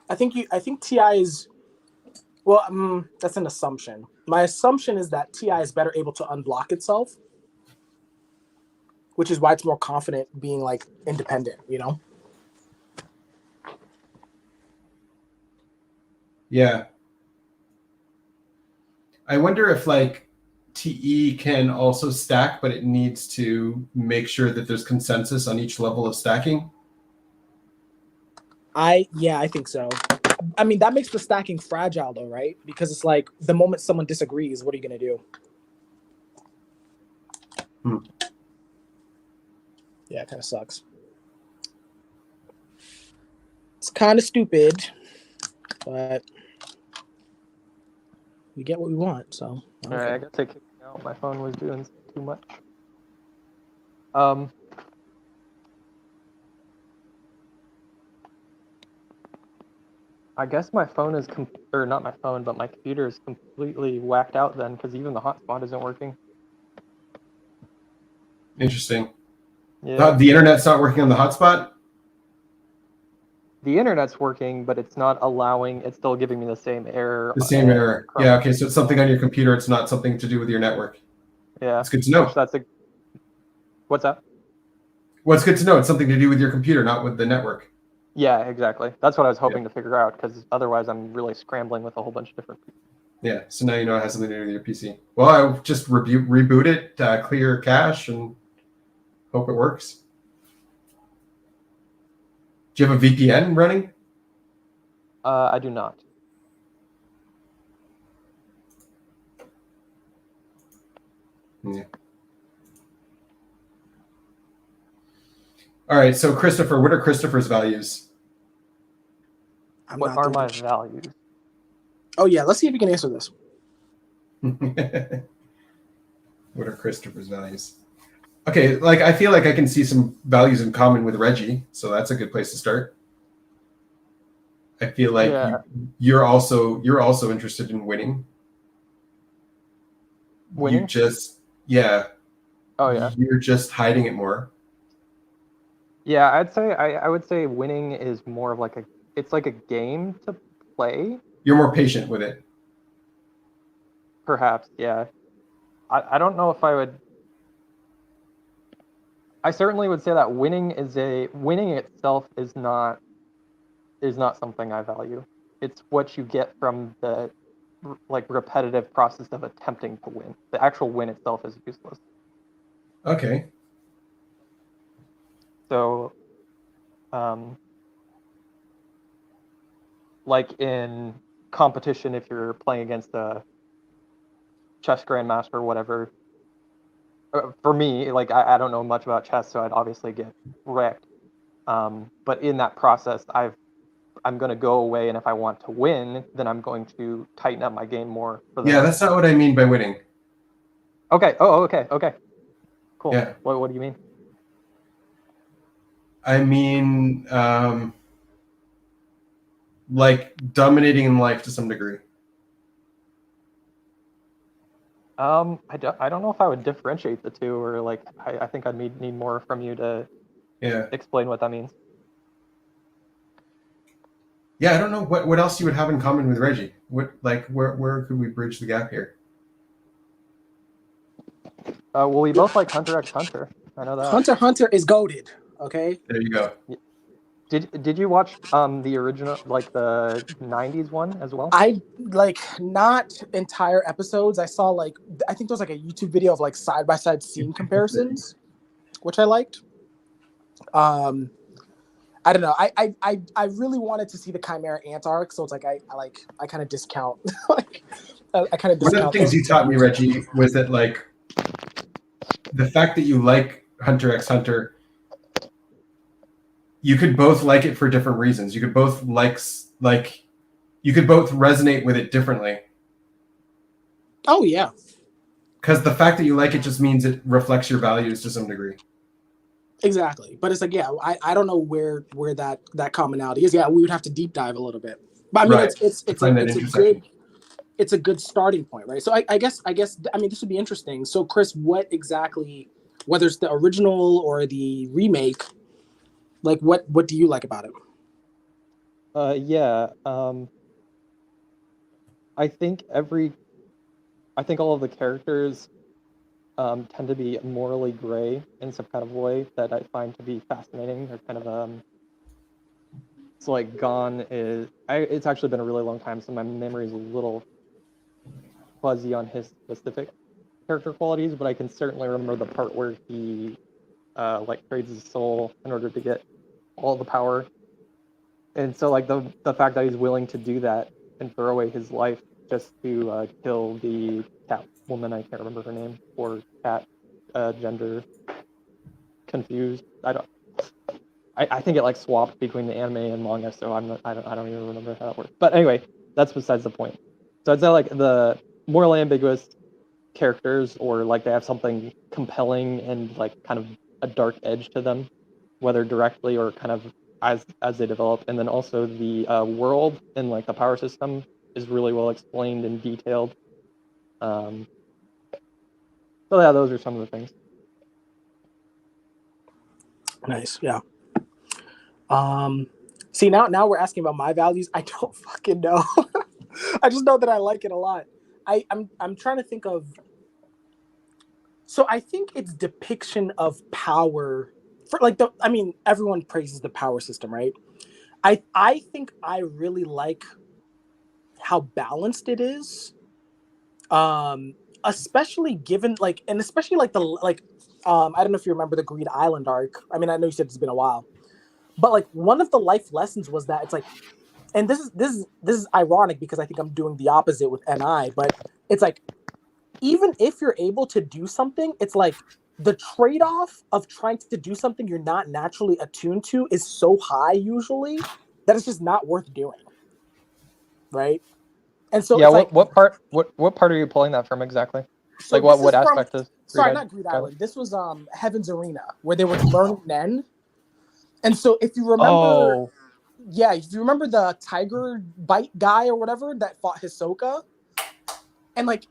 I think TI is. Well, that's an assumption. My assumption is that TI is better able to unblock itself, which is why it's more confident being like independent, you know? Yeah. I wonder if like TE can also stack, but it needs to make sure that there's consensus on each level of stacking. I think so. I mean, that makes the stacking fragile though, right? Because it's like the moment someone disagrees, what are you going to do? Yeah, it kind of sucks. It's kind of stupid, but we get what we want, so. All right, I guess I kicked me out. My phone was doing too much. I guess my phone is or not my phone, but my computer is completely whacked out then, because even the hotspot isn't working. Interesting. Yeah. The internet's not working on the hotspot? The internet's working, but it's not allowing. It's still giving me the same error. The same error. Chrome. Yeah. Okay. So it's something on your computer. It's not something to do with your network. Yeah. It's good to know. What's that? Well, it's good to know. It's something to do with your computer, not with the network. Yeah, exactly. That's what I was hoping to figure out, because otherwise I'm really scrambling with a whole bunch of different people. Yeah. So now you know it has something to do with your PC. Well, I'll just reboot it, clear cache, and hope it works. Do you have a VPN running? I do not. Yeah. All right. So Christopher, what are Christopher's values? What are my values? Oh yeah, let's see if you can answer this. What are Christopher's values? Okay, like I feel like I can see some values in common with Reggie, so that's a good place to start. I feel like you're also interested in winning. Winning? You just Oh yeah. You're just hiding it more. Yeah, I would say winning is more of like it's like a game to play. You're more patient with it. Perhaps, yeah. I don't know if I would. I certainly would say that winning itself is not something I value. It's what you get from the like repetitive process of attempting to win. The actual win itself is useless. Okay. So, like in competition, if you're playing against a chess grandmaster or whatever, for me, like I don't know much about chess, so I'd obviously get wrecked. But in that process, I'm going to go away, and if I want to win, then I'm going to tighten up my game more. Yeah, that's not what I mean by winning. Okay. Oh, okay. Okay. Cool. Yeah. What do you mean? I mean, like dominating in life to some degree? I don't know if I would differentiate the two, or like I think I'd need more from you to explain what that means. Yeah, I don't know what else you would have in common with Reggie. Where could we bridge the gap here? Well, we both like Hunter x Hunter. I know that. Hunter x Hunter is goated. Okay. There you go. Did you watch the original, like the 90s one as well? I like not entire episodes. I saw like I think there was like a YouTube video of like side by side scene comparisons, which I liked. I don't know. I really wanted to see the Chimera Ant arc, so it's like I kind of discount. Like, I kind of discount. One of the things you taught me, Reggie, was that like the fact that you like Hunter x Hunter, you could both like it for different reasons. You could both you could both resonate with it differently. Oh yeah. Because the fact that you like it just means it reflects your values to some degree. Exactly. But it's like, yeah, I don't know where that commonality is. Yeah, we would have to deep dive a little bit. But I mean, right. it's a good starting point, right? So I guess I mean, this would be interesting. So Chris, what exactly, whether it's the original or the remake, like what do you like about it? I think all of the characters tend to be morally gray in some kind of way that I find to be fascinating. Or kind of so like Gon is. It's actually been a really long time, so my memory is a little fuzzy on his specific character qualities, but I can certainly remember the part where he like trades his soul in order to get all the power. And so like the fact that he's willing to do that and throw away his life just to kill the cat woman, I can't remember her name, or cat gender confused. I think it like swapped between the anime and manga, so I don't even remember how that works. But anyway, that's besides the point. So I'd say like the morally ambiguous characters, or like they have something compelling and like kind of a dark edge to them, whether directly or kind of as they develop. And then also the world and like the power system is really well explained and detailed. So yeah, those are some of the things. Nice, yeah. See, now we're asking about my values. I don't fucking know. I just know that I like it a lot. I'm trying to think of. So I think it's depiction of power for like everyone praises the power system, right? I think I really like how balanced it is. Especially given like, and especially like I don't know if you remember the Greed Island arc. I mean, I know you said it's been a while, but like one of the life lessons was that it's like, and this is ironic because I think I'm doing the opposite with NI, but it's like, even if you're able to do something, it's like the trade-off of trying to do something you're not naturally attuned to is so high usually that it's just not worth doing. Right? And so yeah, it's like, what part are you pulling that from exactly? So like what aspect is not Greed Island. This was Heaven's Arena, where they were learning Nen. And so if you remember if you remember the tiger bite guy or whatever that fought Hisoka, and like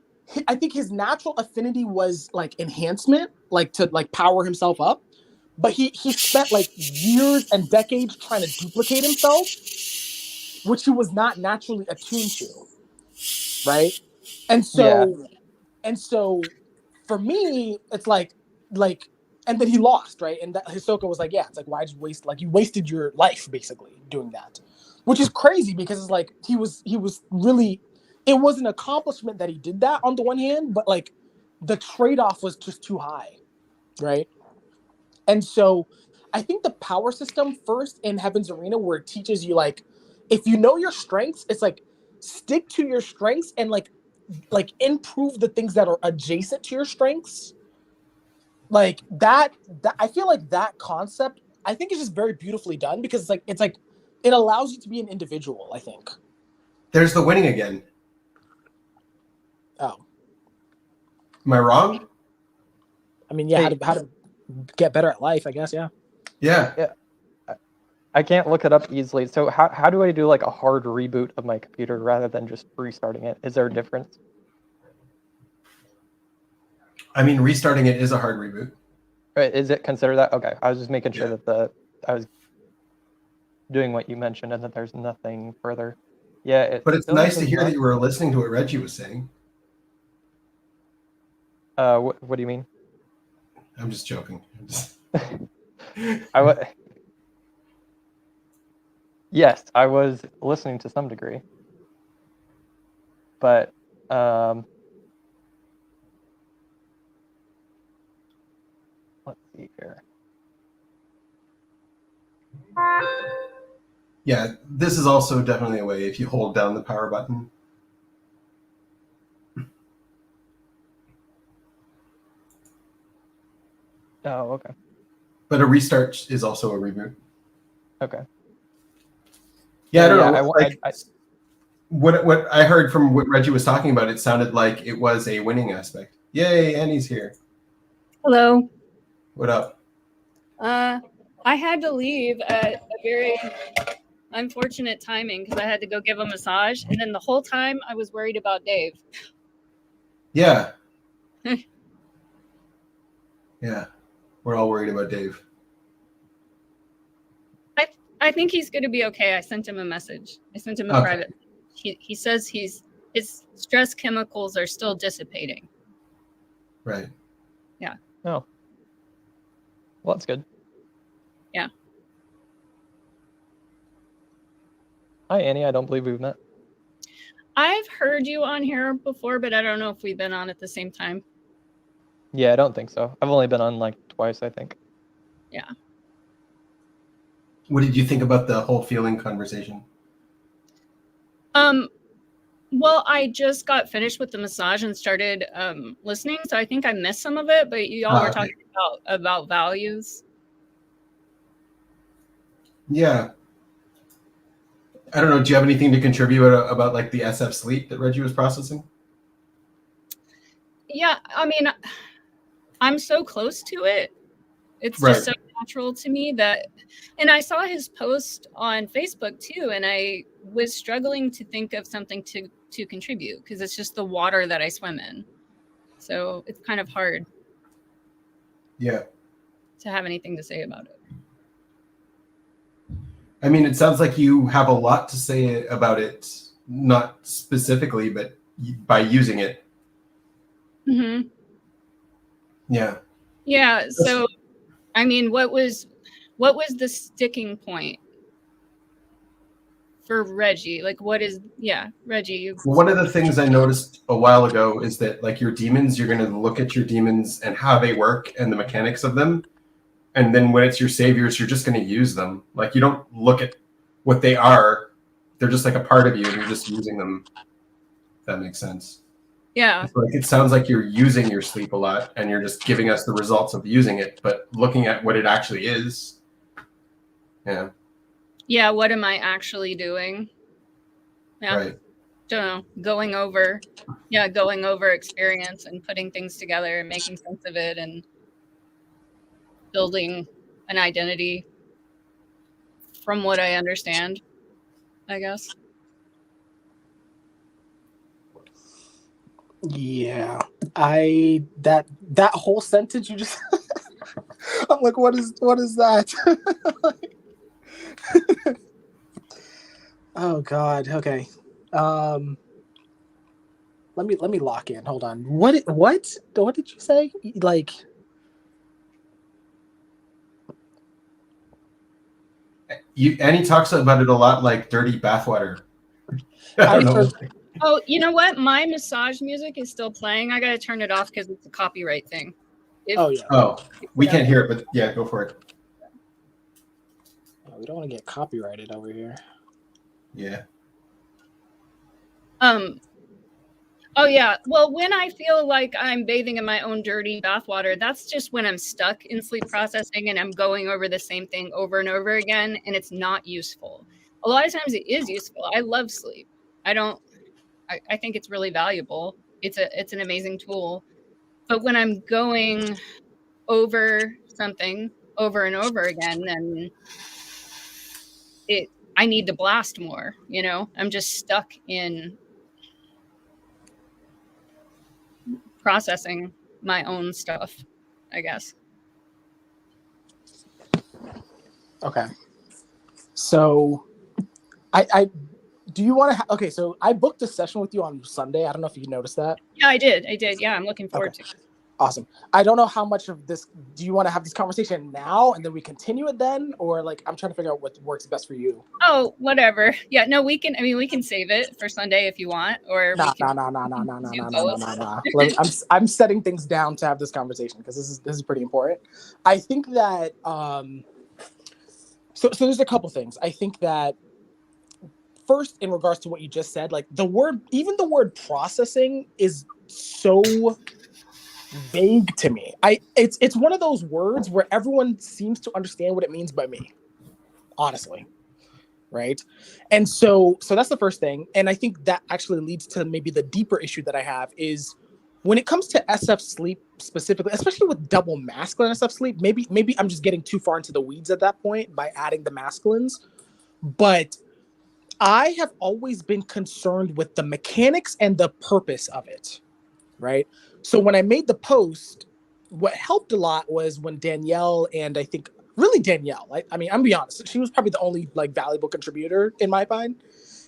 I think his natural affinity was like enhancement, like to like power himself up. But he spent like years and decades trying to duplicate himself, which he was not naturally attuned to. Right? And so for me, it's like and then he lost, right? And that Hisoka was like, yeah, it's like, why just waste, like you wasted your life basically doing that. Which is crazy because it's like he was really, it was an accomplishment that he did that on the one hand, but like the trade-off was just too high, right? And so I think the power system first in Heaven's Arena, where it teaches you like, if you know your strengths, it's like stick to your strengths and like improve the things that are adjacent to your strengths. Like that I feel like that concept, I think, is just very beautifully done because it's like it allows you to be an individual, I think. There's the winning again. Oh. Am I wrong? I mean, yeah, how to get better at life, I guess, yeah. Yeah. I can't look it up easily. So how do I do like a hard reboot of my computer rather than just restarting it? Is there a difference? I mean, restarting it is a hard reboot. Right, is it considered that? Okay, I was just making sure that I was doing what you mentioned and that there's nothing further. Yeah, But it's nice to hear that you were listening to what Reggie was saying. What do you mean? I'm just joking. Yes, I was listening to some degree, but let's see here. Yeah, this is also definitely a way if you hold down the power button. Oh, okay. But a restart is also a reboot. Okay. Yeah, I don't know. What I heard from what Reggie was talking about, it sounded like it was a winning aspect. Yay, Annie's here. Hello. What up? I had to leave at a very unfortunate timing because I had to go give a massage, and then the whole time I was worried about Dave. Yeah. Yeah. We're all worried about Dave. I think he's going to be okay. I sent him a message. I sent him a private. He says his stress chemicals are still dissipating. Right. Yeah. Oh. Well, that's good. Yeah. Hi, Annie. I don't believe we've met. I've heard you on here before, but I don't know if we've been on at the same time. Yeah, I don't think so. I've only been on like twice, I think. Yeah. What did you think about the whole feeling conversation? Well, I just got finished with the massage and started listening, so I think I missed some of it, but you all were talking about values. Yeah. I don't know. Do you have anything to contribute about like the SF sleep that Reggie was processing? Yeah, I mean, I'm so close to it. It's right. just so natural to me that, and I saw his post on Facebook too, and I was struggling to think of something to contribute because it's just the water that I swim in. So it's kind of hard. Yeah. To have anything to say about it. I mean, it sounds like you have a lot to say about it, not specifically, but by using it. Mm-hmm. Yeah. Yeah. So, I mean, what was the sticking point for Reggie? Like, Reggie. Well, one of the things I noticed a while ago is that like your demons, you're going to look at your demons and how they work and the mechanics of them. And then when it's your saviors, you're just going to use them. Like you don't look at what they are. They're just like a part of you and you're just using them. If that makes sense. Yeah. Like it sounds like you're using your sleep a lot and you're just giving us the results of using it, but looking at what it actually is. Yeah. Yeah. What am I actually doing? Yeah. Right. Don't know. Going over experience and putting things together and making sense of it and building an identity from what I understand, I guess. Yeah, that whole sentence you just I'm like, what is that? Oh God. Okay. Let me lock in. Hold on. What did you say? Like Annie talks about it a lot like dirty bathwater. I don't know. Oh, you know what? My massage music is still playing. I gotta turn it off because it's a copyright thing. We can't hear it, but yeah, go for it. We don't want to get copyrighted over here. Yeah. Oh yeah. Well, when I feel like I'm bathing in my own dirty bathwater, that's just when I'm stuck in sleep processing and I'm going over the same thing over and over again, and it's not useful. A lot of times it is useful. I love sleep. I think it's really valuable. It's an amazing tool. But when I'm going over something over and over again, then I need to blast more, you know? I'm just stuck in processing my own stuff, I guess. Okay. So I do you want to okay, so I booked a session with you on Sunday. I don't know if you noticed that. Yeah, I did. Yeah, I'm looking forward to it. Awesome. I don't know how much of this do you want to have this conversation now and then we continue it then, or like I'm trying to figure out what works best for you. Oh, whatever. Yeah, no, we can save it for Sunday if you want, or No. I'm setting things down to have this conversation because this is pretty important. I think that so there's a couple things. I think that first, in regards to what you just said, like the word processing is so vague to me. It's one of those words where everyone seems to understand what it means by me, honestly, right? And so that's the first thing, and I think that actually leads to maybe the deeper issue that I have is when it comes to SF sleep specifically, especially with double masculine SF sleep. Maybe I'm just getting too far into the weeds at that point by adding the masculines, but I have always been concerned with the mechanics and the purpose of it, right? So when I made the post, what helped a lot was when Danielle and I think really Danielle, I mean, I'm gonna be honest, she was probably the only like valuable contributor in my mind.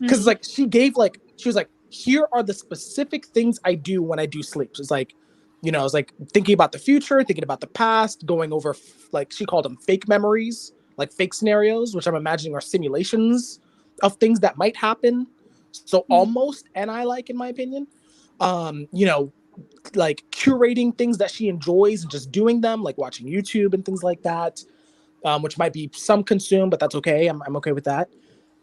Because like she was like, here are the specific things I do when I do sleep. So it's like, you know, it's like thinking about the future, thinking about the past, going over like she called them fake memories, like fake scenarios, which I'm imagining are simulations of things that might happen. So almost, and I like, in my opinion, you know, like curating things that she enjoys and just doing them, like watching YouTube and things like that, which might be some consume, but that's okay. I'm okay with that.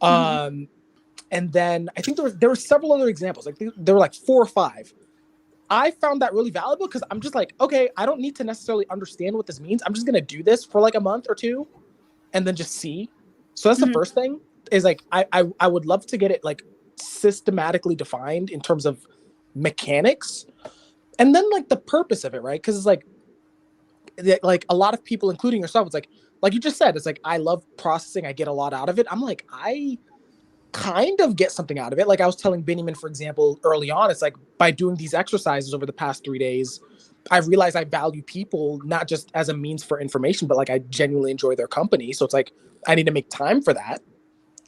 And then I think there were several other examples. Like there were like 4 or 5. I found that really valuable because I'm just like, okay, I don't need to necessarily understand what this means. I'm just gonna do this for like a month or 2, and then just see. So that's the first thing. Is like I would love to get it like systematically defined in terms of mechanics, and then like the purpose of it, right? Because it's like a lot of people, including yourself, it's like you just said, it's like I love processing. I get a lot out of it. I'm like I kind of get something out of it. Like I was telling Benjamin, for example, early on, it's like by doing these exercises over the past 3 days, I realized I value people not just as a means for information, but like I genuinely enjoy their company. So it's like I need to make time for that,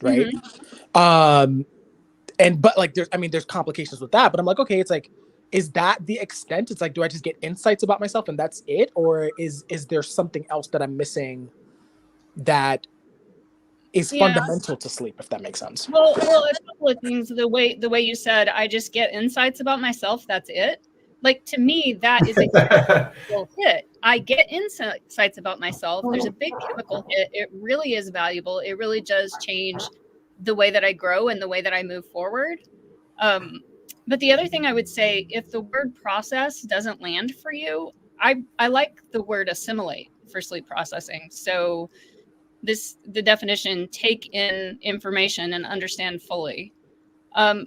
right? But like there's complications with that. But I'm like, okay, it's like, is that the extent? It's like, do I just get insights about myself and that's it, or is there something else that I'm missing that is fundamental to sleep, if that makes sense? Well, a couple of things. The way you said, I just get insights about myself. That's it. Like to me, that is a chemical hit. I get insights about myself. There's a big chemical hit. It really is valuable. It really does change the way that I grow and the way that I move forward. But the other thing I would say, if the word process doesn't land for you, I like the word assimilate for sleep processing. So the definition, take in information and understand fully. So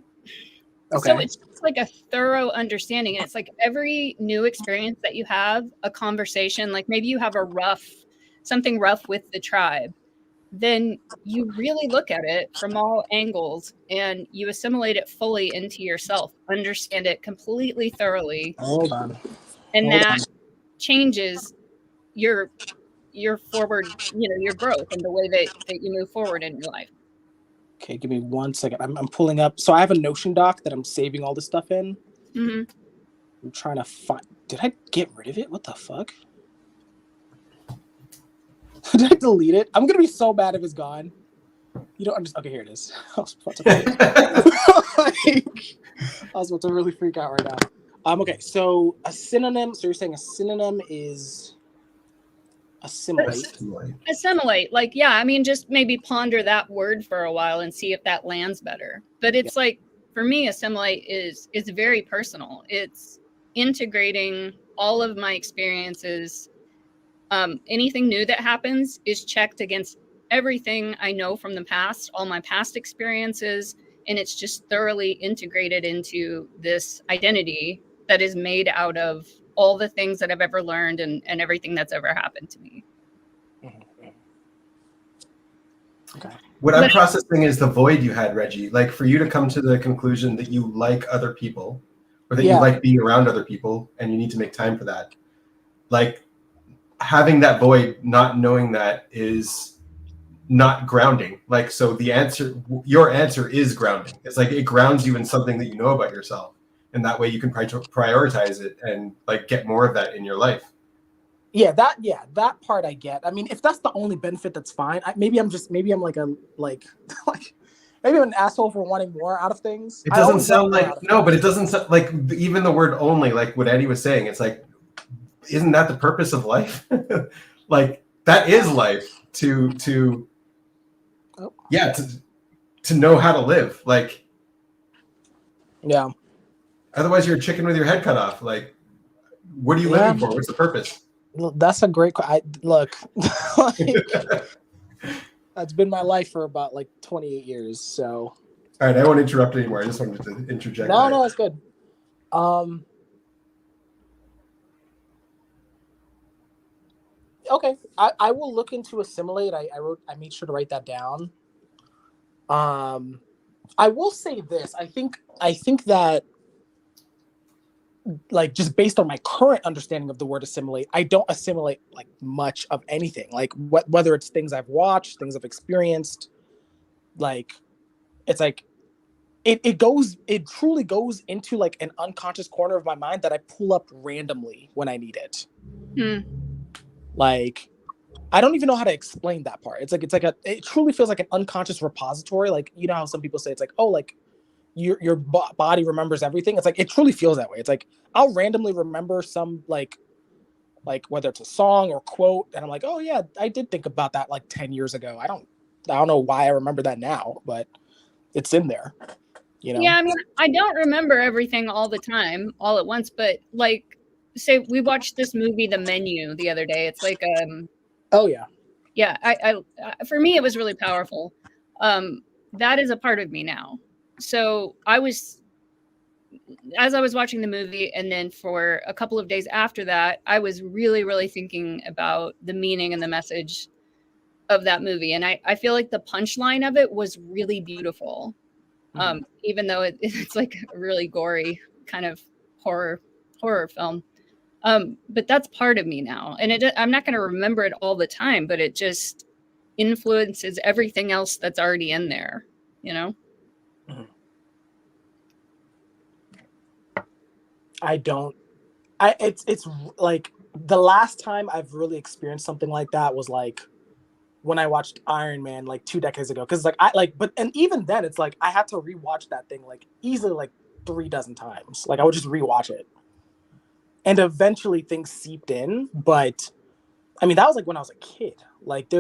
it's like a thorough understanding. And it's like every new experience that you have, a conversation, like maybe you have something rough with the tribe, then you really look at it from all angles and you assimilate it fully into yourself, understand it completely thoroughly. Hold on. And that changes your forward, your growth and the way that you move forward in your life. Okay, give me 1 second. I'm pulling up. So I have a Notion doc that I'm saving all this stuff in. I'm trying to find. Did I get rid of it? What the fuck? Did I delete it? I'm gonna be so bad if it's gone. You don't understand. Okay, here it is. I was about to really freak out right now. Okay, so a synonym. So you're saying a synonym is assimilate. Like, yeah, I mean, just maybe ponder that word for a while and see if that lands better. But it's like, for me, assimilate is very personal. It's integrating all of my experiences. Anything new that happens is checked against everything I know from the past, all my past experiences, and it's just thoroughly integrated into this identity that is made out of all the things that I've ever learned and everything that's ever happened to me. Okay. What I'm processing is the void you had, Reggie. Like for you to come to the conclusion that you like other people, or that you like being around other people, and you need to make time for that. Like having that void, not knowing that, is not grounding. Like, so your answer is grounding. It's like it grounds you in something that you know about yourself, and that way you can prioritize it and like get more of that in your life. Yeah, that part I get. I mean, if that's the only benefit, that's fine. Maybe I'm like maybe I'm an asshole for wanting more out of things. It doesn't sound like but it doesn't sound like even the word only, like what Eddie was saying. It's like, isn't that the purpose of life? Like that is life to know how to live. Like, yeah. Otherwise, you're a chicken with your head cut off. Like, what are you living for? What's the purpose? That's a great look. That's been my life for about like 28 years. So. All right, I won't interrupt anymore. I just wanted to interject. No, it's good. Okay, I will look into Assimilate. I made sure to write that down. I will say this. I think that, like, just based on my current understanding of the word assimilate, I don't assimilate like much of anything. Like whether it's things I've watched, things I've experienced, like it's like it truly goes into like an unconscious corner of my mind that I pull up randomly when I need it. Like I don't even know how to explain that part. It truly feels like an unconscious repository. Like, you know how some people say it's like, oh, like your body remembers everything. It's like, it truly feels that way. It's like, I'll randomly remember some like whether it's a song or quote. And I'm like, oh yeah, I did think about that like 10 years ago. I don't know why I remember that now, but it's in there, you know? Yeah. I mean, I don't remember everything all the time, all at once, but like, say we watched this movie, The Menu, the other day. It's like, oh yeah. Yeah. I for me, it was really powerful. That is a part of me now. So as I was watching the movie, and then for a couple of days after that, I was really, really thinking about the meaning and the message of that movie. And I feel like the punchline of it was really beautiful. Even though it's like a really gory kind of horror film. But that's part of me now. And I'm not going to remember it all the time, but it just influences everything else that's already in there, you know? It's like the last time I've really experienced something like that was like when I watched Iron Man like 2 decades ago. Cause and even then it's like, I had to rewatch that thing like easily like 3 dozen times. Like I would just rewatch it. And eventually things seeped in, but I mean, that was like when I was a kid. Like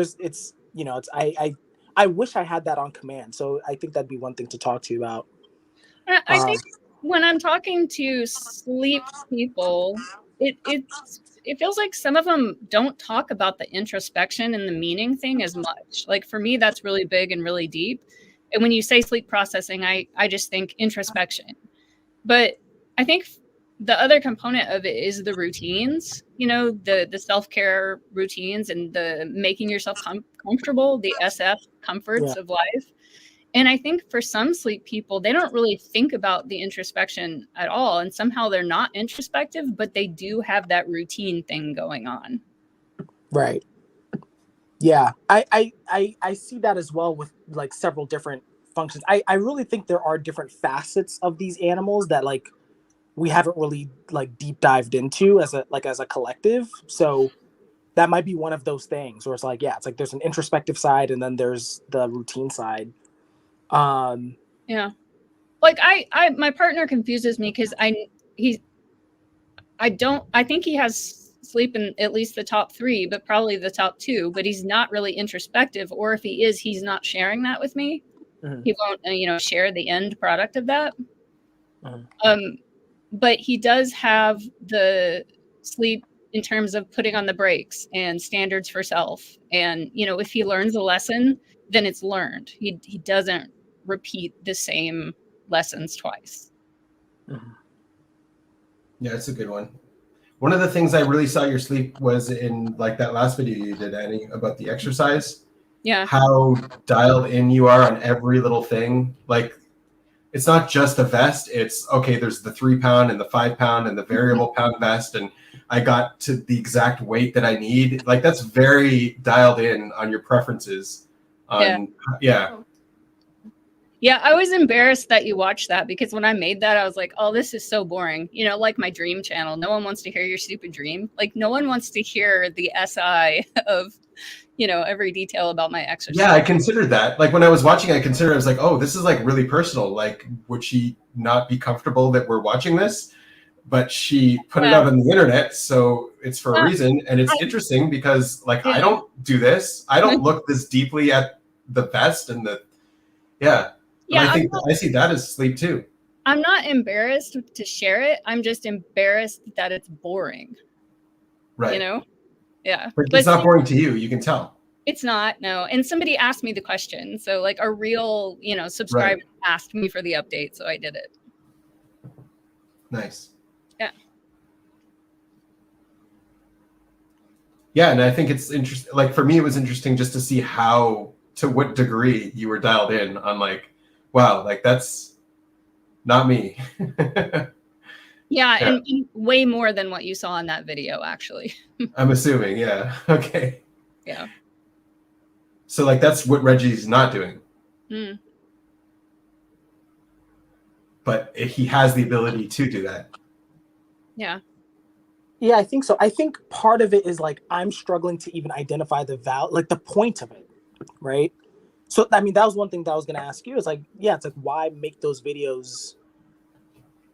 I wish I had that on command. So I think that'd be one thing to talk to you about. I think when I'm talking to sleep people, it feels like some of them don't talk about the introspection and the meaning thing as much. Like for me, that's really big and really deep. And when you say sleep processing, I just think introspection. But I think the other component of it is the routines, you know, the self-care routines and the making yourself comfortable, the SF comforts of life. And I think for some sleep people, they don't really think about the introspection at all. And somehow they're not introspective, but they do have that routine thing going on. Right. Yeah. I see that as well with like several different functions. I really think there are different facets of these animals that like we haven't really like deep dived into as a collective. So that might be one of those things where it's like, yeah, it's like there's an introspective side and then there's the routine side. Yeah, like my partner confuses me because I think he has sleep in at least the top 3, but probably the top 2, but he's not really introspective, or if he is, he's not sharing that with me. He won't share the end product of that. But he does have the sleep in terms of putting on the brakes and standards for self, and if he learns a lesson, then it's learned. He doesn't repeat the same lessons twice. Yeah, it's a good one. One of the things I really saw your sleep was in like that last video you did, Annie, about the exercise. Yeah. how dialed in you are on every little thing. Like, it's not just a vest. It's okay. There's the 3 pound and the 5 pound and the variable pound vest, and I got to the exact weight that I need. Like, that's very dialed in on your preferences. Yeah. Yeah, I was embarrassed that you watched that because when I made that, I was like, oh, this is so boring. You know, like my dream channel. No one wants to hear your stupid dream. Like, no one wants to hear the SI of, you know, every detail about my exercise. Yeah, I considered that. Like, when I was watching, I was like, oh, this is like really personal. Like, would she not be comfortable that we're watching this? But she put it out on the internet, so it's for a reason. And it's interesting because, like, I don't do this. I don't look this deeply at the vest and the, And I think I see that as sleep too. I'm not embarrassed to share it. I'm just embarrassed that it's boring. Right. You know? Yeah. But it's not boring to you. You can tell. It's not, no. And somebody asked me the question. So, like, a real, you know, subscriber asked me for the update. So I did it. Nice. Yeah. Yeah. And I think it's interesting. Like, for me, it was interesting just to see to what degree you were dialed in on, like, wow, like, that's not me. Yeah, and way more than what you saw in that video, actually. I'm assuming, yeah. Okay. Yeah. So, like, that's what Reggie's not doing. Mm. But he has the ability to do that. Yeah. Yeah, I think so. I think part of it is, like, I'm struggling to even identify the the point of it, right? So, I mean, that was one thing that I was going to ask you. It's like, yeah, it's like, why make those videos?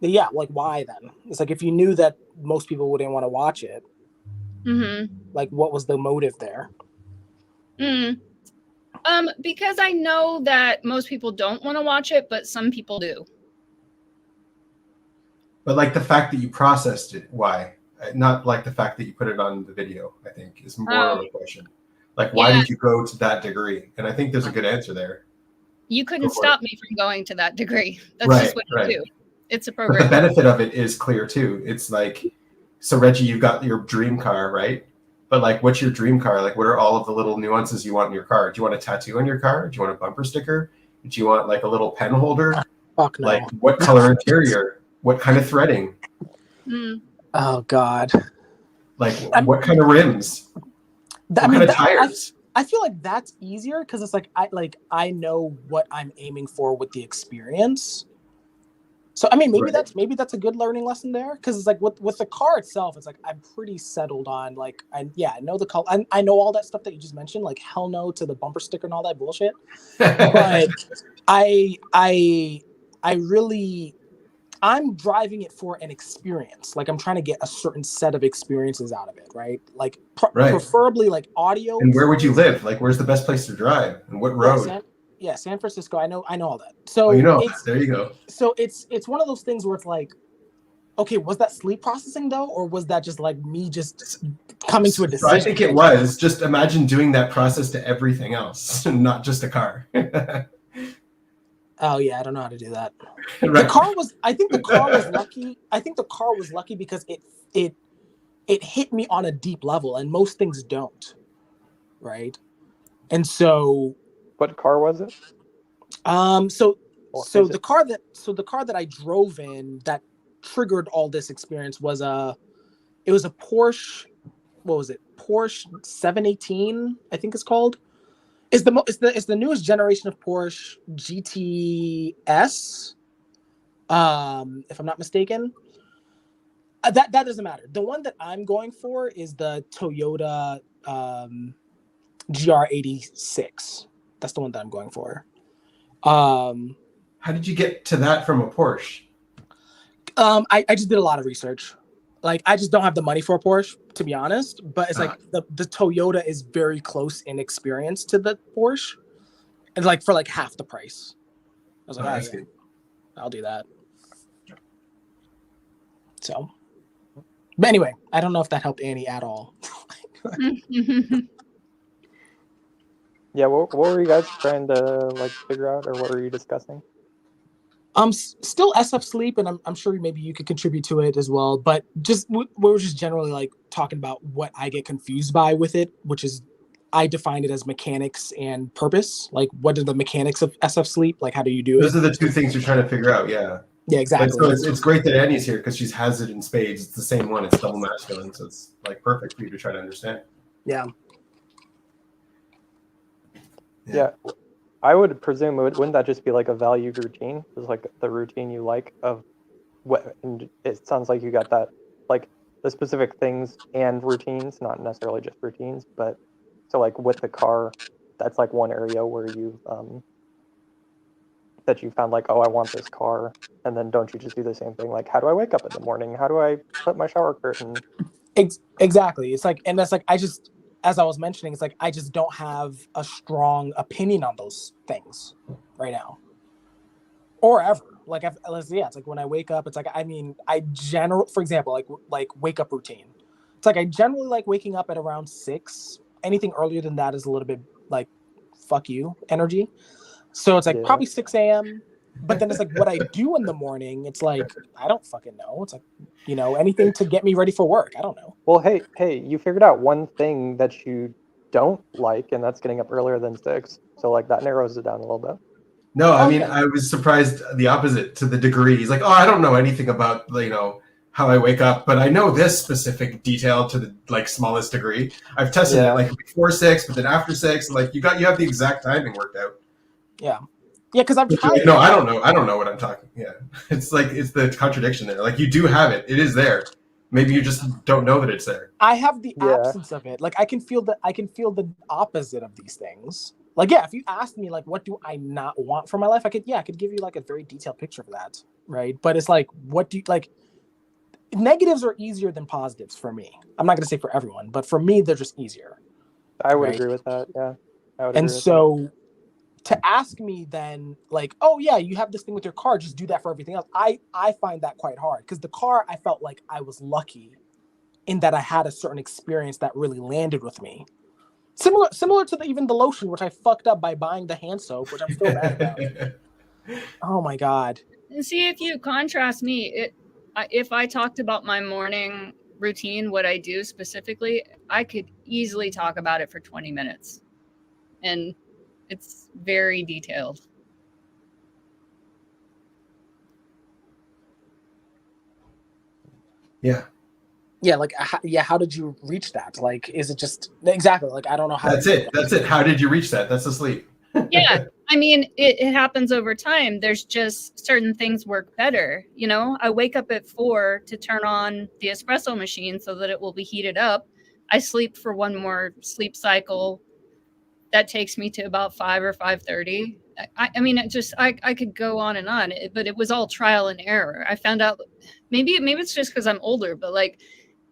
Yeah, like, why then? It's like, if you knew that most people wouldn't want to watch it, like, what was the motive there? Because I know that most people don't want to watch it, but some people do. But, like, the fact that you processed it, why? Not like the fact that you put it on the video, I think, is more of a question. Like, why did you go to that degree? And I think there's a good answer there. You couldn't stop me from going to that degree. That's just what you do. It's a program. But the benefit of it is clear, too. It's like, so, Reggie, you've got your dream car, right? But, like, what's your dream car? Like, what are all of the little nuances you want in your car? Do you want a tattoo on your car? Do you want a bumper sticker? Do you want, like, a little pen holder? Fuck no. Like, what color interior? What kind of threading? Oh, God. Like, what kind of rims? What kind of tires? I feel like that's easier because it's like I know what I'm aiming for with the experience. So I mean, maybe that's a good learning lesson there, because it's like with the car itself, it's like I'm pretty settled on, like, I know the color, I know all that stuff that you just mentioned, like, hell no to the bumper sticker and all that bullshit. But I'm driving it for an experience. Like, I'm trying to get a certain set of experiences out of it, right? Like, preferably like audio. And where would you live? Like, where's the best place to drive? And what road? San Francisco. I know all that. So there you go. So it's one of those things where it's like, okay, was that sleep processing though, or was that just like me just coming to a decision? So I think it was. Just imagine doing that process to everything else, not just a car. Oh yeah, I don't know how to do that. I think the car was lucky. I think the car was lucky because it hit me on a deep level, and most things don't, right? And so, what car was it? So the car that I drove in that triggered all this experience was a Porsche. What was it? Porsche 718, I think it's called. It's the newest generation of Porsche GTS, if I'm not mistaken. That doesn't matter. The one that I'm going for is the Toyota GR86. That's the one that I'm going for. How did you get to that from a Porsche? I just did a lot of research. Like, I just don't have the money for a Porsche, to be honest. But it's like the Toyota is very close in experience to the Porsche, and like for like half the price. I was like, I'll do that. So, but anyway, I don't know if that helped Annie at all. Yeah, what were you guys trying to like figure out, or what were you discussing? Still SF sleep, and I'm sure maybe you could contribute to it as well. But just we were just generally like talking about what I get confused by with it, which is I define it as mechanics and purpose. Like, what are the mechanics of SF sleep? Like, how do you do Those it? are the two things you're trying to figure out. Yeah. Yeah, But so exactly. it's great that Annie's here because she has it in spades. It's the same one. It's double masculine, so it's like perfect for you to try to understand. Yeah. Yeah. I would presume wouldn't that just be like a valued routine? It's like the routine you like of what, and it sounds like you got that, like the specific things and routines, not necessarily just routines, but so like with the car, that's like one area where you that you found like, oh, I want this car. And then don't you just do the same thing? Like, how do I wake up in the morning? How do I put my shower curtain? Exactly. It's like, and that's like, as I was mentioning, it's like, I just don't have a strong opinion on those things right now or ever. Like, yeah, it's like when I wake up, it's like, I mean, for example, like wake up routine. It's like, I generally like waking up at around 6. Anything earlier than that is a little bit like, fuck you energy. So it's like probably 6 a.m. But then it's like what I do in the morning. It's like, I don't fucking know. It's like, anything to get me ready for work. I don't know. Well, hey, you figured out one thing that you don't like, and that's getting up earlier than 6. So like that narrows it down a little bit. No, I mean, I was surprised the opposite to the degree. He's like, oh, I don't know anything about, how I wake up, but I know this specific detail to the smallest degree. I've tested it like before 6, but then after 6, like you have the exact timing worked out. Yeah. Yeah, because I've tried. No, I don't know. I don't know what I'm talking. Yeah. It's like it's the contradiction there. Like you do have it. It is there. Maybe you just don't know that it's there. I have the absence of it. Like I can feel the opposite of these things. Like, yeah, if you asked me like what do I not want from my life, I could give you like a very detailed picture of that. Right. But it's like, what do you like? Negatives are easier than positives for me. I'm not gonna say for everyone, but for me, they're just easier. I would agree with that. Yeah. I would and so to ask me then like, oh yeah, you have this thing with your car, just do that for everything else. I find that quite hard because the car, I felt like I was lucky in that I had a certain experience that really landed with me. Similar to even the lotion, which I fucked up by buying the hand soap, which I'm still mad about. Oh my God. And see, if you contrast me, if I talked about my morning routine, what I do specifically, I could easily talk about it for 20 minutes. And it's very detailed. Yeah. Yeah, like, how did you reach that? Like, is it just exactly like I don't know how. That's it. How did you reach that? That's the sleep. Yeah, I mean, it happens over time. There's just certain things work better. I wake up at 4 to turn on the espresso machine so that it will be heated up. I sleep for one more sleep cycle. That takes me to about 5 or 5:30. I mean, I could go on and on, but it was all trial and error. I found out maybe it's just because I'm older, but like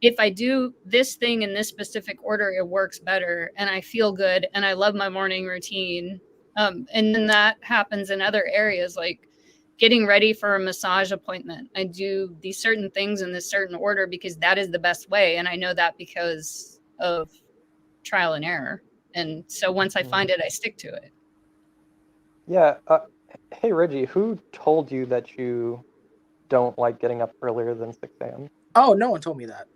if I do this thing in this specific order, it works better and I feel good and I love my morning routine. And then that happens in other areas like getting ready for a massage appointment. I do these certain things in this certain order because that is the best way. And I know that because of trial and error. And so once I find it, I stick to it. Yeah. Hey, Reggie, who told you that you don't like getting up earlier than 6 a.m.? Oh, no one told me that.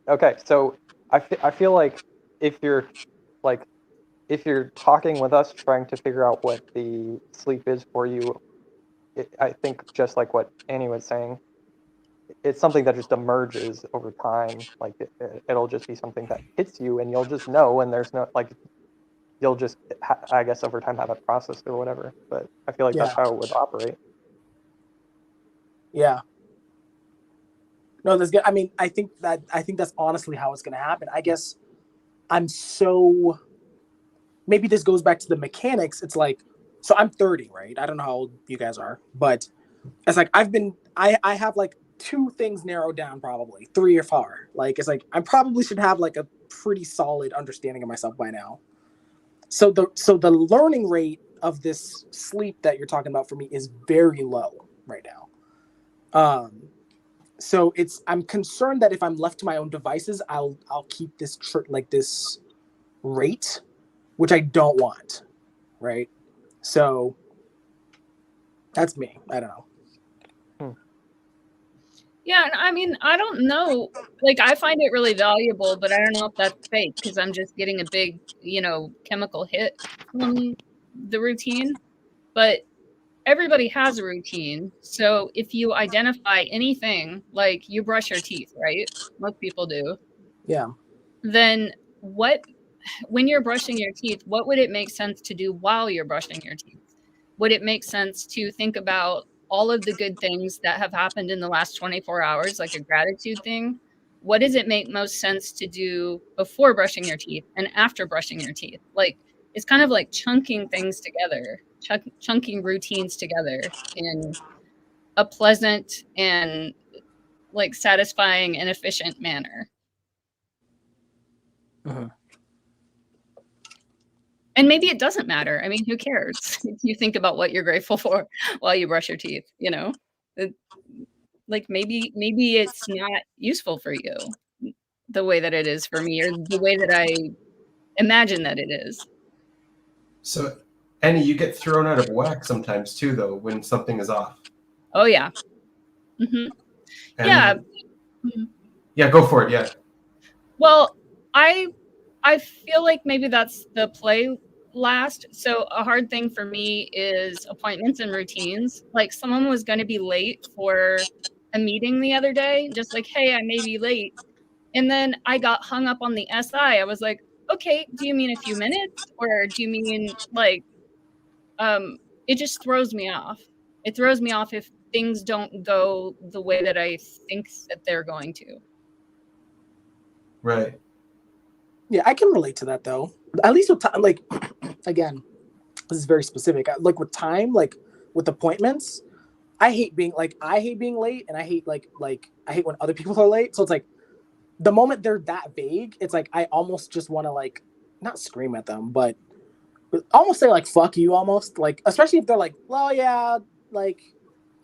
Okay, so I feel like if you're talking with us, trying to figure out what the sleep is for you, I think just like what Annie was saying, it's something that just emerges over time. Like it'll just be something that hits you, and you'll just know, and there's no like, you'll just I guess over time have it processed or whatever. But I feel like that's how it would operate. Yeah. No, there's good. I mean, I think that's honestly how it's going to happen. I guess maybe this goes back to the mechanics. It's like, so I'm 30, right? I don't know how old you guys are, but it's like, I have like 2 things narrowed down, probably 3 or 4. Like, it's like, I probably should have like a pretty solid understanding of myself by now. So the learning rate of this sleep that you're talking about for me is very low right now. So I'm concerned that if I'm left to my own devices, I'll keep this this rate, which I don't want, right? So that's me. I don't know. Yeah, and I mean, I don't know. Like, I find it really valuable, but I don't know if that's fake because I'm just getting a big, chemical hit from the routine. But everybody has a routine. So if you identify anything, like you brush your teeth, right? Most people do. Yeah. Then when you're brushing your teeth, what would it make sense to do while you're brushing your teeth? Would it make sense to think about all of the good things that have happened in the last 24 hours, like a gratitude thing? What does it make most sense to do before brushing your teeth and after brushing your teeth? Like, it's kind of like chunking things together, chunking routines together in a pleasant and like satisfying and efficient manner. And maybe it doesn't matter. I mean, who cares? You think about what you're grateful for while you brush your teeth, like maybe it's not useful for you the way that it is for me, or the way that I imagine that it is. So, Annie, you get thrown out of whack sometimes too, though, when something is off. Oh yeah. Mm-hmm. Yeah. Yeah, go for it. Yeah. Well, I feel like maybe that's the play last. So a hard thing for me is appointments and routines. Like, someone was going to be late for a meeting the other day, just like, hey, I may be late. And then I got hung up on the SI. I was like, okay, do you mean a few minutes, or do you mean like, it just throws me off. It throws me off if things don't go the way that I think that they're going to. Right. Yeah, I can relate to that though. At least with time, like, again, this is very specific. Like with time, like with appointments, I hate being late, and I hate I hate when other people are late. So it's like the moment they're that vague, it's like I almost just want to like not scream at them, but almost say like fuck you, almost, like, especially if they're like, well, yeah, like,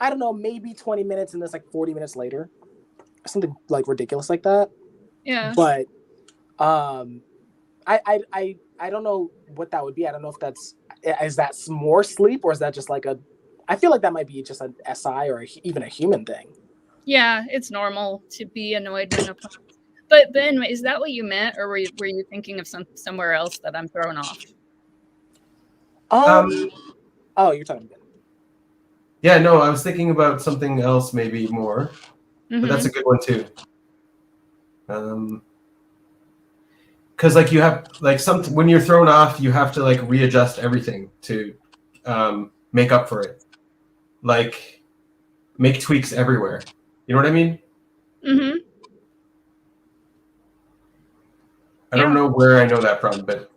I don't know, maybe 20 minutes and it's like 40 minutes later, something like ridiculous like that. Yeah. But I don't know what that would be. I don't know if is that more sleep, or is that just like I feel like that might be just an SI or even a human thing. Yeah, it's normal to be annoyed when But Ben, is that what you meant, or were you thinking of somewhere else that I'm thrown off? Oh, you're talking about. Yeah, no, I was thinking about something else, maybe more, but that's a good one too. Because like you have like when you're thrown off, you have to like readjust everything to make up for it. Like make tweaks everywhere. You know what I mean? Mm-hmm. I don't know where I know that from, but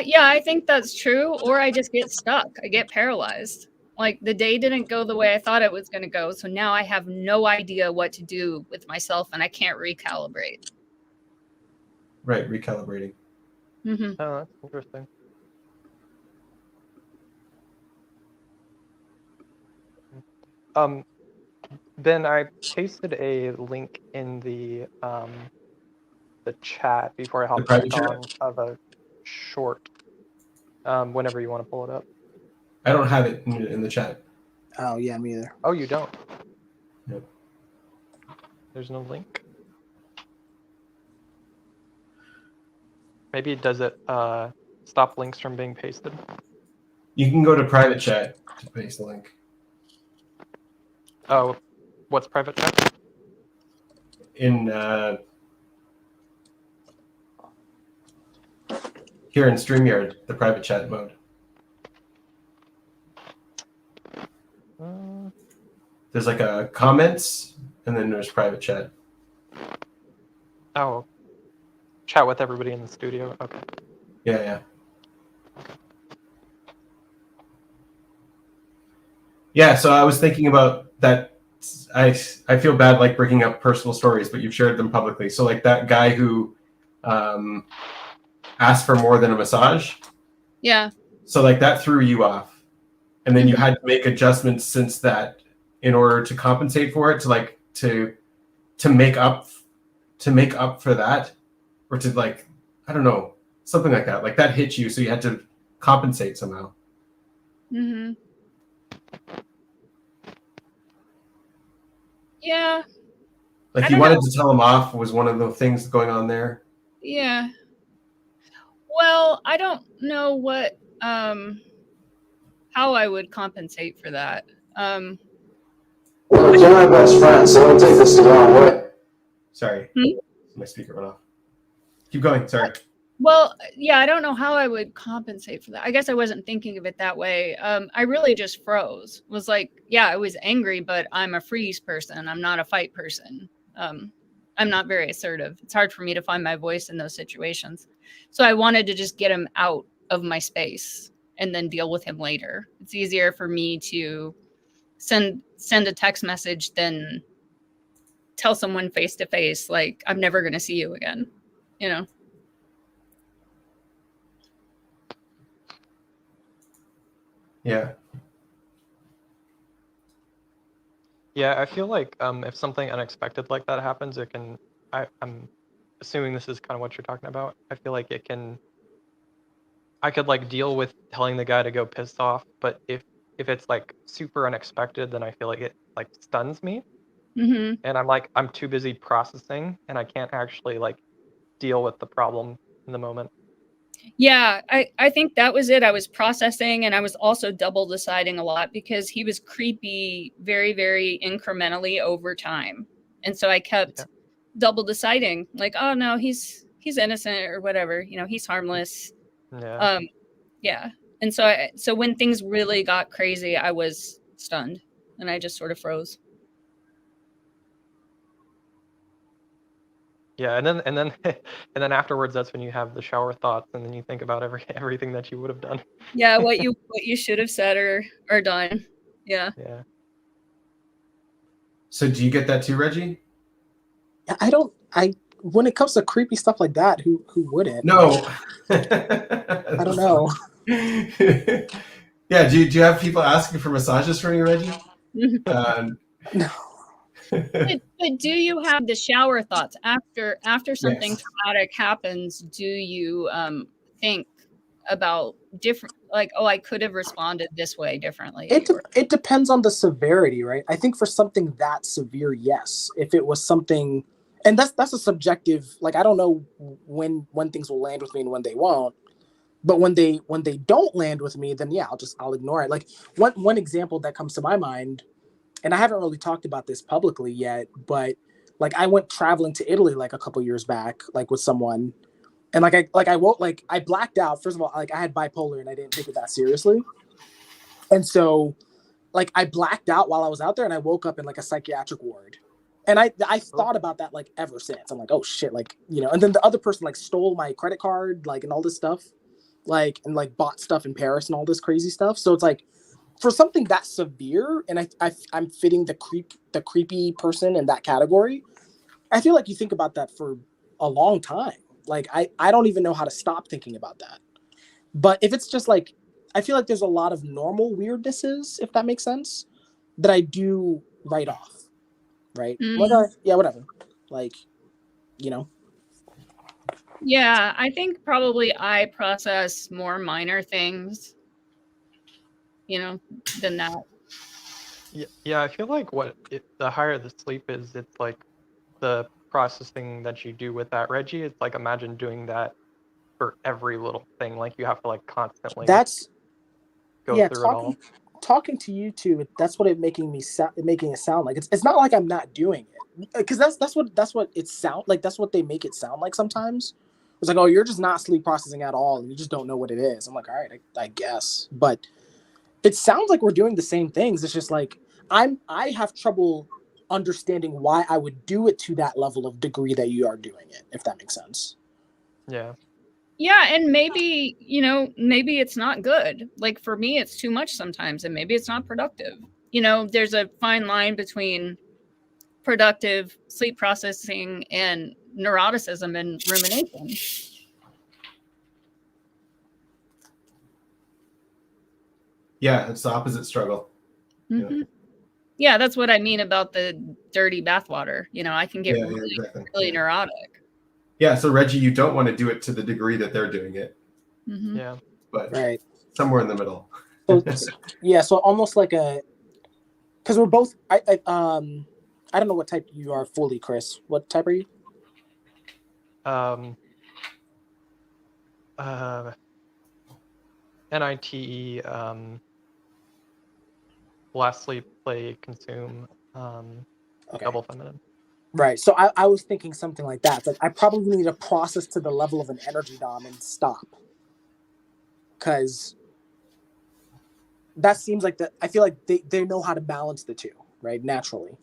yeah, I think that's true. Or I just get stuck. I get paralyzed. Like, the day didn't go the way I thought it was going to go. So now I have no idea what to do with myself, and I can't recalibrate. Right, recalibrating. Mm-hmm. Oh, that's interesting. Ben, I pasted a link in the chat before I hopped back on of a short. Whenever you want to pull it up. I don't have it in the chat. Oh yeah, me either. Oh, you don't? Yep. There's no link. Maybe does it stop links from being pasted? You can go to private chat to paste the link. Oh, what's private chat? In here in StreamYard, the private chat mode. There's like a comments, and then there's private chat. Oh, chat with everybody in the studio. Okay. Yeah. Yeah, so I was thinking about that. I feel bad like bringing up personal stories, but you've shared them publicly. So like that guy who asked for more than a massage. Yeah. So like that threw you off, and then you had to make adjustments since that in order to compensate for it, to like to make up for that, or to like, I don't know, something like that. Like that hit you, so you had to compensate somehow. Yeah. Like I you don't wanted know. to tell him off was one of the things going on there. Yeah. Well, I don't know what how I would compensate for that. Well, you're my best friend, so don't take this the wrong way. Sorry, Hmm? my speaker went off. Keep going. Sorry. Well, yeah, I don't know how I would compensate for that. I guess I wasn't thinking of it that way. I really just froze. Was like, yeah, I was angry, but I'm a freeze person. I'm not a fight person. I'm not very assertive. It's hard for me to find my voice in those situations. So I wanted to just get him out of my space and then deal with him later. It's easier for me to send a text message than tell someone face to face, like, I'm never going to see you again, you know? Yeah. Yeah, I feel like if something unexpected like that happens, it can. I'm assuming this is kind of what you're talking about. I feel like it can. I could like deal with telling the guy to go piss off, but if it's like super unexpected, then I feel like it like stuns me, Mm-hmm. and I'm too busy processing, and I can't actually like deal with the problem in the moment. Yeah, I think that was it. I was processing and I was also double deciding a lot because he was creepy very, very incrementally over time. And so I kept double deciding, like, oh no, he's innocent or whatever, you know, he's harmless. Yeah. Yeah. And so when things really got crazy, I was stunned and I just sort of froze. Yeah, and then and then afterwards, that's when you have the shower thoughts, and then you think about everything that you would have done. Yeah, what you should have said or done. Yeah. Yeah. So do you get that too, Reggie? When it comes to creepy stuff like that, who wouldn't? No. I don't know. Yeah, do you have people asking for massages from you, Reggie? No. But do you have the shower thoughts after something Yes. traumatic happens? Do you think about different, like, oh, I could have responded this way differently? It depends on the severity, right? I think for something that severe, yes. If it was something, and that's a subjective. Like I don't know when things will land with me and when they won't. But when they don't land with me, then yeah, I'll ignore it. Like one example that comes to my mind, and I haven't really talked about this publicly yet, but like I went traveling to Italy like a couple years back, like with someone, and I blacked out. First of all, like I had bipolar and I didn't take it that seriously, and so like I blacked out while I was out there, and I woke up in like a psychiatric ward. And I thought about that like ever since. I'm like, oh shit, like, you know, and then the other person like stole my credit card, like, and all this stuff, like, and like bought stuff in Paris and all this crazy stuff. So it's like for something that severe, and I'm fitting the creepy person in that category. I feel like you think about that for a long time. Like I don't even know how to stop thinking about that. But if it's just like, I feel like there's a lot of normal weirdnesses, if that makes sense, that I do write off. Right? Like, yeah, whatever. Like, you know. Yeah, I think probably I process more minor things, you know, than that. Yeah, I feel like the higher the sleep is, it's like the processing that you do with that, Reggie. It's like imagine doing that for every little thing. Like you have to like constantly go through it all. Talking to you two, that's what making it sound like. It's not like I'm not doing it, because that's what it sound like. That's what they make it sound like sometimes. It's like, oh, you're just not sleep processing at all, and you just don't know what it is. I'm like, all right, I guess, but it sounds like we're doing the same things. It's just like I have trouble understanding why I would do it to that level of degree that you are doing it, if that makes sense. Yeah. Yeah, and maybe, you know, maybe it's not good. Like for me, it's too much sometimes, and maybe it's not productive. You know, there's a fine line between productive sleep processing and neuroticism and rumination. Yeah, it's the opposite struggle. Mm-hmm. Yeah, that's what I mean about the dirty bathwater. You know, I can get really neurotic. Yeah, so Reggie, you don't want to do it to the degree that they're doing it. Mm-hmm. Yeah. But right. Somewhere in the middle. So, yeah, so almost like because we're both I I don't know what type you are fully, Chris. What type are you? NITE, blast, sleep, play, consume, Okay. double feminine. Right. So I was thinking something like that. It's like I probably need to process to the level of an energy dom and stop. Because that seems like I feel like they know how to balance the two, right? Naturally.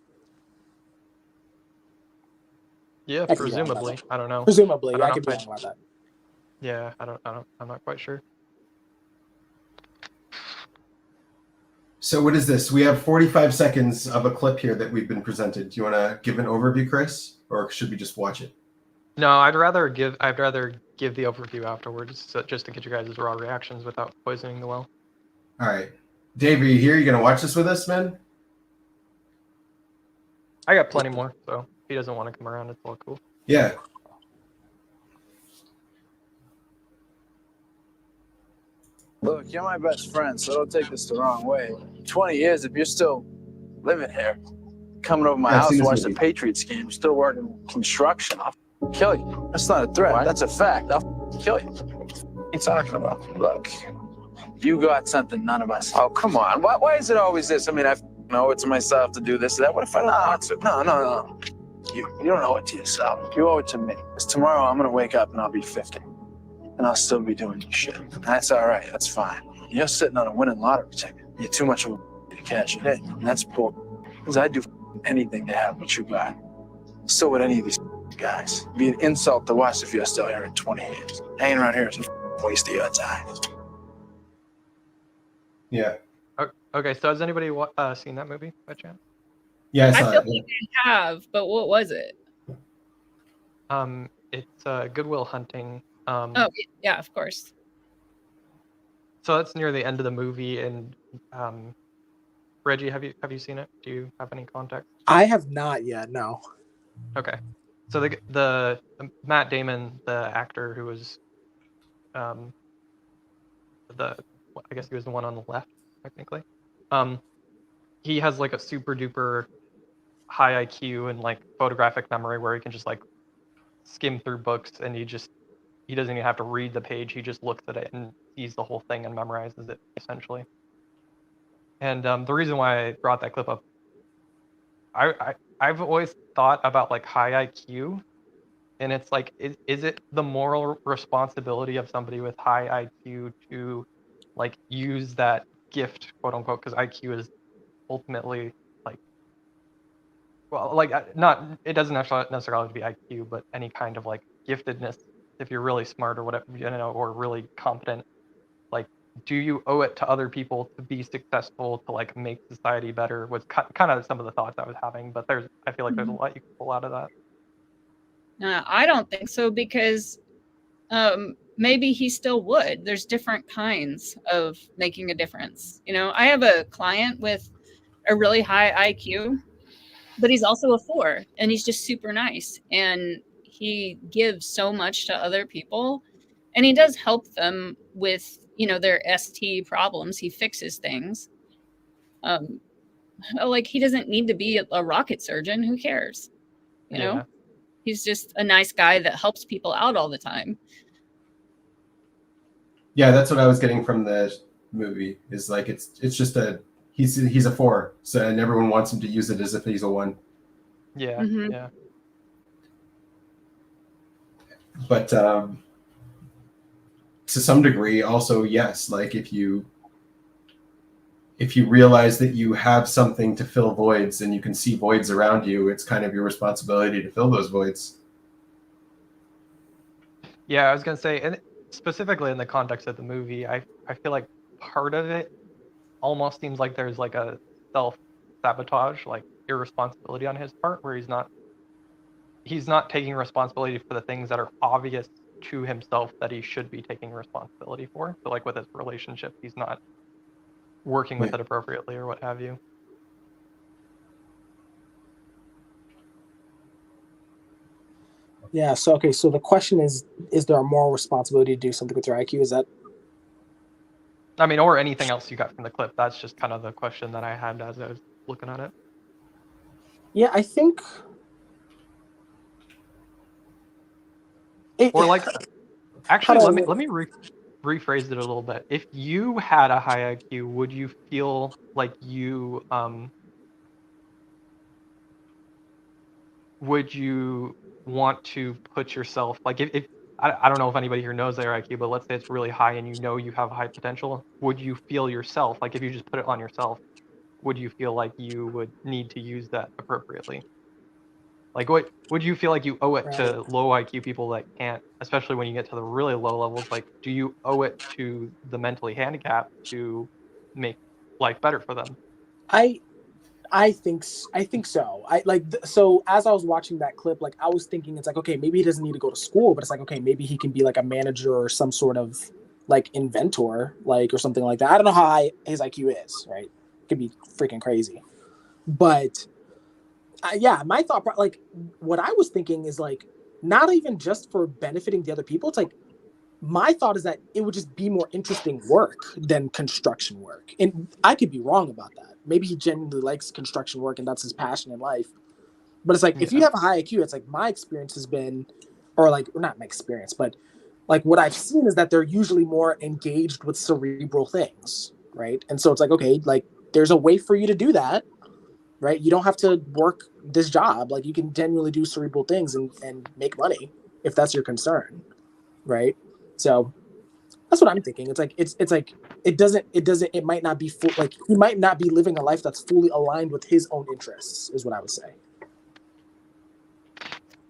Yeah, I could be wrong about presumably. that. I don't know. Presumably, don't I know could if be I- wrong about that. Yeah, I'm not quite sure. So what is this? We have 45 seconds of a clip here that we've been presented. Do you want to give an overview, Chris, or should we just watch it? No, I'd rather give the overview afterwards, just to get you guys' raw reactions without poisoning the well. All right. Dave, are you here? You going to watch this with us, man? I got plenty more, so if he doesn't want to come around, it's all cool. Yeah. Look, you're my best friend, so don't take this the wrong way. 20 years, if you're still living here, coming over my Yeah, I've house seen to this watch the movie. Patriots game, still working construction, I'll kill you. That's not a threat. What? That's a fact. I'll kill you. What are you talking about? Look, you got something none of us. Oh, come on. Why is it always this? I mean, I owe it to myself to do this or that. What if I don't want to? No. You don't owe it to yourself. You owe it to me. Because tomorrow I'm going to wake up and I'll be 50. And I'll still be doing your shit. And that's all right. That's fine. You're sitting on a winning lottery ticket. You're too much of a to cash it in. And that's bull. Because I'd do anything to have what you got. So would any of these guys. It'd be an insult to us if you're still here in 20 years. Hanging around here is a waste of your time. Yeah. Okay, so has anybody seen that movie by chance? Yeah, I I saw feel it. like I have, but what was it? It's Good Will Hunting. Oh, yeah, of course. So that's near the end of the movie, and Reggie, have you seen it? Do you have any context? I have not yet. No. Okay, so the Matt Damon, the actor who was, I guess he was the one on the left, technically. He has like a super duper high IQ and like photographic memory where he can just like skim through books, and he doesn't even have to read the page. He just looks at it and sees the whole thing and memorizes it essentially. And the reason why I brought that clip up, I've always thought about like high IQ, and it's like, is it the moral responsibility of somebody with high IQ to like use that gift, quote unquote, because IQ is ultimately like, well, like not, it doesn't necessarily have to be IQ, but any kind of like giftedness, if you're really smart or whatever, or really competent, like, do you owe it to other people to be successful, to like make society better? Was kind of some of the thoughts I was having, but I feel like there's a lot you can pull out of that. I don't think so, because maybe he still would. There's different kinds of making a difference. I have a client with a really high IQ, but he's also a 4, and he's just super nice, and he gives so much to other people, and he does help them with their ST problems. He fixes things. Like, he doesn't need to be a rocket surgeon. Who cares? Yeah. He's just a nice guy that helps people out all the time. Yeah, that's what I was getting from the movie. Is like it's just he's a 4, so and everyone wants him to use it as if he's a 1. Yeah. Mhm. Yeah. But to some degree, also yes, like if you realize that you have something to fill voids and you can see voids around you, it's kind of your responsibility to fill those voids. Yeah, I was gonna say, and specifically in the context of the movie, I feel like part of it almost seems like there's like a self-sabotage, like irresponsibility on his part, where he's not taking responsibility for the things that are obvious to himself that he should be taking responsibility for. So like with his relationship, he's not working with it appropriately or what have you. Yeah. So okay. So the question is there a moral responsibility to do something with your IQ? Is that? I mean, or anything else you got from the clip. That's just kind of the question that I had as I was looking at it. Yeah, I think. Or like, actually, How do let me rephrase it a little bit. If you had a high IQ, would you feel like you would you want to put yourself, like, if I don't know if anybody here knows their IQ, but let's say it's really high and you know you have high potential, would you feel yourself, like if you just put it on yourself, would you feel like you would need to use that appropriately? Like, what would you feel like you owe it right? to low IQ people that can't, especially when you get to the really low levels? Like, do you owe it to the mentally handicapped to make life better for them? I I think so. I like so as I was watching that clip, like I was thinking it's like, okay, maybe he doesn't need to go to school, but it's like, okay, maybe he can be like a manager or some sort of like inventor, like or something like that. I don't know how high his IQ is, right? It could be freaking crazy. But yeah, my like what I was thinking is like not even just for benefiting the other people. It's like my thought is that it would just be more interesting work than construction work. And I could be wrong about that. Maybe he genuinely likes construction work and that's his passion in life. But it's like if you Yeah. have a high IQ, it's like my experience has been, or like or not my experience, but like what I've seen is that they're usually more engaged with cerebral things, right? And so it's like, okay, like there's a way for you to do that, right? You don't have to work this job. Like you can genuinely do cerebral things and make money if that's your concern, right? So that's what I'm thinking. It's like it might not be full, like he might not be living a life that's fully aligned with his own interests is what I would say.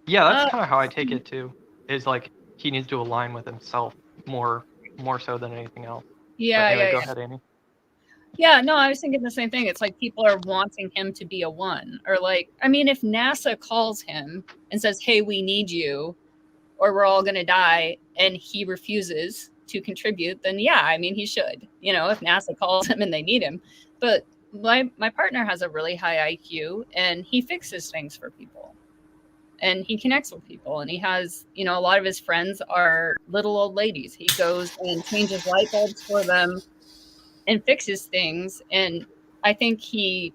Yeah, that's Uh, kind of how I take it too. Is like he needs to align with himself more so than anything else. But yeah, anyway, yeah, go yeah. ahead, Amy. Yeah, no, I was thinking the same thing. It's like people are wanting him to be a one. Or like, I mean, if NASA calls him and says, "Hey, we need you or we're all going to die," and he refuses to contribute, then yeah, I mean, he should. You know, if NASA calls him and they need him. But my partner has a really high IQ and he fixes things for people. And he connects with people and he has, you know, a lot of his friends are little old ladies. He goes and changes light bulbs for them and fixes things. And I think he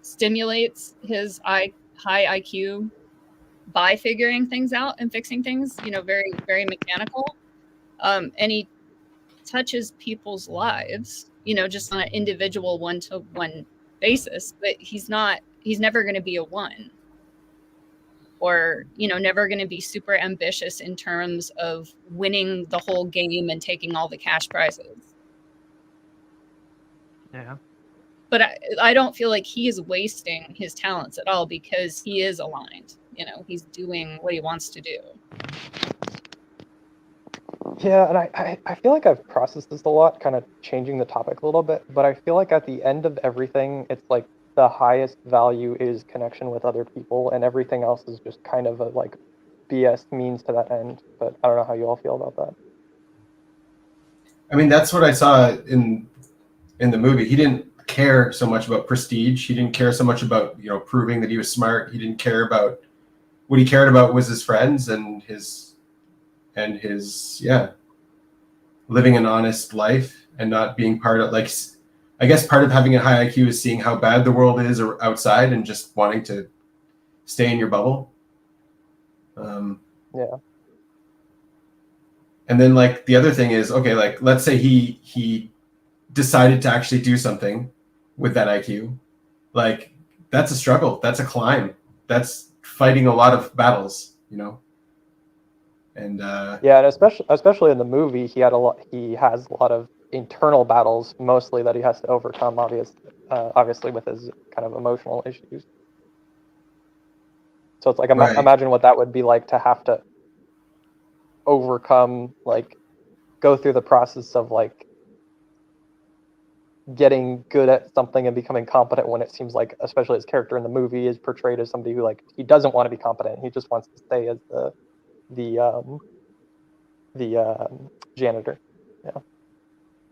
stimulates his high IQ by figuring things out and fixing things, you know, very, very mechanical. And he touches people's lives, you know, just on an individual one-to-one basis. But he's never going to be a one, or, you know, never going to be super ambitious in terms of winning the whole game and taking all the cash prizes. Yeah. But I don't feel like he is wasting his talents at all because he is aligned. You know, he's doing what he wants to do. Yeah, and I feel like I've processed this a lot, kind of changing the topic a little bit, but I feel like at the end of everything, it's like the highest value is connection with other people, and everything else is just kind of a like BS means to that end. But I don't know how you all feel about that. I mean, that's what I saw in the movie. He didn't care so much about prestige. He didn't care so much about, you know, proving that he was smart. He didn't care about, what he cared about was his friends and his living an honest life and not being part of, like, I guess part of having a high IQ is seeing how bad the world is or outside and just wanting to stay in your bubble. Yeah. And then like the other thing is, okay, like let's say he decided to actually do something with that IQ. Like that's a struggle. That's a climb. That's fighting a lot of battles, you know? And Yeah, and especially in the movie, he has a lot of internal battles, mostly that he has to overcome, obviously with his kind of emotional issues. So it's like right. imagine what that would be like to have to overcome, like go through the process of like getting good at something and becoming competent when it seems like, especially his character in the movie is portrayed as somebody who like he doesn't want to be competent. He just wants to stay as the janitor. Yeah.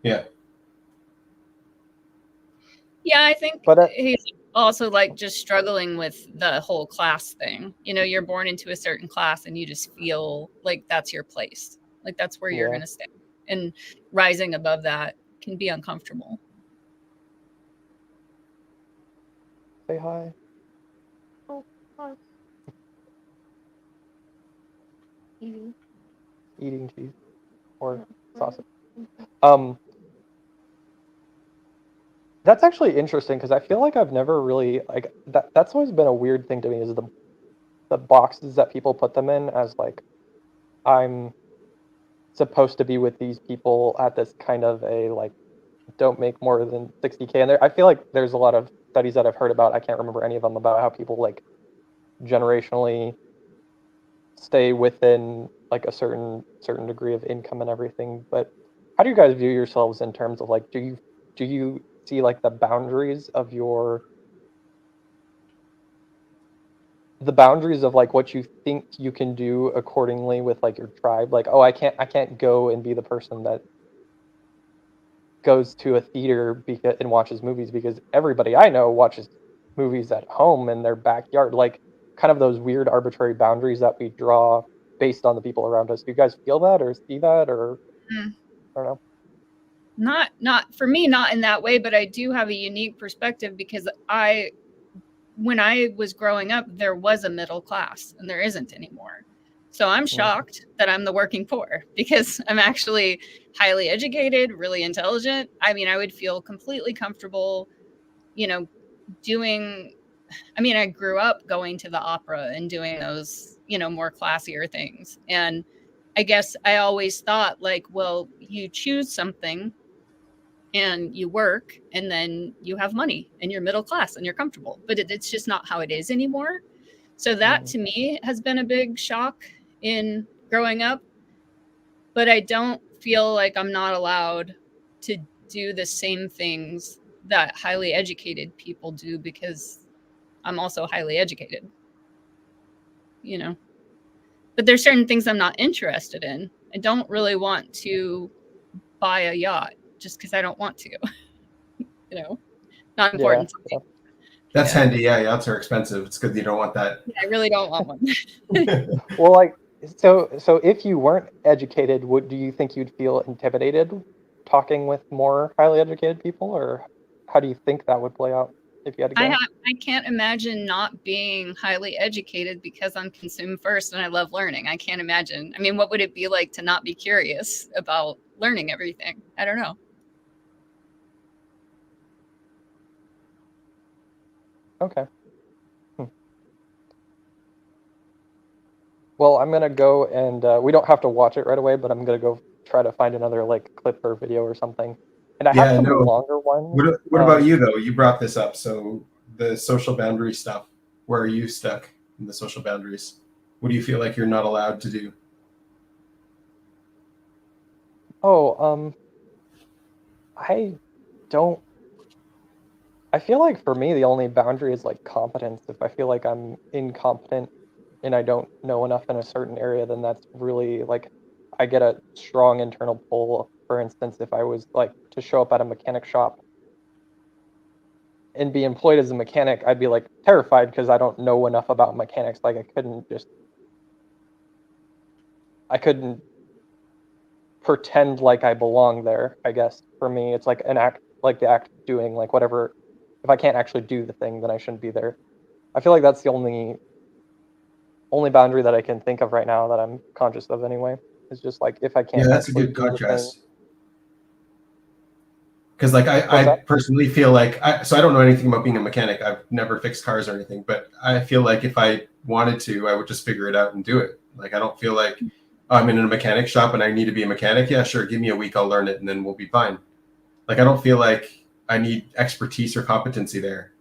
Yeah. Yeah, I think But he's also like just struggling with the whole class thing. You know, you're born into a certain class and you just feel like that's your place. Like that's where you're going to stay. And rising above that can be uncomfortable. Say hi. Eating cheese or sausage. That's actually interesting because I feel like I've never really like that. That's always been a weird thing to me is the boxes that people put them in as like I'm supposed to be with these people at this kind of a like don't make more than 60K. And I feel like there's a lot of studies that I've heard about. I can't remember any of them about how people like generationally stay within like a certain degree of income and everything. But how do you guys view yourselves in terms of like do you see like the boundaries of the boundaries of like what you think you can do accordingly with like your tribe? Like, oh, I can't go and be the person that goes to a theater and watches movies because everybody I know watches movies at home in their backyard. Like kind of those weird arbitrary boundaries that we draw based on the people around us. Do you guys feel that or see that or Mm. I don't know? Not for me, not in that way, but I do have a unique perspective because when I was growing up, there was a middle class and there isn't anymore. So I'm shocked that I'm the working poor because I'm actually highly educated, really intelligent. I mean, I would feel completely comfortable, I grew up going to the opera and doing those, more classier things. And I guess I always thought like, well, you choose something and you work and then you have money and you're middle class and you're comfortable, but it's just not how it is anymore. So that to me has been a big shock in growing up, but I don't feel like I'm not allowed to do the same things that highly educated people do because I'm also highly educated, but there's certain things I'm not interested in. I don't really want to buy a yacht just because I don't want to. Not important to me. That's handy. Yeah, yachts are expensive. It's good that you don't want that. Yeah, I really don't want one. Well, like so if you weren't educated, do you think you'd feel intimidated talking with more highly educated people, or how do you think that would play out if you had to go? I can't imagine not being highly educated because I'm consume first and I love learning. I can't imagine. I mean, what would it be like to not be curious about learning everything? I don't know. Okay. Well, I'm gonna go and we don't have to watch it right away, but I'm gonna go try to find another like clip or video or something. And I have some longer ones. What about you though? You brought this up, so the social boundary stuff. Where are you stuck in the social boundaries? What do you feel like you're not allowed to do? Oh, I feel like for me the only boundary is like competence. If I feel like I'm incompetent and I don't know enough in a certain area, then that's really like I get a strong internal pull. For instance, if I was like to show up at a mechanic shop and be employed as a mechanic, I'd be like terrified because I don't know enough about mechanics. Like I couldn't pretend like I belong there. I guess for me, it's like the act of doing like whatever. If I can't actually do the thing, then I shouldn't be there. I feel like that's the only boundary that I can think of right now that I'm conscious of anyway. Is just like if I can't. Yeah, that's a good contrast. Because like I personally feel like so I don't know anything about being a mechanic. I've never fixed cars or anything, but I feel like if I wanted to, I would just figure it out and do it. Like I don't feel like I'm in a mechanic shop and I need to be a mechanic. Yeah, sure, give me a week, I'll learn it, and then we'll be fine. Like I don't feel like I need expertise or competency there.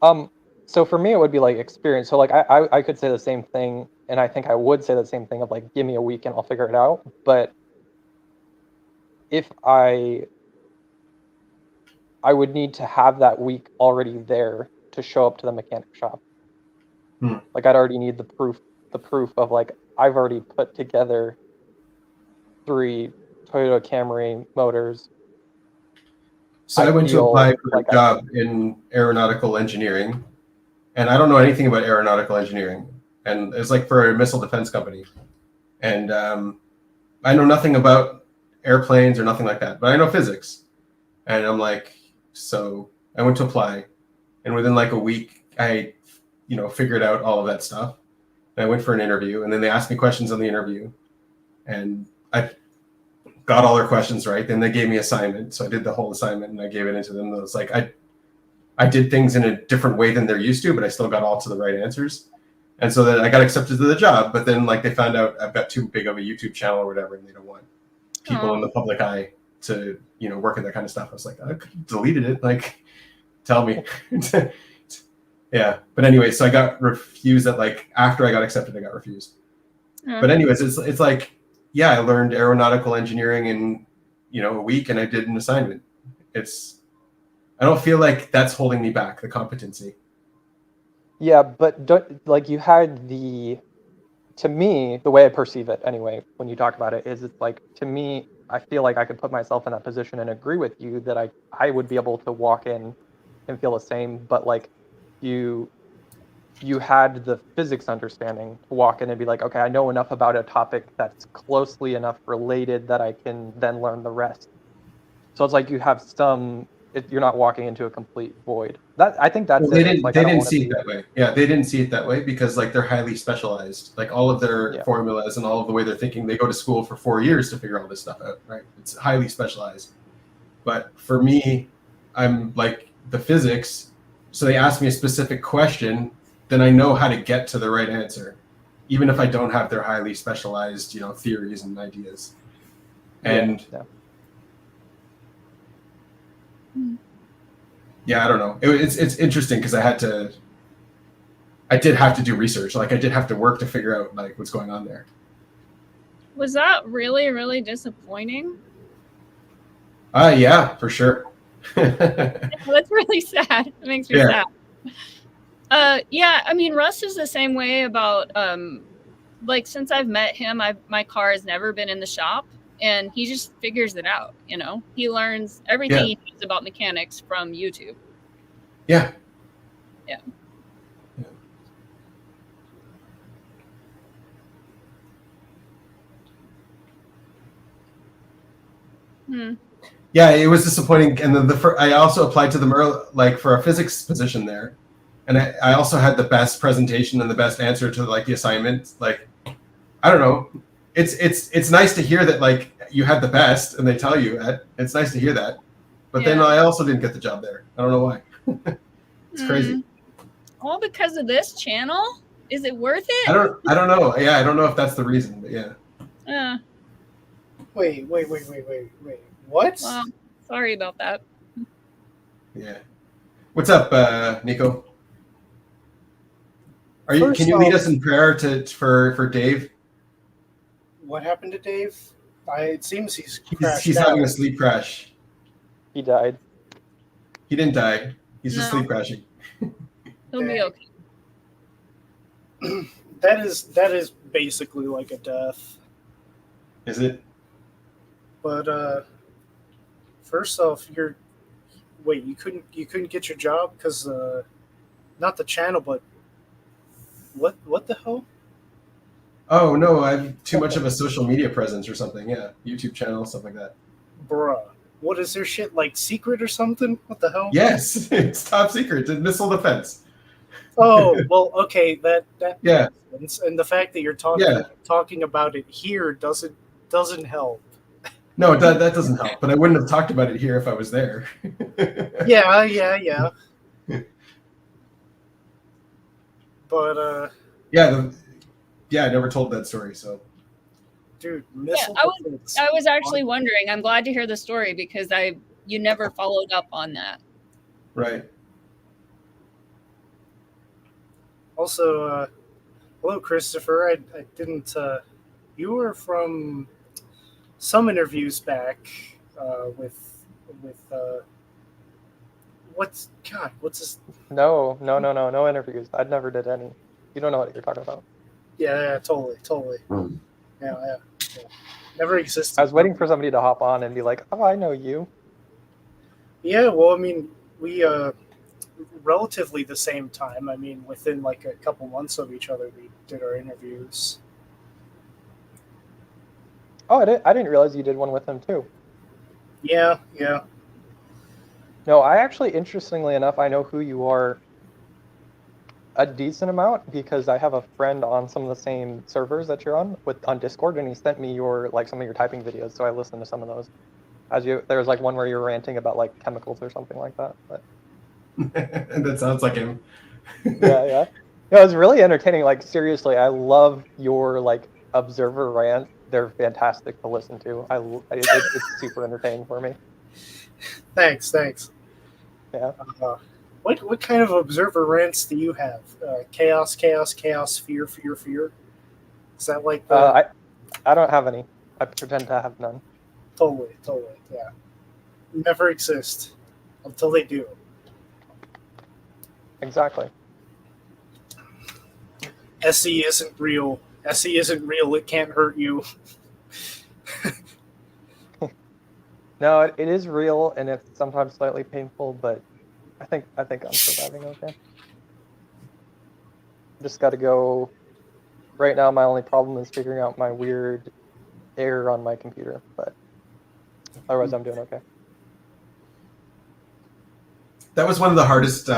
So for me, it would be like experience. So like I could say the same thing, and I think I would say the same thing of like, give me a week and I'll figure it out. But if I would need to have that week already there to show up to the mechanic shop. Like I'd already need the proof of like I've already put together 3 Toyota Camry motors. So I went to apply for a job in aeronautical engineering, and I don't know anything about aeronautical engineering, and it's like for a missile defense company, and I know nothing about airplanes or nothing like that, but I know physics, and I'm like, so I went to apply, and within like a week I figured out all of that stuff. And I went for an interview, and then they asked me questions on the interview, and I got all their questions right. Then they gave me assignment, so I did the whole assignment and I gave it into them. It was like I did things in a different way than they're used to, but I still got all to the right answers. And so then I got accepted to the job, but then like they found out I've got too big of a YouTube channel or whatever, and they don't want people in the public eye to, work in that kind of stuff. I was like, I could have deleted it. Like, tell me. Yeah. But anyway, so I got refused at like, after I got accepted, I got refused. But anyways, it's like, yeah, I learned aeronautical engineering in, a week, and I did an assignment. I don't feel like that's holding me back, the competency. Yeah, but you had to me, the way I perceive it anyway, when you talk about it, is it's like, to me, I feel like I could put myself in that position and agree with you that I would be able to walk in and feel the same, but like you had the physics understanding to walk in and be like, okay, I know enough about a topic that's closely enough related that I can then learn the rest. So it's like you have you're not walking into a complete void. I think that's well, they didn't see it that way. Yeah, they didn't see it that way because like they're highly specialized. Like all of their formulas and all of the way they're thinking, they go to school for 4 years to figure all this stuff out, right? It's highly specialized. But for me, I'm like the physics. So they ask me a specific question, then I know how to get to the right answer, even if I don't have their highly specialized, theories and ideas. And yeah, I don't know. It's interesting because I did have to do research. Like I did have to work to figure out like what's going on there. Was that really, really disappointing? Yeah, for sure. That's really sad. It makes me sad. Yeah, I mean, Russ is the same way about like since I've met him, my car has never been in the shop. And he just figures it out, He learns everything he knows about mechanics from YouTube. Yeah. Yeah. Yeah, it was disappointing. And then I also applied to them like for a physics position there, and I also had the best presentation and the best answer to like the assignment. Like, I don't know. It's nice to hear that like you had the best and they tell you that. It's nice to hear that. But then I also didn't get the job there. I don't know why. It's crazy. All because of this channel? Is it worth it? I don't know. Yeah, I don't know if that's the reason, but yeah. Wait. What? Well, sorry about that. Yeah. What's up, Nico? Can you lead us in prayer for Dave? What happened to Dave? It seems he's having a sleep crash. He died. He didn't die. He's just sleep crashing. He'll be okay. That is basically like a death. Is it? But first off, you couldn't get your job because not the channel, but what the hell? Oh no, I have too much of a social media presence or something. Yeah, YouTube channel, stuff like that. Bruh, what is their shit like secret or something? What the hell? Yes, it's top secret. It's missile defense. Oh well, okay. That yeah. Makes sense. And the fact that you're talking about it here doesn't help. No, that doesn't help. But I wouldn't have talked about it here if I was there. Yeah. But I never told that story, so. Dude, I was actually wondering. I'm glad to hear the story because you never followed up on that. Right. Also, hello, Christopher. I didn't. You were from some interviews back with what's this? No interviews. I never did any. You don't know what you're talking about. Yeah, totally. Yeah. Never existed. I was waiting for somebody to hop on and be like, "Oh, I know you." Yeah, well, I mean, we relatively the same time. I mean, within like a couple months of each other, we did our interviews. Oh, I didn't realize you did one with him too. Yeah. No, I actually, interestingly enough, I know who you are a decent amount because I have a friend on some of the same servers that you're on Discord, and he sent me some of your typing videos, so I listened to some of those. There was like one where you were ranting about like chemicals or something like that. But That sounds like him. yeah. No, it was really entertaining. Like seriously, I love your like observer rants. They're fantastic to listen to. It's super entertaining for me. Thanks. Yeah. What kind of observer rants do you have? Chaos, fear. Is that like the I don't have any. I pretend to have none. Totally, yeah. Never exist until they do. Exactly. SE isn't real. SE isn't real. It can't hurt you. No, it is real, and it's sometimes slightly painful, but I think I'm surviving okay. Just got to go. Right now, my only problem is figuring out my weird error on my computer, but otherwise, I'm doing okay. That was one of the hardest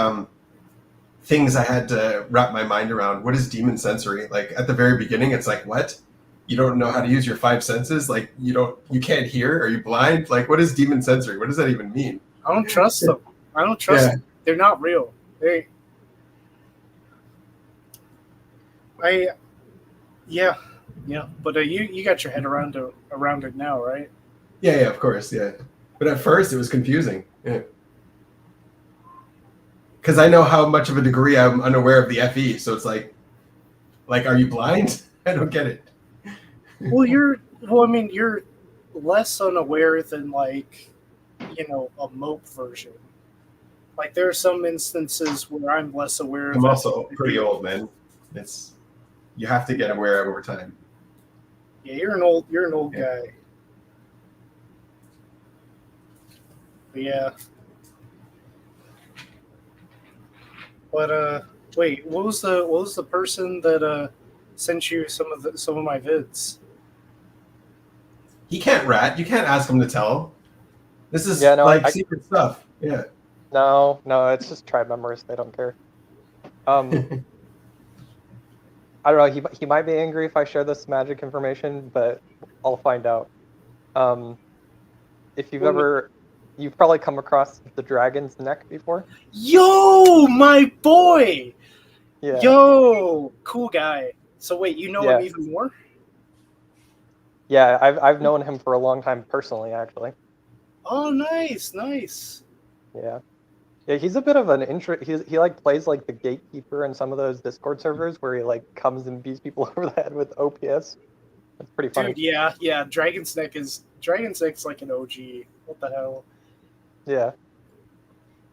things I had to wrap my mind around. What is demon sensory? Like at the very beginning, it's like, what? You don't know how to use your 5 senses? Like you can't hear? Are you blind? Like what is demon sensory? What does that even mean? I don't trust them. Them. They're not real. Yeah. But you got your head around it now, right? Yeah, of course, yeah. But at first, it was confusing. Yeah. Because I know how much of a degree I'm unaware of the FE, so it's like, are you blind? I don't get it. Well, you're less unaware than a mope version. Like there are some instances where I'm less aware of. I'm also pretty old, man. You have to get aware over time. Yeah, you're an old guy. But yeah. But wait, what was the person that sent you some of my vids? He can't rat. You can't ask him to tell. This is secret stuff. Yeah. No, it's just tribe members. They don't care. I don't know. He might be angry if I share this magic information, but I'll find out. If you've probably come across the dragon's neck before. Yo, my boy. Yeah. Yo, cool guy. So wait, you know him even more? Yeah, I've known him for a long time personally, actually. Oh, nice. Yeah. Yeah, he's a bit of an he like plays like the gatekeeper in some of those Discord servers where he like comes and beats people over the head with OPS. That's pretty funny. Dude, yeah. Dragon's Neck's like an OG. What the hell? Yeah.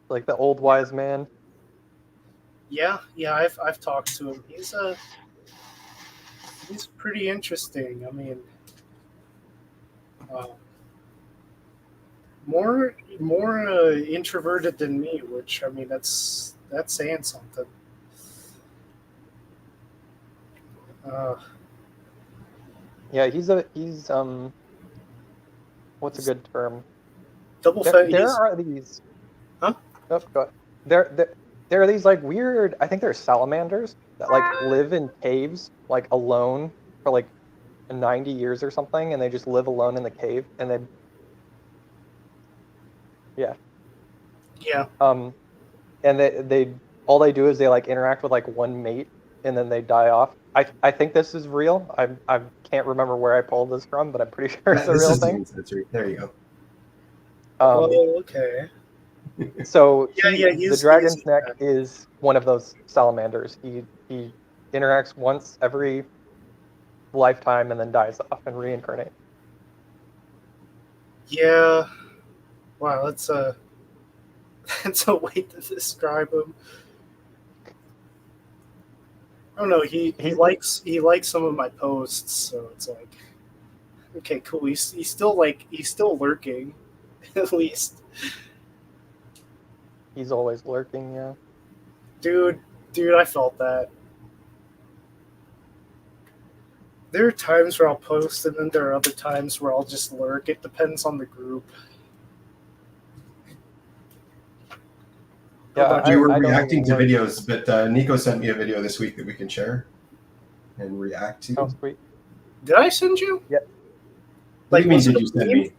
Like the old wise man. Yeah, I've talked to him. He's pretty interesting. I mean, more introverted than me, which I mean that's saying something. Yeah, he's what's a good term? There are these. Huh? Oh, go ahead. There are these like weird. I think they're salamanders that like live in caves like alone for like 90 years or something, and they just live alone in the cave, and they. Yeah. Yeah. And they all they do is they like interact with like one mate, and then they die off. I think this is real. I can't remember where I pulled this from, but I'm pretty sure it's a real thing. There you go. Okay. So the dragon's neck is one of those salamanders. He interacts once every lifetime and then dies off and reincarnates. Yeah. Wow, that's a way to describe him. I don't know. He likes some of my posts, so it's like, okay, cool. He's still lurking, at least. He's always lurking, yeah. Dude, I felt that. There are times where I'll post, and then there are other times where I'll just lurk. It depends on the group. Yeah, We were I don't reacting even to look. videos, but Nico sent me a video this week that we can share and react to. Oh, sweet. Did I send you? Yeah. What do you mean? was it Did a you send meme? me?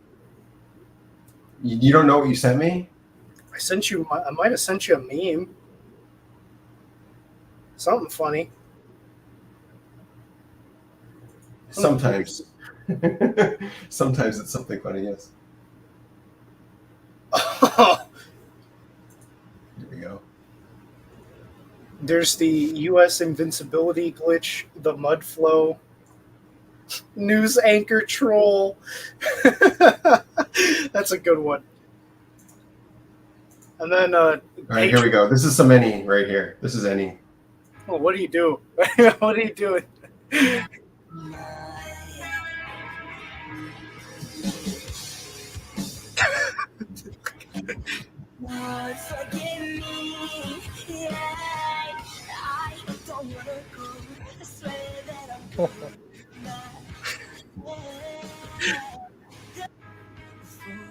You don't know what you sent me? I sent you. I might have sent you a meme. Something funny. Sometimes. Sometimes it's something funny. Yes. Here we go. There's the U.S. invincibility glitch, the mud flow, news anchor troll. That's a good one. And then, All right, here we go. This is some any right here. This is any. Oh, what do you do? What are you doing?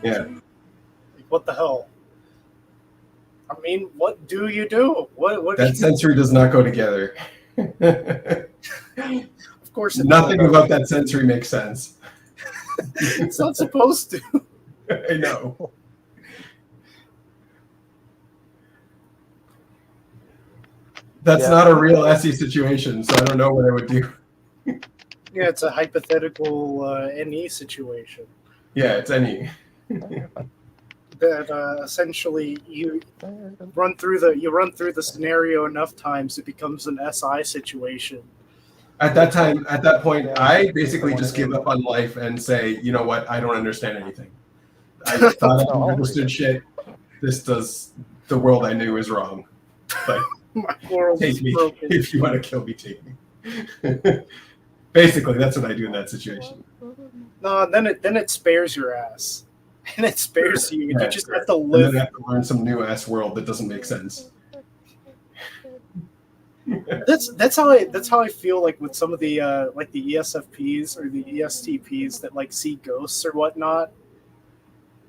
Yeah. What the hell? I mean, what do you do? What That sensory does not go together. Of course, Nothing about that sensory makes sense. It's not supposed to. I know. That's not a real Essie situation, so I don't know what I would do. Yeah, it's a hypothetical NE situation. Yeah, it's any. That essentially you run through the scenario enough times, it becomes an SI situation. At that point, I basically just give up on life and say, you know what, I don't understand anything. I thought I understood shit. The world I knew is wrong. Like, My world take is me. broken. If you want to kill me, take me. Basically, that's what I do in that situation. No, then it spares your ass. And it spares you. Yeah, You just have to and live. then I have to learn some new ass world that doesn't make sense. That's how I feel like with some of the like the ESFPs or the ESTPs that like see ghosts or whatnot.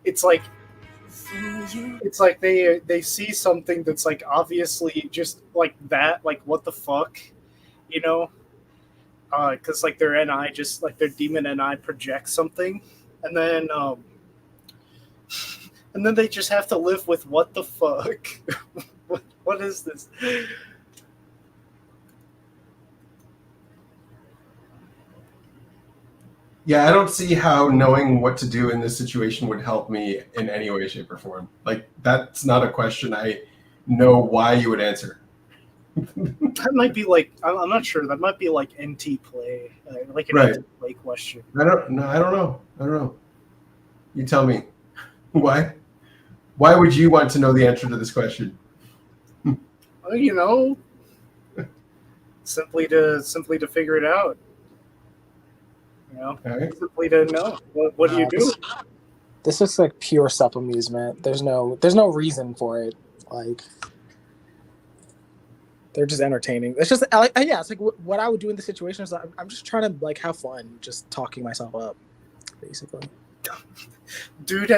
It's like they see something that's like obviously just like that, like what the fuck, you know? Because like their NI just like their demon NI projects something, and then they just have to live with what the fuck. What is this? Yeah, I don't see how knowing what to do in this situation would help me in any way, shape, or form. Like, that's not a question I know why you would answer. That might be like I'm not sure. That might be like NT play, like an Right. NT play question. I don't know. You tell me. Why? Why would you want to know the answer to this question? Well, you know, simply to figure it out. You know, Right. simply to know what do you do? This is like pure self amusement. There's no reason for it. Like, they're just entertaining. It's just like, yeah, it's like what I would do in the situation is I'm just trying to like have fun, just talking myself up, basically. Dude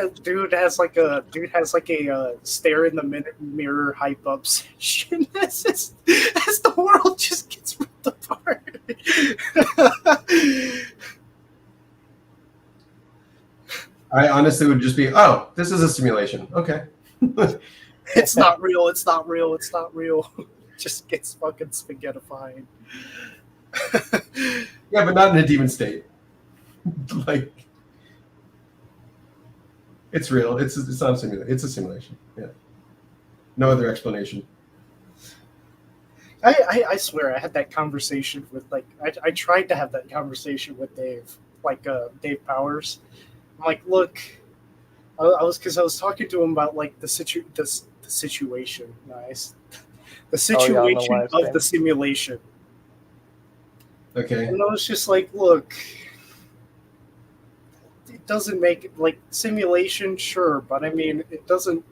has like a stare in the mirror hype up session as the world just gets ripped apart. I honestly would just be, oh, this is a simulation. Okay. It's not real. It's not real. It's not real. Just gets fucking spaghettified. Yeah, but not in a demon state. Like, it's real. It's not a simulation. It's a simulation. Yeah. No other explanation. I swear I had that conversation with like I tried to have that conversation with Dave, like Dave Powers. I'm like, look, I was talking to him about like the situation. Nice. The situation of the simulation. Okay. And I was just like, look, it doesn't make like simulation, sure, but I mean, it doesn't.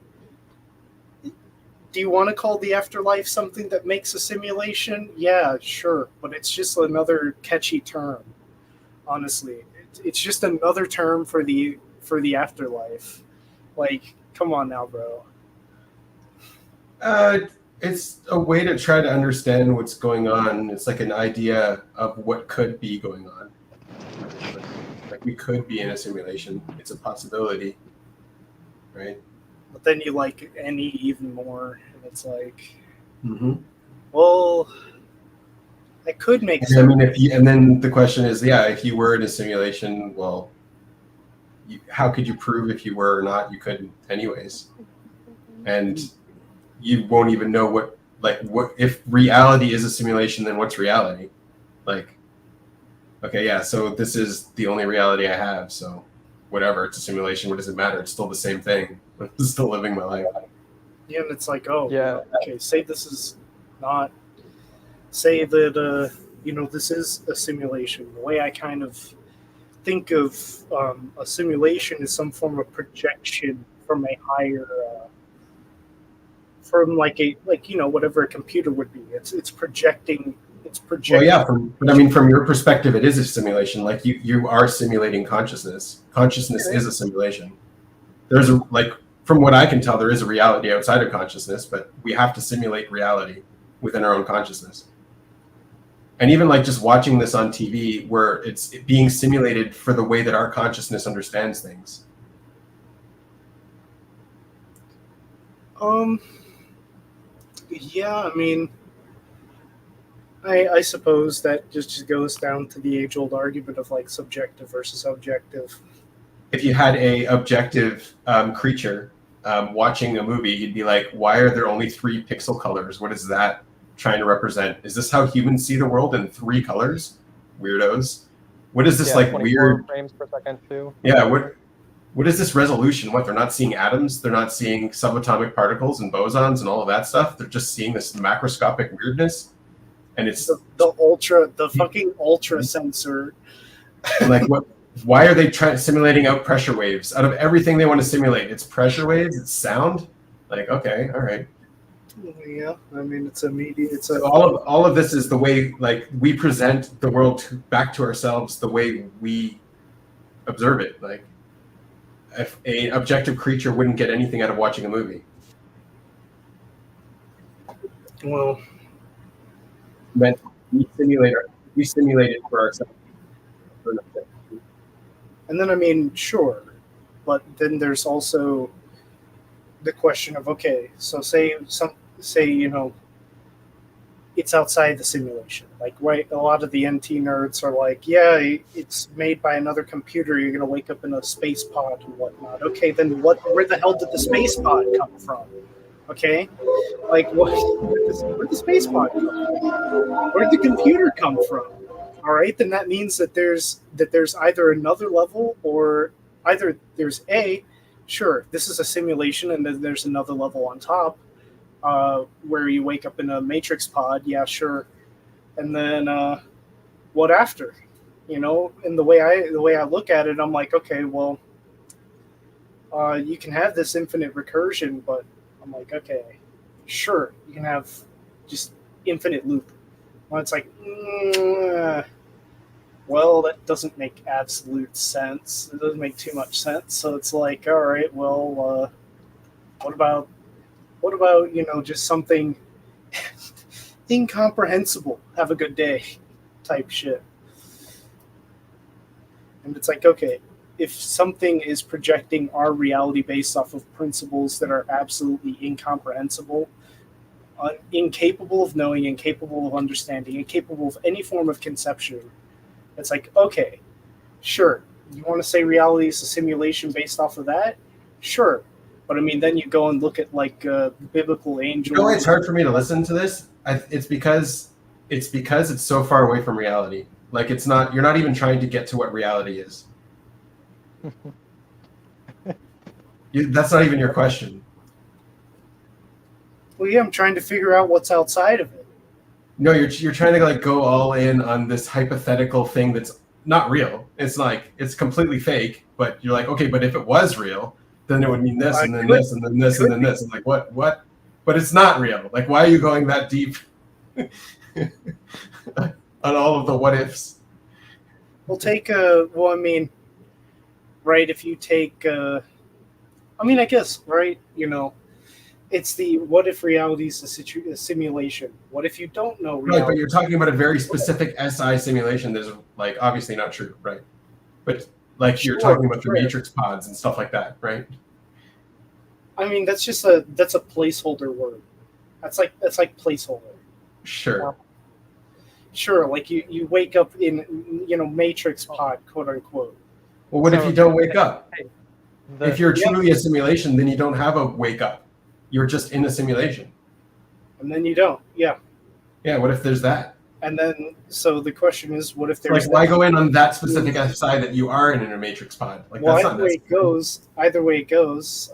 Do you want to call the afterlife something that makes a simulation? Yeah, sure, but it's just another catchy term. Honestly, it's just another term for the afterlife. Like, come on now, bro. It's a way to try to understand what's going on. It's like an idea of what could be going on. Like we could be in a simulation. It's a possibility, right? But then you like any even more, and it's like, Mm-hmm. well, that could make I sense. mean, and then the question is, yeah, if you were in a simulation, well, how could you prove if you were or not? You couldn't, anyways, and you won't even know what if reality is a simulation, then what's reality? Like, okay, yeah, so this is the only reality I have, so whatever, it's a simulation, what does it matter? It's still the same thing. I'm still living my life. Yeah, and it's like, oh, Yeah. okay, say this is not, say that, this is a simulation. The way I kind of think of a simulation is some form of projection from a higher, from whatever a computer would be. It's projecting. It's projecting. Well, yeah, but I mean, from your perspective, it is a simulation. Like you are simulating consciousness. Consciousness is a simulation. There's from what I can tell, there is a reality outside of consciousness, but we have to simulate reality within our own consciousness. And even like just watching this on TV, where it's being simulated for the way that our consciousness understands things. Yeah, I mean, I suppose that just goes down to the age-old argument of like subjective versus objective. If you had a objective creature watching a movie, you'd be like, why are there only 3 pixel colors? What is that trying to represent? Is this how humans see the world, in 3 colors? Weirdos. What is this like weird frames per second too? Yeah, what is this resolution? What, they're not seeing atoms, they're not seeing subatomic particles and bosons and all of that stuff. They're just seeing this macroscopic weirdness. And it's the fucking ultra sensor. Like what? Why are they simulating out pressure waves? Out of everything they want to simulate, it's pressure waves, it's sound. Like, okay, all right. Yeah, I mean, it's a media. So all of this is the way like we present the world back to ourselves, the way we observe it. Like, if an objective creature wouldn't get anything out of watching a movie. Well, But we simulate it for ourselves. and then I mean, sure, but then there's also the question of, okay, so say it's outside the simulation. Like, right, a lot of the NT nerds are like, yeah, it's made by another computer. You're gonna wake up in a space pod and whatnot. Okay, then where the hell did the space pod come from? Okay, like where'd the space pod come from? Where'd the computer come from? All right, then that means that there's either another level, or either there's sure, this is a simulation, and then there's another level on top, where you wake up in a matrix pod. Yeah, sure, and then what after? And the way I look at it, I'm like, okay, well, you can have this infinite recursion, but I'm like, okay, sure, you can have just infinite loop. Well, it's like, well, that doesn't make absolute sense. It doesn't make too much sense. So it's like, all right, well, what about just something incomprehensible? Have a good day, type shit. And it's like, okay, if something is projecting our reality based off of principles that are absolutely incomprehensible, incapable of knowing, incapable of understanding, incapable of any form of conception, it's like, okay, sure, you want to say reality is a simulation based off of that? Sure. But I mean, then you go and look at like biblical angels. You know why it's hard for me to listen to this? It's because it's so far away from reality. Like, it's not, you're not even trying to get to what reality is. That's not even your question. Well, yeah, I'm trying to figure out what's outside of it. No, you're trying to like go all in on this hypothetical thing that's not real. It's like, it's completely fake, but you're like, okay, but if it was real, then it would mean this, and then this, and then this, and then this. And like, what? But it's not real. Like, why are you going that deep on all of the what ifs? We'll take well, I mean, right, if you take I mean, I guess, right, It's the what if reality is a simulation? What if you don't know reality? Right, but you're talking about a very specific SI simulation that is like obviously not true, right? But like you're talking about the matrix pods and stuff like that, right? I mean, that's a placeholder word. That's like placeholder. Sure. Sure, like you wake up in matrix pod, quote unquote. Well, what if you don't wake up? The- If you're truly a simulation, then you don't have a wake up. You're just in a simulation. And then you don't. Yeah. Yeah, what if there's that? And then, so the question is, what if It's there's like, why go in on that specific SI that you are in a matrix pod? Like, well, that's either not way it necessary. goes,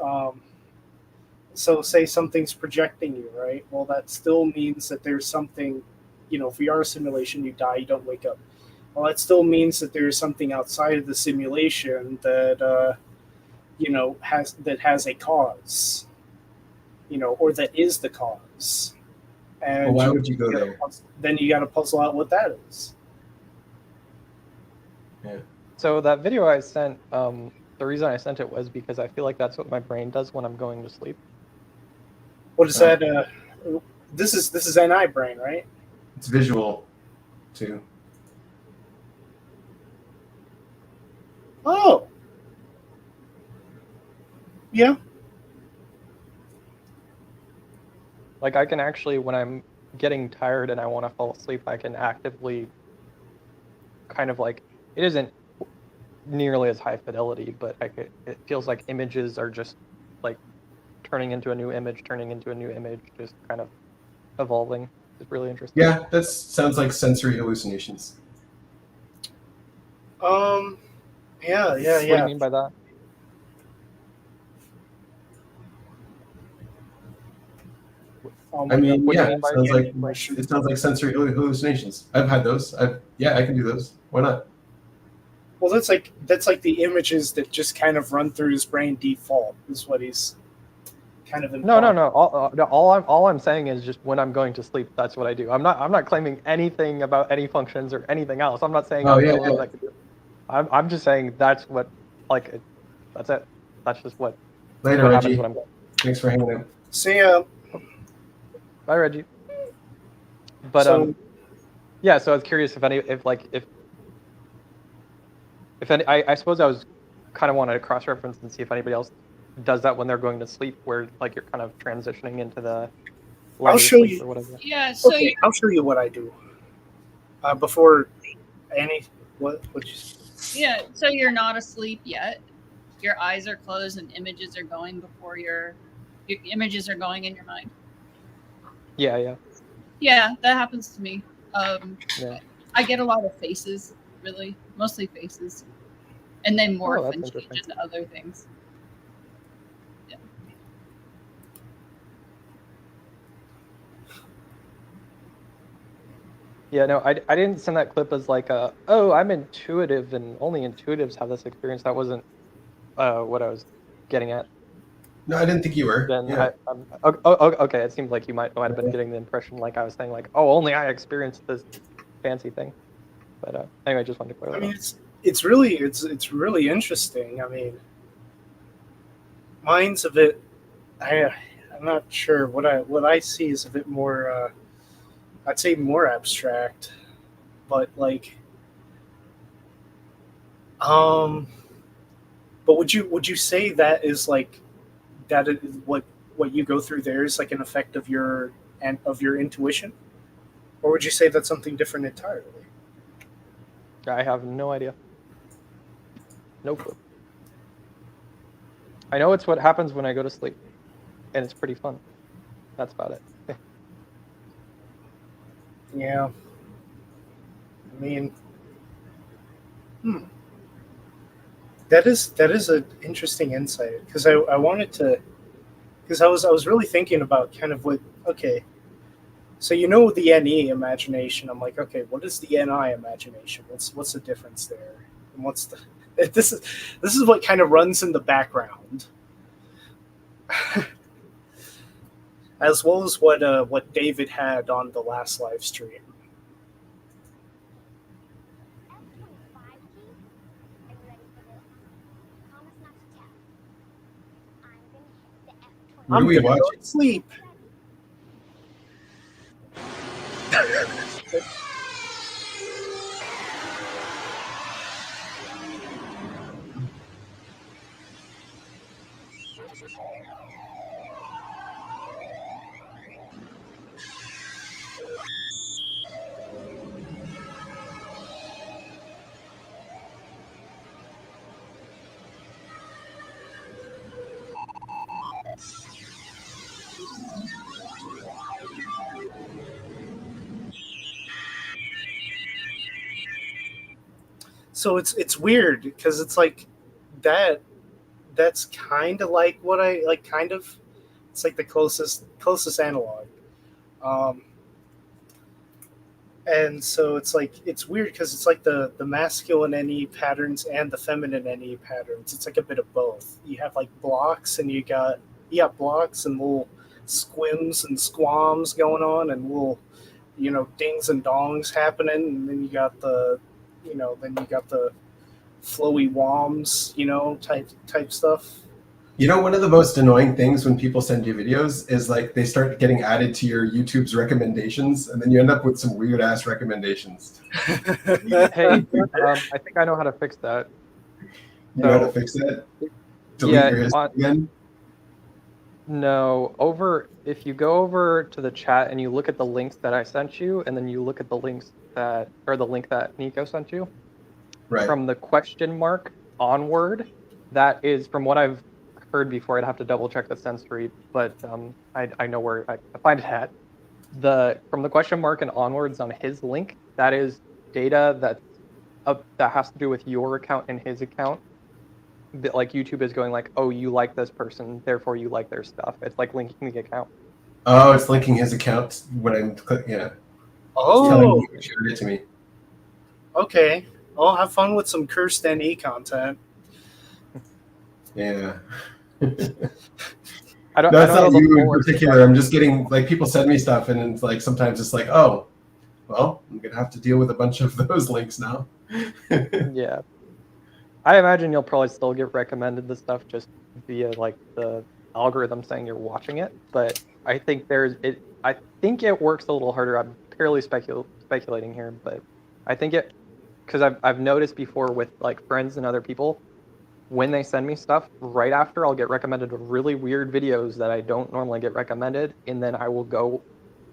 so say something's projecting you, right? Well, that still means that there's something, if we are a simulation, you die, you don't wake up. Well, that still means that there's something outside of the simulation that, has a cause, or that is the cause. And Well, why would you go there? Then you got to puzzle out what that is. Yeah. So that video I sent, the reason I sent it was because I feel like that's what my brain does when I'm going to sleep. What is that? This is NI brain, right? It's visual, too. Oh. Yeah. Like I can actually, when I'm getting tired and I want to fall asleep, I can actively kind of like, it isn't nearly as high fidelity, but it feels like images are just like turning into a new image, just kind of evolving. It's really interesting. Yeah, that sounds like sensory hallucinations. Yeah. What do you mean by that? I mean, what yeah, do you mean by it sounds like sensory hallucinations. I've had those. I can do those. Why not? Well, that's like the images that just kind of run through his brain default is what he's kind of implying. No. All I'm saying is just when I'm going to sleep, that's what I do. I'm not claiming anything about any functions or anything else. I'm not saying I'm the only one that can do it. I'm just saying that's what that's it. That's just what Later, happens Reggie. when I'm going. Thanks for hanging out. See ya. Bye, Reggie. But So, yeah. So I was curious I suppose I was kind of wanted to cross-reference and see if anybody else does that when they're going to sleep, where like you're kind of transitioning into the I'll show you. or whatever. Yeah. So okay, I'll show you what I do. Before Annie, what would you? yeah. So you're not asleep yet. Your eyes are closed and images are going before your images are going in your mind. Yeah. Yeah, that happens to me. Yeah. I get a lot of faces, really, mostly faces, and they morph and change into other things. Yeah. Yeah, no, I didn't send that clip as like oh, I'm intuitive and only intuitives have this experience. That wasn't what I was getting at. No, I didn't think you were. Then Yeah. okay. It seemed like you might have been getting the impression like I was saying like, oh, only I experienced this fancy thing. But anyway, I just wanted to clear that up. I mean, it's really interesting. I mean, mine's a bit. I'm not sure what I see is a bit more. I'd say more abstract, but like, but would you say that is like that is what you go through there is like an effect of your intuition, or would you say that's something different entirely? I have no idea. No clue. I know it's what happens when I go to sleep, and it's pretty fun. That's about it. Yeah. I mean, that is an interesting insight because I wanted to because I was really thinking about kind of what so the NE imagination. I'm like, okay, what is the NI imagination? What's the difference there? And what's the this is what kind of runs in the background. As well as what David had on the last live stream. What are I'm we gonna go watching? to sleep. So it's weird because it's like that. That's kind of like what I like. Kind of, it's like the closest analog. Um, and so it's like it's weird because it's like the masculine NE patterns and the feminine NE patterns. It's like a bit of both. You have like blocks and you got blocks and little squims and squams going on and little dings and dongs happening, and then you got the flowy woms, type stuff. You know, one of the most annoying things when people send you videos is like they start getting added to your YouTube's recommendations, and then you end up with some weird ass recommendations. Hey, I think I know how to fix that. You know how to fix that? Delete Yeah, your history again? No, if you go over to the chat and you look at the links that I sent you, and then you look at the links the link that Nico sent you, Right. from the question mark onward, that is, from what I've heard before, I'd have to double check the sensory, but I know where I find it at. From the question mark and onwards on his link, that is data that has to do with your account and his account. Like YouTube is going like, oh, you like this person, therefore you like their stuff. It's like linking the account. Oh, it's linking his account when I'm clicking. Yeah. Oh, it's telling me, shared it to me. Okay. Well, have fun with some cursed NE content. Yeah. I don't That's know not the you in full particular. I'm just getting like people send me stuff, and it's like sometimes it's like, oh, well, I'm gonna have to deal with a bunch of those links now. Yeah. I imagine you'll probably still get recommended the stuff just via like the algorithm saying you're watching it, but I think I think it works a little harder. I'm purely speculating here, but I think because I've noticed before with like friends and other people, when they send me stuff, right after I'll get recommended really weird videos that I don't normally get recommended, and then I will go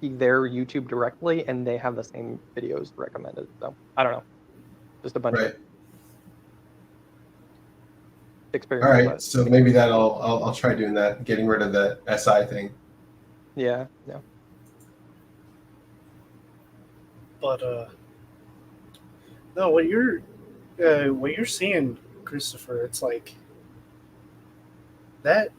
see their YouTube directly, and they have the same videos recommended. So I don't know, just a bunch of experience. All right, so maybe I'll try doing that, getting rid of the SI thing. Yeah. But no, what you're seeing, Christopher, it's like that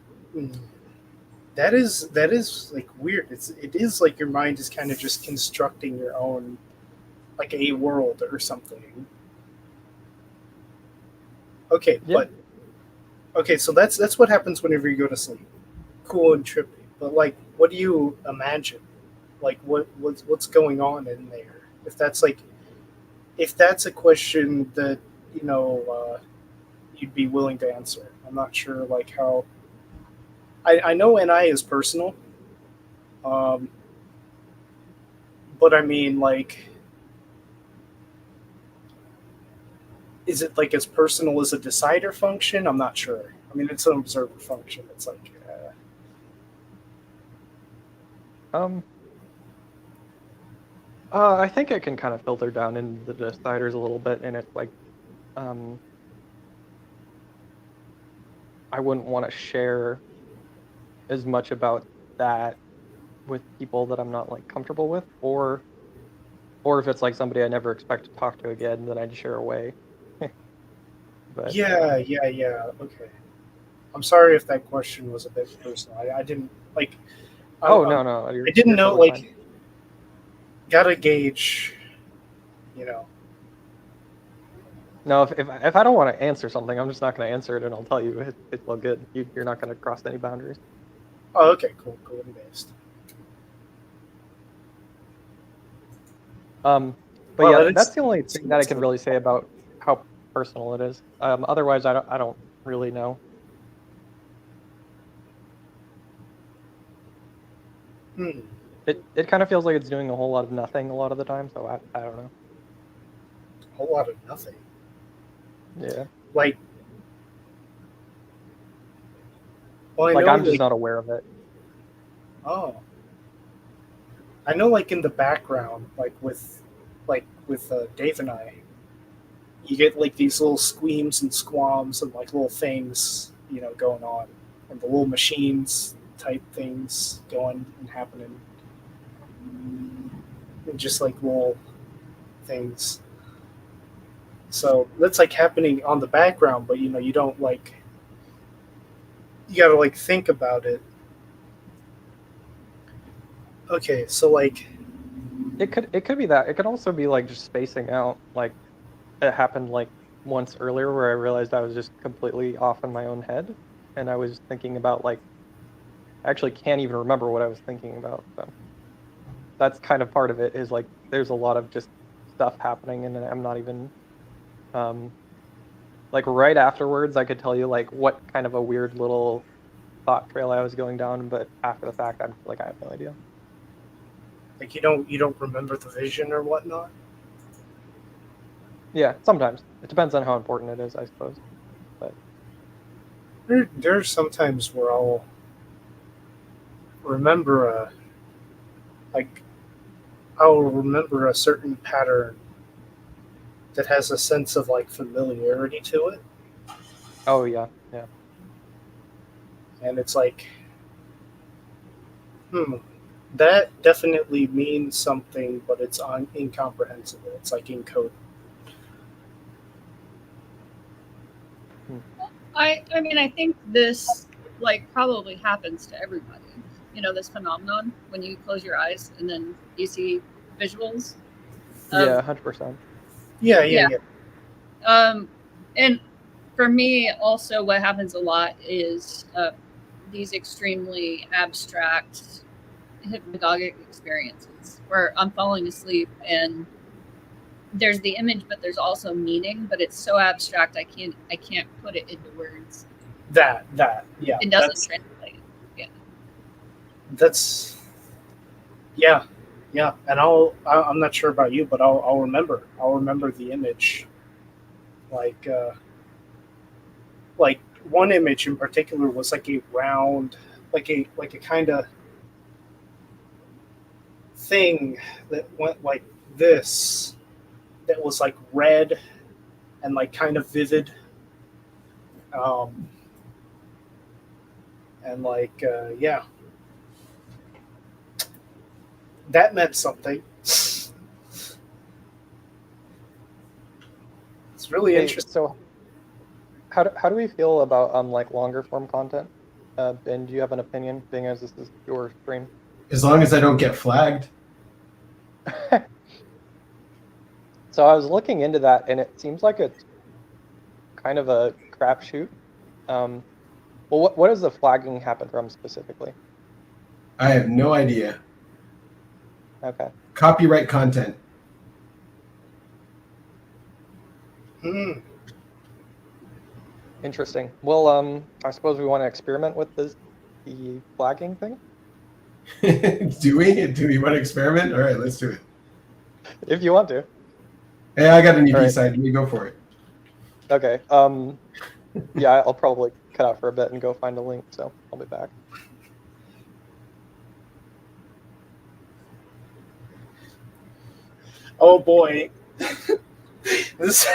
is like weird. It is like your mind is kind of just constructing your own like a world or something. Okay, Yeah. but okay, so that's what happens whenever you go to sleep. Cool and trippy. But like, what do you imagine? Like, what's going on in there? If that's a question that you'd be willing to answer. I'm not sure like how. I know NI is personal, but I mean like. Is it like as personal as a decider function? I'm not sure. I mean, it's an observer function. It's like. I think it can kind of filter down into the deciders a little bit, and it's like, I wouldn't want to share as much about that with people that I'm not like comfortable with, or if it's like somebody I never expect to talk to again, then I'd share away. But Yeah. Okay. I'm sorry if that question was a bit personal. I didn't like. No. I didn't know. Totally Like, fine. Gotta gauge. No, if I don't want to answer something, I'm just not going to answer it, and I'll tell you it's all good. You're not going to cross any boundaries. Oh, okay, cool and based. But Well, yeah, that's the only thing that I can really say about how personal it is. Otherwise, I don't really know. Hmm. It kind of feels like it's doing a whole lot of nothing a lot of the time. So I don't know. A whole lot of nothing. Yeah. Like, well, I Like know, I'm just not aware of it. Oh, I know. Like in the background, like with Dave and I, you get like these little squeams and squams and like little things, going on, and the little machines type things going and happening, and just like little things. So that's like happening on the background, but you don't like. You gotta like think about it. Okay, so like, It could be that. It could also be like just spacing out. Like it happened like once earlier where I realized I was just completely off in my own head, and I was thinking about like I actually can't even remember what I was thinking about. So that's kind of part of it. Is like there's a lot of just stuff happening, and I'm not even like right afterwards I could tell you like what kind of a weird little thought trail I was going down, but after the fact I'm like I have no idea. you don't remember the vision or whatnot. Yeah, sometimes it depends on how important it is, I suppose. But There's sometimes where I'll remember like I'll remember a certain pattern that has a sense of like familiarity to it, oh yeah, yeah. and it's like, that definitely means something, but it's incomprehensible. It's like in code. I mean, I think this like probably happens to everybody. This phenomenon when you close your eyes and then you see visuals. Yeah, 100%. Yeah. And for me, also, what happens a lot is these extremely abstract hypnagogic experiences where I'm falling asleep and there's the image, but there's also meaning, but it's so abstract I can't put it into words. That yeah. It doesn't translate. Yeah. That's yeah, and I'm not sure about you, but I'll remember the image, like one image in particular was like a round, like a kind of thing that went like this, that was like red and like kind of vivid, and like yeah, that meant something. It's really interesting. So how do we feel about like longer form content? Ben, do you have an opinion, being as this is your stream? As long as I don't get flagged. So I was looking into that, and it seems like it's kind of a crapshoot. Well, what does the flagging happen from specifically? I have no idea. Okay. Copyright content. Interesting. Well, I suppose we want to experiment with the flagging thing. Do we? Do we want to experiment? All right, let's do it. If you want to. Hey, I got an EP All right. side. Let me go for it. Okay. Yeah, I'll probably cut out for a bit and go find a link, so I'll be back. Oh boy, this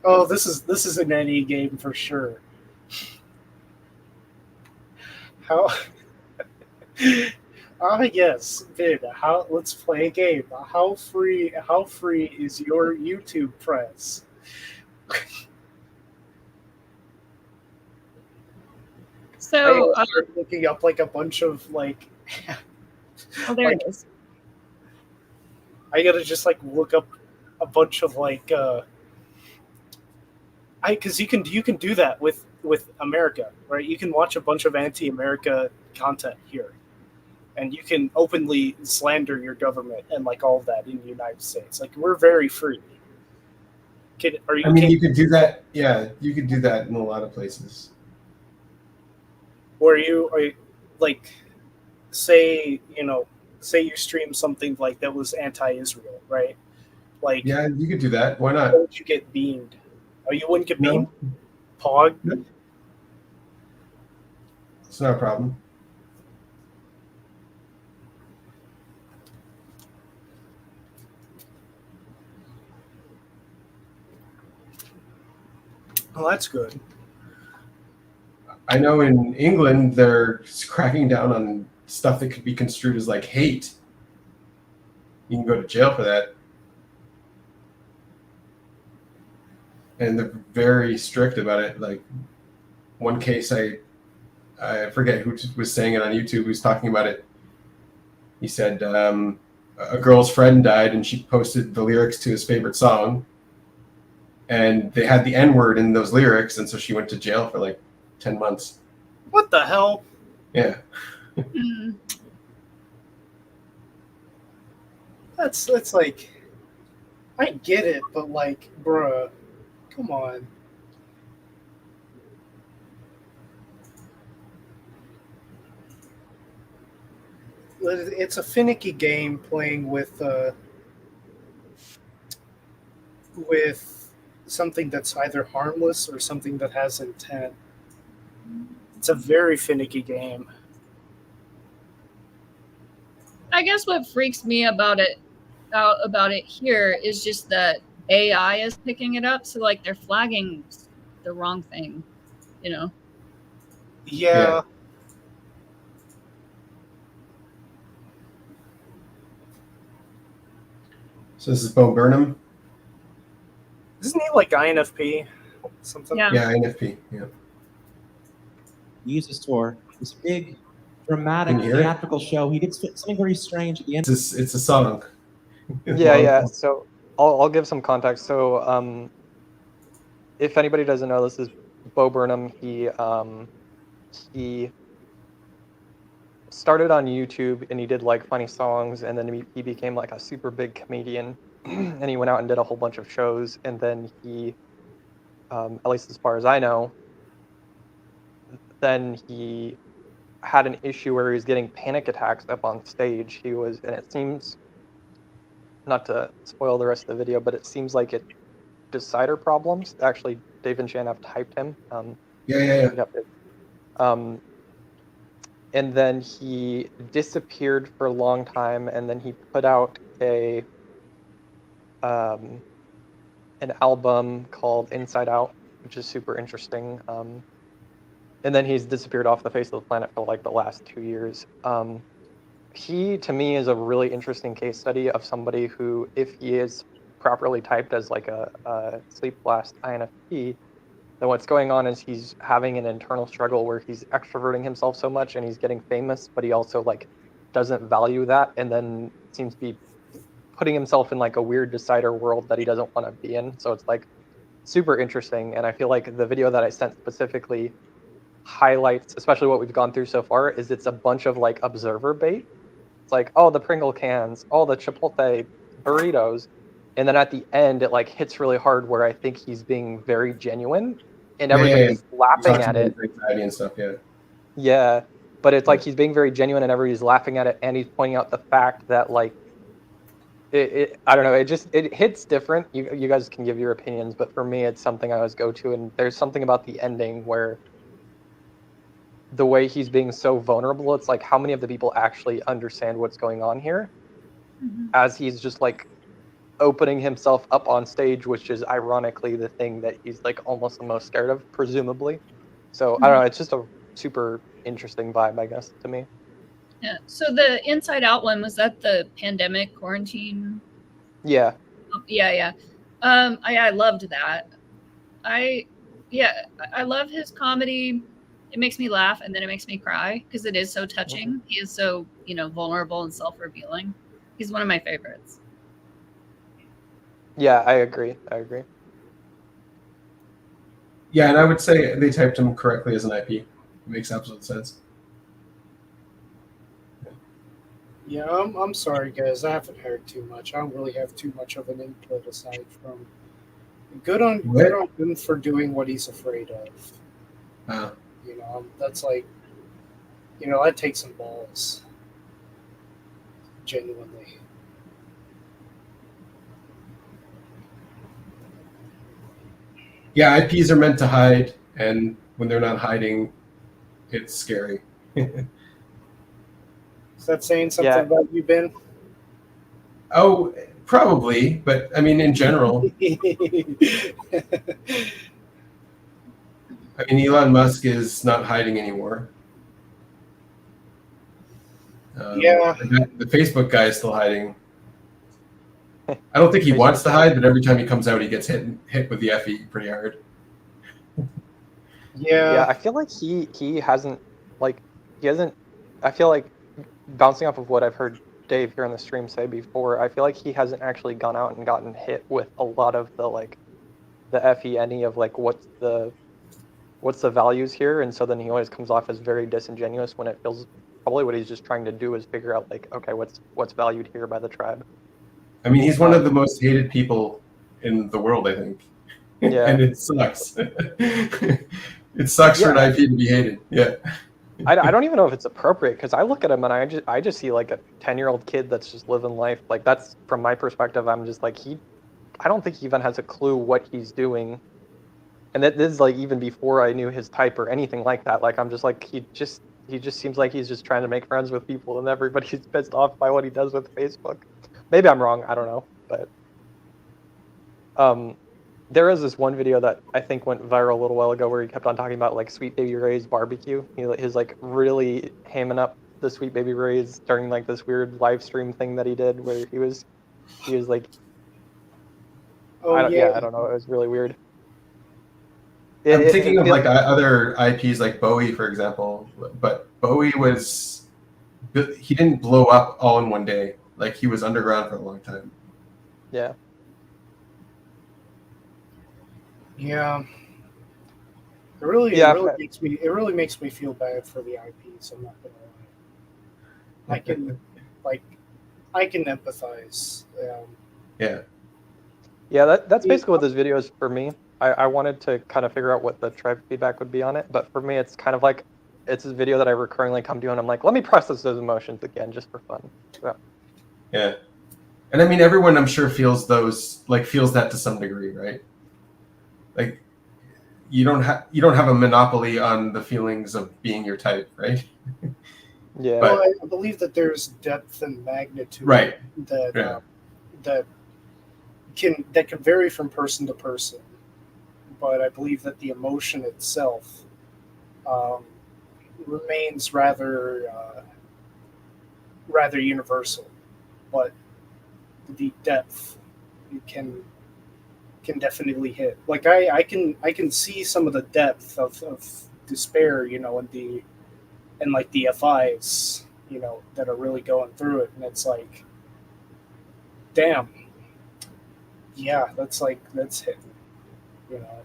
is an NE game for sure. How? Yes, Vid. Let's play a game. How free is your YouTube press? So I started looking up like a bunch of like. Oh, there it is. I gotta just like look up a bunch of like. Because you can do that with America, right? You can watch a bunch of anti-America content here, and you can openly slander your government and like all of that in the United States. Like we're very free. You could do that. Yeah, you could do that in a lot of places. Are you like? say you stream something like that was anti-Israel, right? Like, Yeah, you could do that. Why not? would you get beamed? Oh, you wouldn't get beamed? No, Pog? no, it's not a problem. Oh, that's good. I know in England they're cracking down on stuff that could be construed as like hate. You can go to jail for that. And they're very strict about it. Like one case, I forget who was saying it on YouTube, who's talking about it. He said a girl's friend died and she posted the lyrics to his favorite song. And they had the N-word in those lyrics, and so she went to jail for like 10 months. What the hell? Yeah. Mm. That's like, I get it, but like, bruh, come on. It's a finicky game playing with something that's either harmless or something that has intent. It's a very finicky game. I guess what freaks me about it here is just that AI is picking it up. So like they're flagging the wrong thing, you know? Yeah. So this is Bo Burnham? Isn't he like INFP? Something? Yeah. Yeah, INFP. Yeah. He used his tour. This big, dramatic, Can you hear it? theatrical show. He did something very strange at the end. It's a song. Yeah. So I'll give some context. So if anybody doesn't know, this is Bo Burnham. He started on YouTube and he did like funny songs, and then he became like a super big comedian. And he went out and did a whole bunch of shows, and then he, at least as far as I know, then he had an issue where he was getting panic attacks up on stage. And it seems, not to spoil the rest of the video, but it seems like it decider problems. Actually, Dave and Shan have typed him. Yeah. And then he disappeared for a long time, and then he put out an album called Inside Out, which is super interesting. And then he's disappeared off the face of the planet for like the last 2 years. He, to me, is a really interesting case study of somebody who, if he is properly typed as like a sleep blast INFP, then what's going on is he's having an internal struggle where he's extroverting himself so much and he's getting famous, but he also like doesn't value that, and then seems to be putting himself in like a weird decider world that he doesn't want to be in. So it's like super interesting, and I feel like the video that I sent specifically highlights, especially what we've gone through so far, is it's a bunch of like observer bait. It's like, oh, the Pringle cans, oh, the Chipotle burritos, and then at the end it like hits really hard where I think he's being very genuine and everybody's laughing at it. Anxiety and stuff, yeah. Yeah, but it's like he's being very genuine and everybody's laughing at it, and he's pointing out the fact that like I don't know, it hits different. You guys can give your opinions, but for me it's something I always go to, and there's something about the ending where the way he's being so vulnerable, it's like how many of the people actually understand what's going on here, as he's just like opening himself up on stage, which is ironically the thing that he's like almost the most scared of, presumably. So I don't know, it's just a super interesting vibe, I guess, to me. Yeah. So the Inside Out one, was that the pandemic quarantine? Yeah. Yeah. I loved that. I love his comedy. It makes me laugh and then it makes me cry because it is so touching. He is so, vulnerable and self-revealing. He's one of my favorites. Yeah, I agree. Yeah, and I would say they typed him correctly as an IP. It makes absolute sense. Yeah, I'm sorry, guys. I haven't heard too much. I don't really have too much of an input aside from good on him for doing what he's afraid of. That's like, that takes some balls. genuinely. Yeah, IPs are meant to hide, and when they're not hiding, it's scary. Is that saying something Yeah. about you, Ben? Oh, probably, but I mean, in general, I mean, Elon Musk is not hiding anymore. Yeah. The Facebook guy is still hiding. I don't think he Facebook wants to guy. hide, but every time he comes out, he gets hit with the FE pretty hard. Yeah, I Yeah. feel like he hasn't like he hasn't. I feel like bouncing off of what I've heard Dave here on the stream say before, I feel like he hasn't actually gone out and gotten hit with a lot of the like the FE of like what's the values here, and so then he always comes off as very disingenuous when it feels probably what he's just trying to do is figure out like, okay, what's valued here by the tribe. I mean, he's one of the most hated people in the world, I think. Yeah. And it sucks. It sucks for an IP to be hated. Yeah. I don't even know if it's appropriate because I look at him and I just see like a 10-year-old kid that's just living life. Like that's from my perspective. I'm just like I don't think he even has a clue what he's doing. And this is like even before I knew his type or anything like that. Like I'm just like he just seems like he's just trying to make friends with people and everybody's pissed off by what he does with Facebook. Maybe I'm wrong. I don't know, but there is this one video that I think went viral a little while ago where he kept on talking about like Sweet Baby Ray's barbecue. His like really hamming up the Sweet Baby Ray's during like this weird live stream thing that he did where he was like, Oh, I don't know. It was really weird. I'm thinking of like other IPs like Bowie, for example, but Bowie he didn't blow up all in one day. Like he was underground for a long time. Yeah. Yeah. It really makes me feel bad for the IPs. I'm not gonna lie. I can empathize. Yeah. Yeah, that's basically what this video is for me. I wanted to kind of figure out what the tribe feedback would be on it, but for me, it's kind of like it's a video that I recurringly come to, and I'm like, let me process those emotions again, just for fun. So. Yeah, and I mean, everyone I'm sure feels that to some degree, right? Like, you don't have a monopoly on the feelings of being your type, right? Yeah. Well, I believe that there's depth and magnitude, right? That can vary from person to person. But I believe that the emotion itself remains rather universal, but the depth can definitely hit. Like I can see some of the depth of despair, in like the FIs, that are really going through it, and it's like, damn, yeah, that's hitting.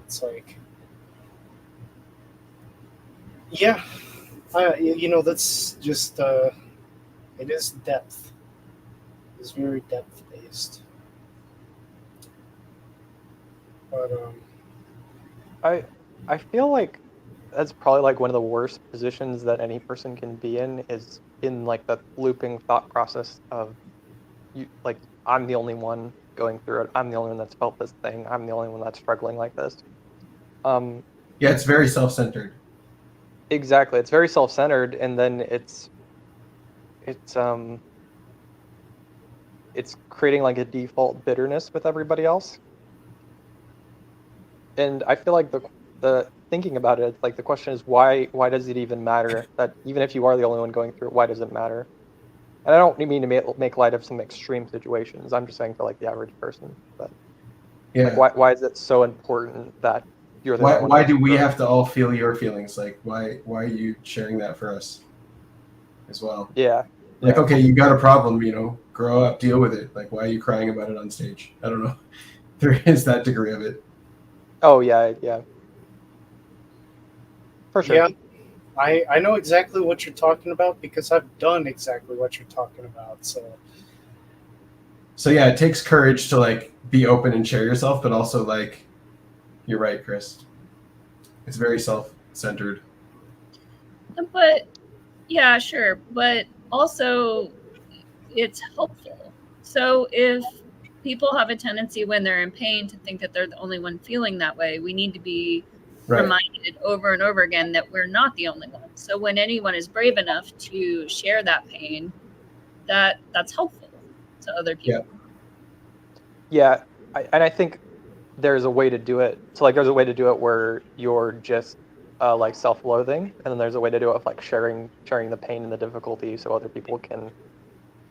It's like, yeah, that's just, it is depth. It's very depth based. But, I feel like that's probably like one of the worst positions that any person can be in is in like the looping thought process of like, I'm the only one going through it. I'm the only one that's felt this thing. I'm the only one that's struggling like this. Yeah, it's very self-centered. Exactly. It's very self-centered, and then it's creating like a default bitterness with everybody else. And I feel like the thinking about it, like the question is why does it even matter that even if you are the only one going through it, why does it matter? And I don't mean to make light of some extreme situations. I'm just saying for like the average person. But yeah, like why is it so important that you're the only one? Why do we have to all feel your feelings? Like why are you sharing that for us as well? Yeah. Like, okay, you got a problem, grow up, deal with it. Like, why are you crying about it on stage? I don't know. There is that degree of it. Oh yeah. For sure. Yeah, I know exactly what you're talking about because I've done exactly what you're talking about. So yeah, it takes courage to like be open and share yourself, but also like, you're right, Chris. It's very self-centered. But yeah, sure. But also, it's helpful. So if people have a tendency when they're in pain to think that they're the only one feeling that way, we need to be reminded over and over again that we're not the only one. So when anyone is brave enough to share that pain, that's helpful to other people. Yeah, and I think there's a way to do it. So like, there's a way to do it where you're just like self-loathing, and then there's a way to do it with like sharing the pain and the difficulty, so other people can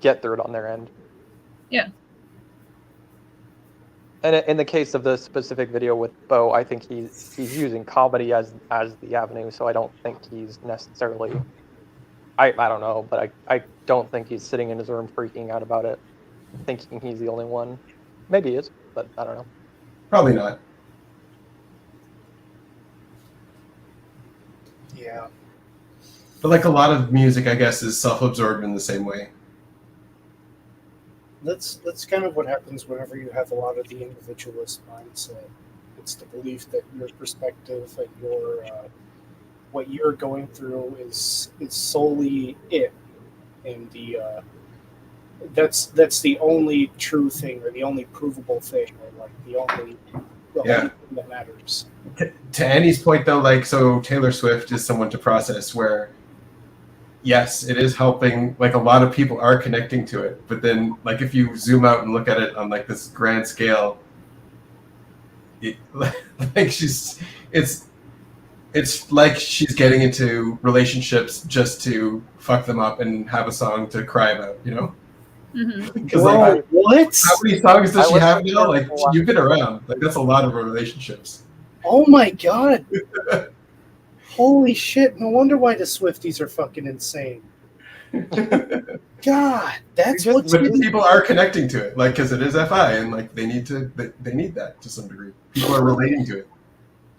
get through it on their end. Yeah. And in the case of the specific video with Bo, I think he's using comedy as the avenue. So I don't think he's necessarily. I don't know, but I don't think he's sitting in his room freaking out about it, thinking he's the only one. Maybe he is, but I don't know. Probably not. Yeah. But like a lot of music, I guess, is self-absorbed in the same way. That's kind of what happens whenever you have a lot of the individualist mindset. It's the belief that your perspective and your what you're going through is solely it, and that's the only true thing, or the only provable thing, or like the only thing that matters. To Annie's point, though, like, so Taylor Swift is someone to process where, yes, it is helping. Like, a lot of people are connecting to it, but then, like, if you zoom out and look at it on like this grand scale, like it's like she's getting into relationships just to fuck them up and have a song to cry about, you know? Mm-hmm. Like, what? How many songs does she have now? Like, you've been around. Like, that's a lot of relationships. Oh my god! Holy shit! No wonder why the Swifties are fucking insane. God, that's what. But people are connecting to it, like, because it is FI, and like they need that to some degree. People are relating to it.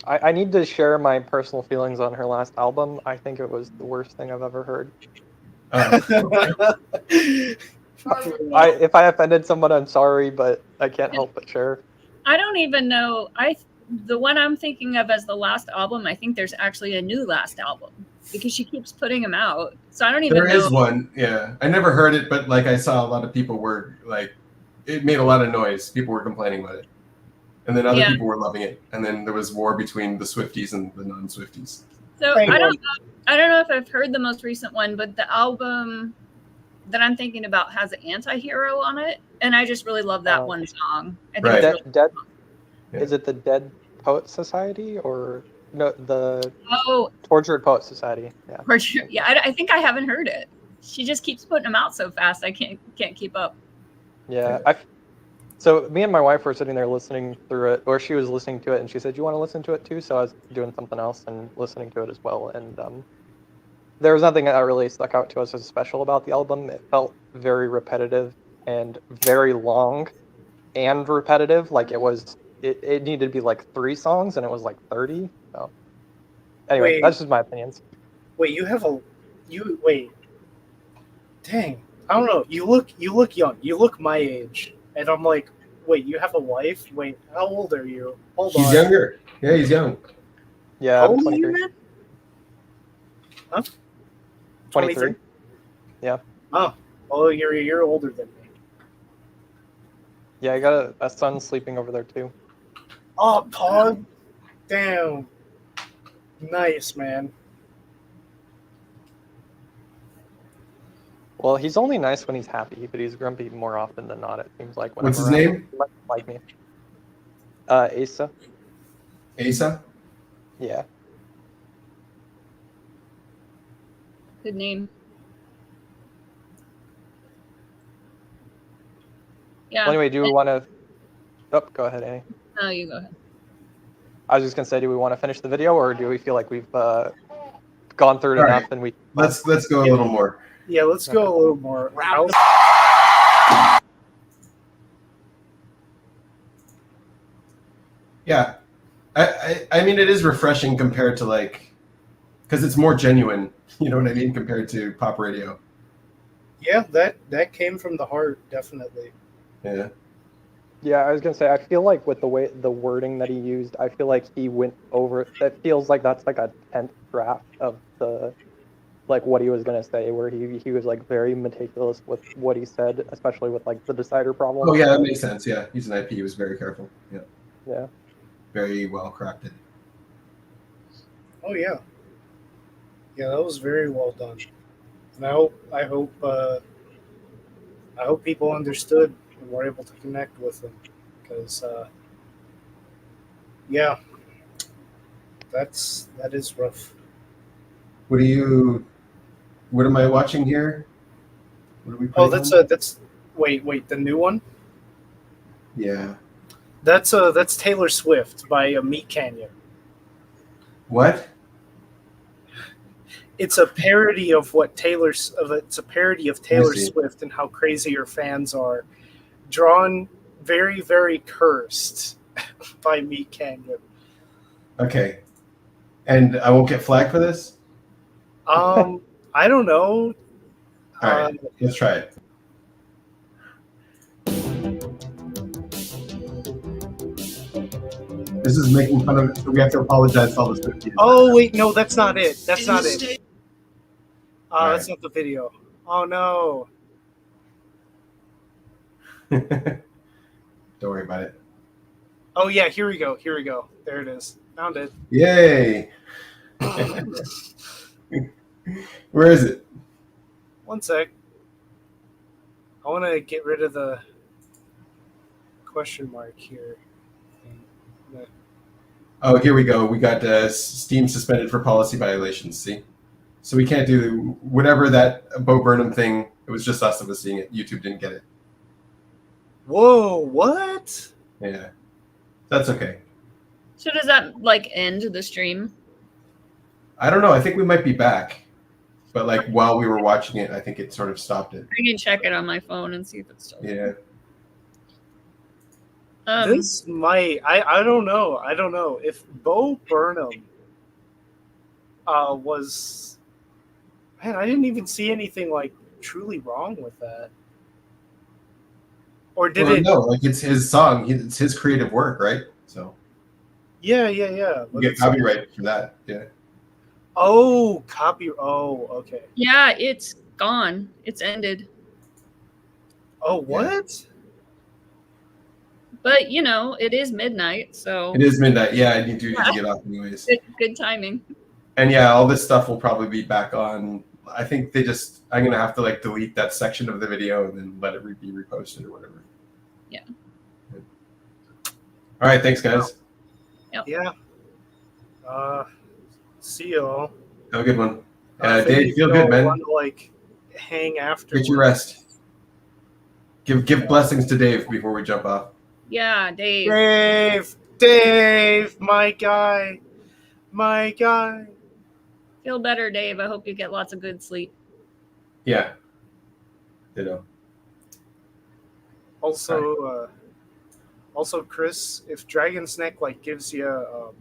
I need to share my personal feelings on her last album. I think it was the worst thing I've ever heard. If I offended someone, I'm sorry, but I can't help but share. I don't even know. The one I'm thinking of as the last album, I think there's actually a new last album because she keeps putting them out. So I don't even know. There is one, yeah. I never heard it, but like I saw a lot of people were like, it made a lot of noise. People were complaining about it. And then other people were loving it. And then there was war between the Swifties and the non-Swifties. So I don't know if I've heard the most recent one, but the album that I'm thinking about has an Anti-Hero on it, and I just really love that one song. I think it's really Is it the Dead Poet Society or no the Tortured Poet Society? Yeah. Yeah, I think I haven't heard it. She just keeps putting them out so fast I can't keep up. Yeah, so me and my wife were sitting there listening through it, or she was listening to it, and she said, "You want to listen to it too?" So I was doing something else and listening to it as well, and there was nothing that really stuck out to us as special about the album. It felt very repetitive and very long and repetitive. Like it needed to be like 3 songs, and it was like 30. So anyway, that's just my opinions. Wait, wait. Dang, I don't know. You look young. You look my age, and I'm like, wait, you have a wife? Wait, how old are you? Hold on. He's younger. Yeah, he's young. Yeah, how I'm old 23. are you, man? Huh? 23. Yeah. Oh, well, you're a year older than me. Yeah, I got a son sleeping over there too. Oh, Pog. Damn. Nice, man. Well, he's only nice when he's happy, but he's grumpy more often than not, it seems like. What's his name? Like me. Asa. Asa? Yeah. Good name. Yeah. Well, anyway, do we want to... Oh, go ahead, Annie. No, you go ahead. I was just going to say, do we want to finish the video, or do we feel like we've gone through it enough and we... Let's go a little more. Yeah, let's go a little more. Yeah. I mean, it is refreshing compared to like, because it's more genuine, you know what I mean, compared to pop radio. Yeah, that came from the heart, definitely. Yeah. Yeah, I was going to say, I feel like with the wording that he used, I feel like he went over it. That feels like that's like a 10th draft of the like what he was gonna say, where he was like very meticulous with what he said, especially with like the decider problem. Oh yeah, that makes sense. Yeah, he's an IP. He was very careful. Yeah. Yeah. Very well crafted. Oh yeah, yeah, that was very well done. And I hope people understood and were able to connect with them, because yeah, that is rough. What am I watching here? What are we Oh, putting on? that's wait, the new one. Yeah. That's Taylor Swift by Meat Canyon. What? It's a parody of Taylor see. Swift and how crazy her fans are, drawn very, very cursed by Meat Canyon. Okay. And I won't get flagged for this? I don't know. All right, let's try it. This is making fun of it, so we have to apologize to all the Swifties. Oh wait, no, that's not it. That's not it. All That's not the video. Oh no. Don't worry about it. Oh yeah, here we go. Here we go. There it is. Found it. Yay! Where is it? One sec. I want to get rid of the question mark here. Oh, here we go. We got Steam suspended for policy violations. See, so we can't do whatever that Bo Burnham thing. It was just us that was seeing it. YouTube didn't get it. Whoa! What? Yeah, that's okay. So does that like end the stream? I don't know. I think we might be back, but like while we were watching it, I think it sort of stopped it. I can check it on my phone and see if it's still. Yeah. This might. I don't know. I don't know if Bo Burnham was. Man, I didn't even see anything like truly wrong with that. Or did it? No, like it's his song. It's his creative work, right? So. Yeah. You But get copyright for that. Yeah. Oh, copy. Oh, okay. Yeah, it's gone. It's ended. Oh, what? But you know, it is midnight, so It is midnight. Yeah, I need to get off anyways. good timing. And yeah, all this stuff will probably be back on. I think I'm gonna have to like delete that section of the video and then let it be reposted or whatever. Yeah. All right, thanks guys. Yep. Yeah. See y'all. Have a good one. I think Dave, feel good, man. Want to like hang after. Get your rest. Give blessings to Dave before we jump off. Yeah, Dave. Dave, my guy. Feel better, Dave. I hope you get lots of good sleep. Yeah. Ditto. Also, Chris, if Dragon's Neck like gives you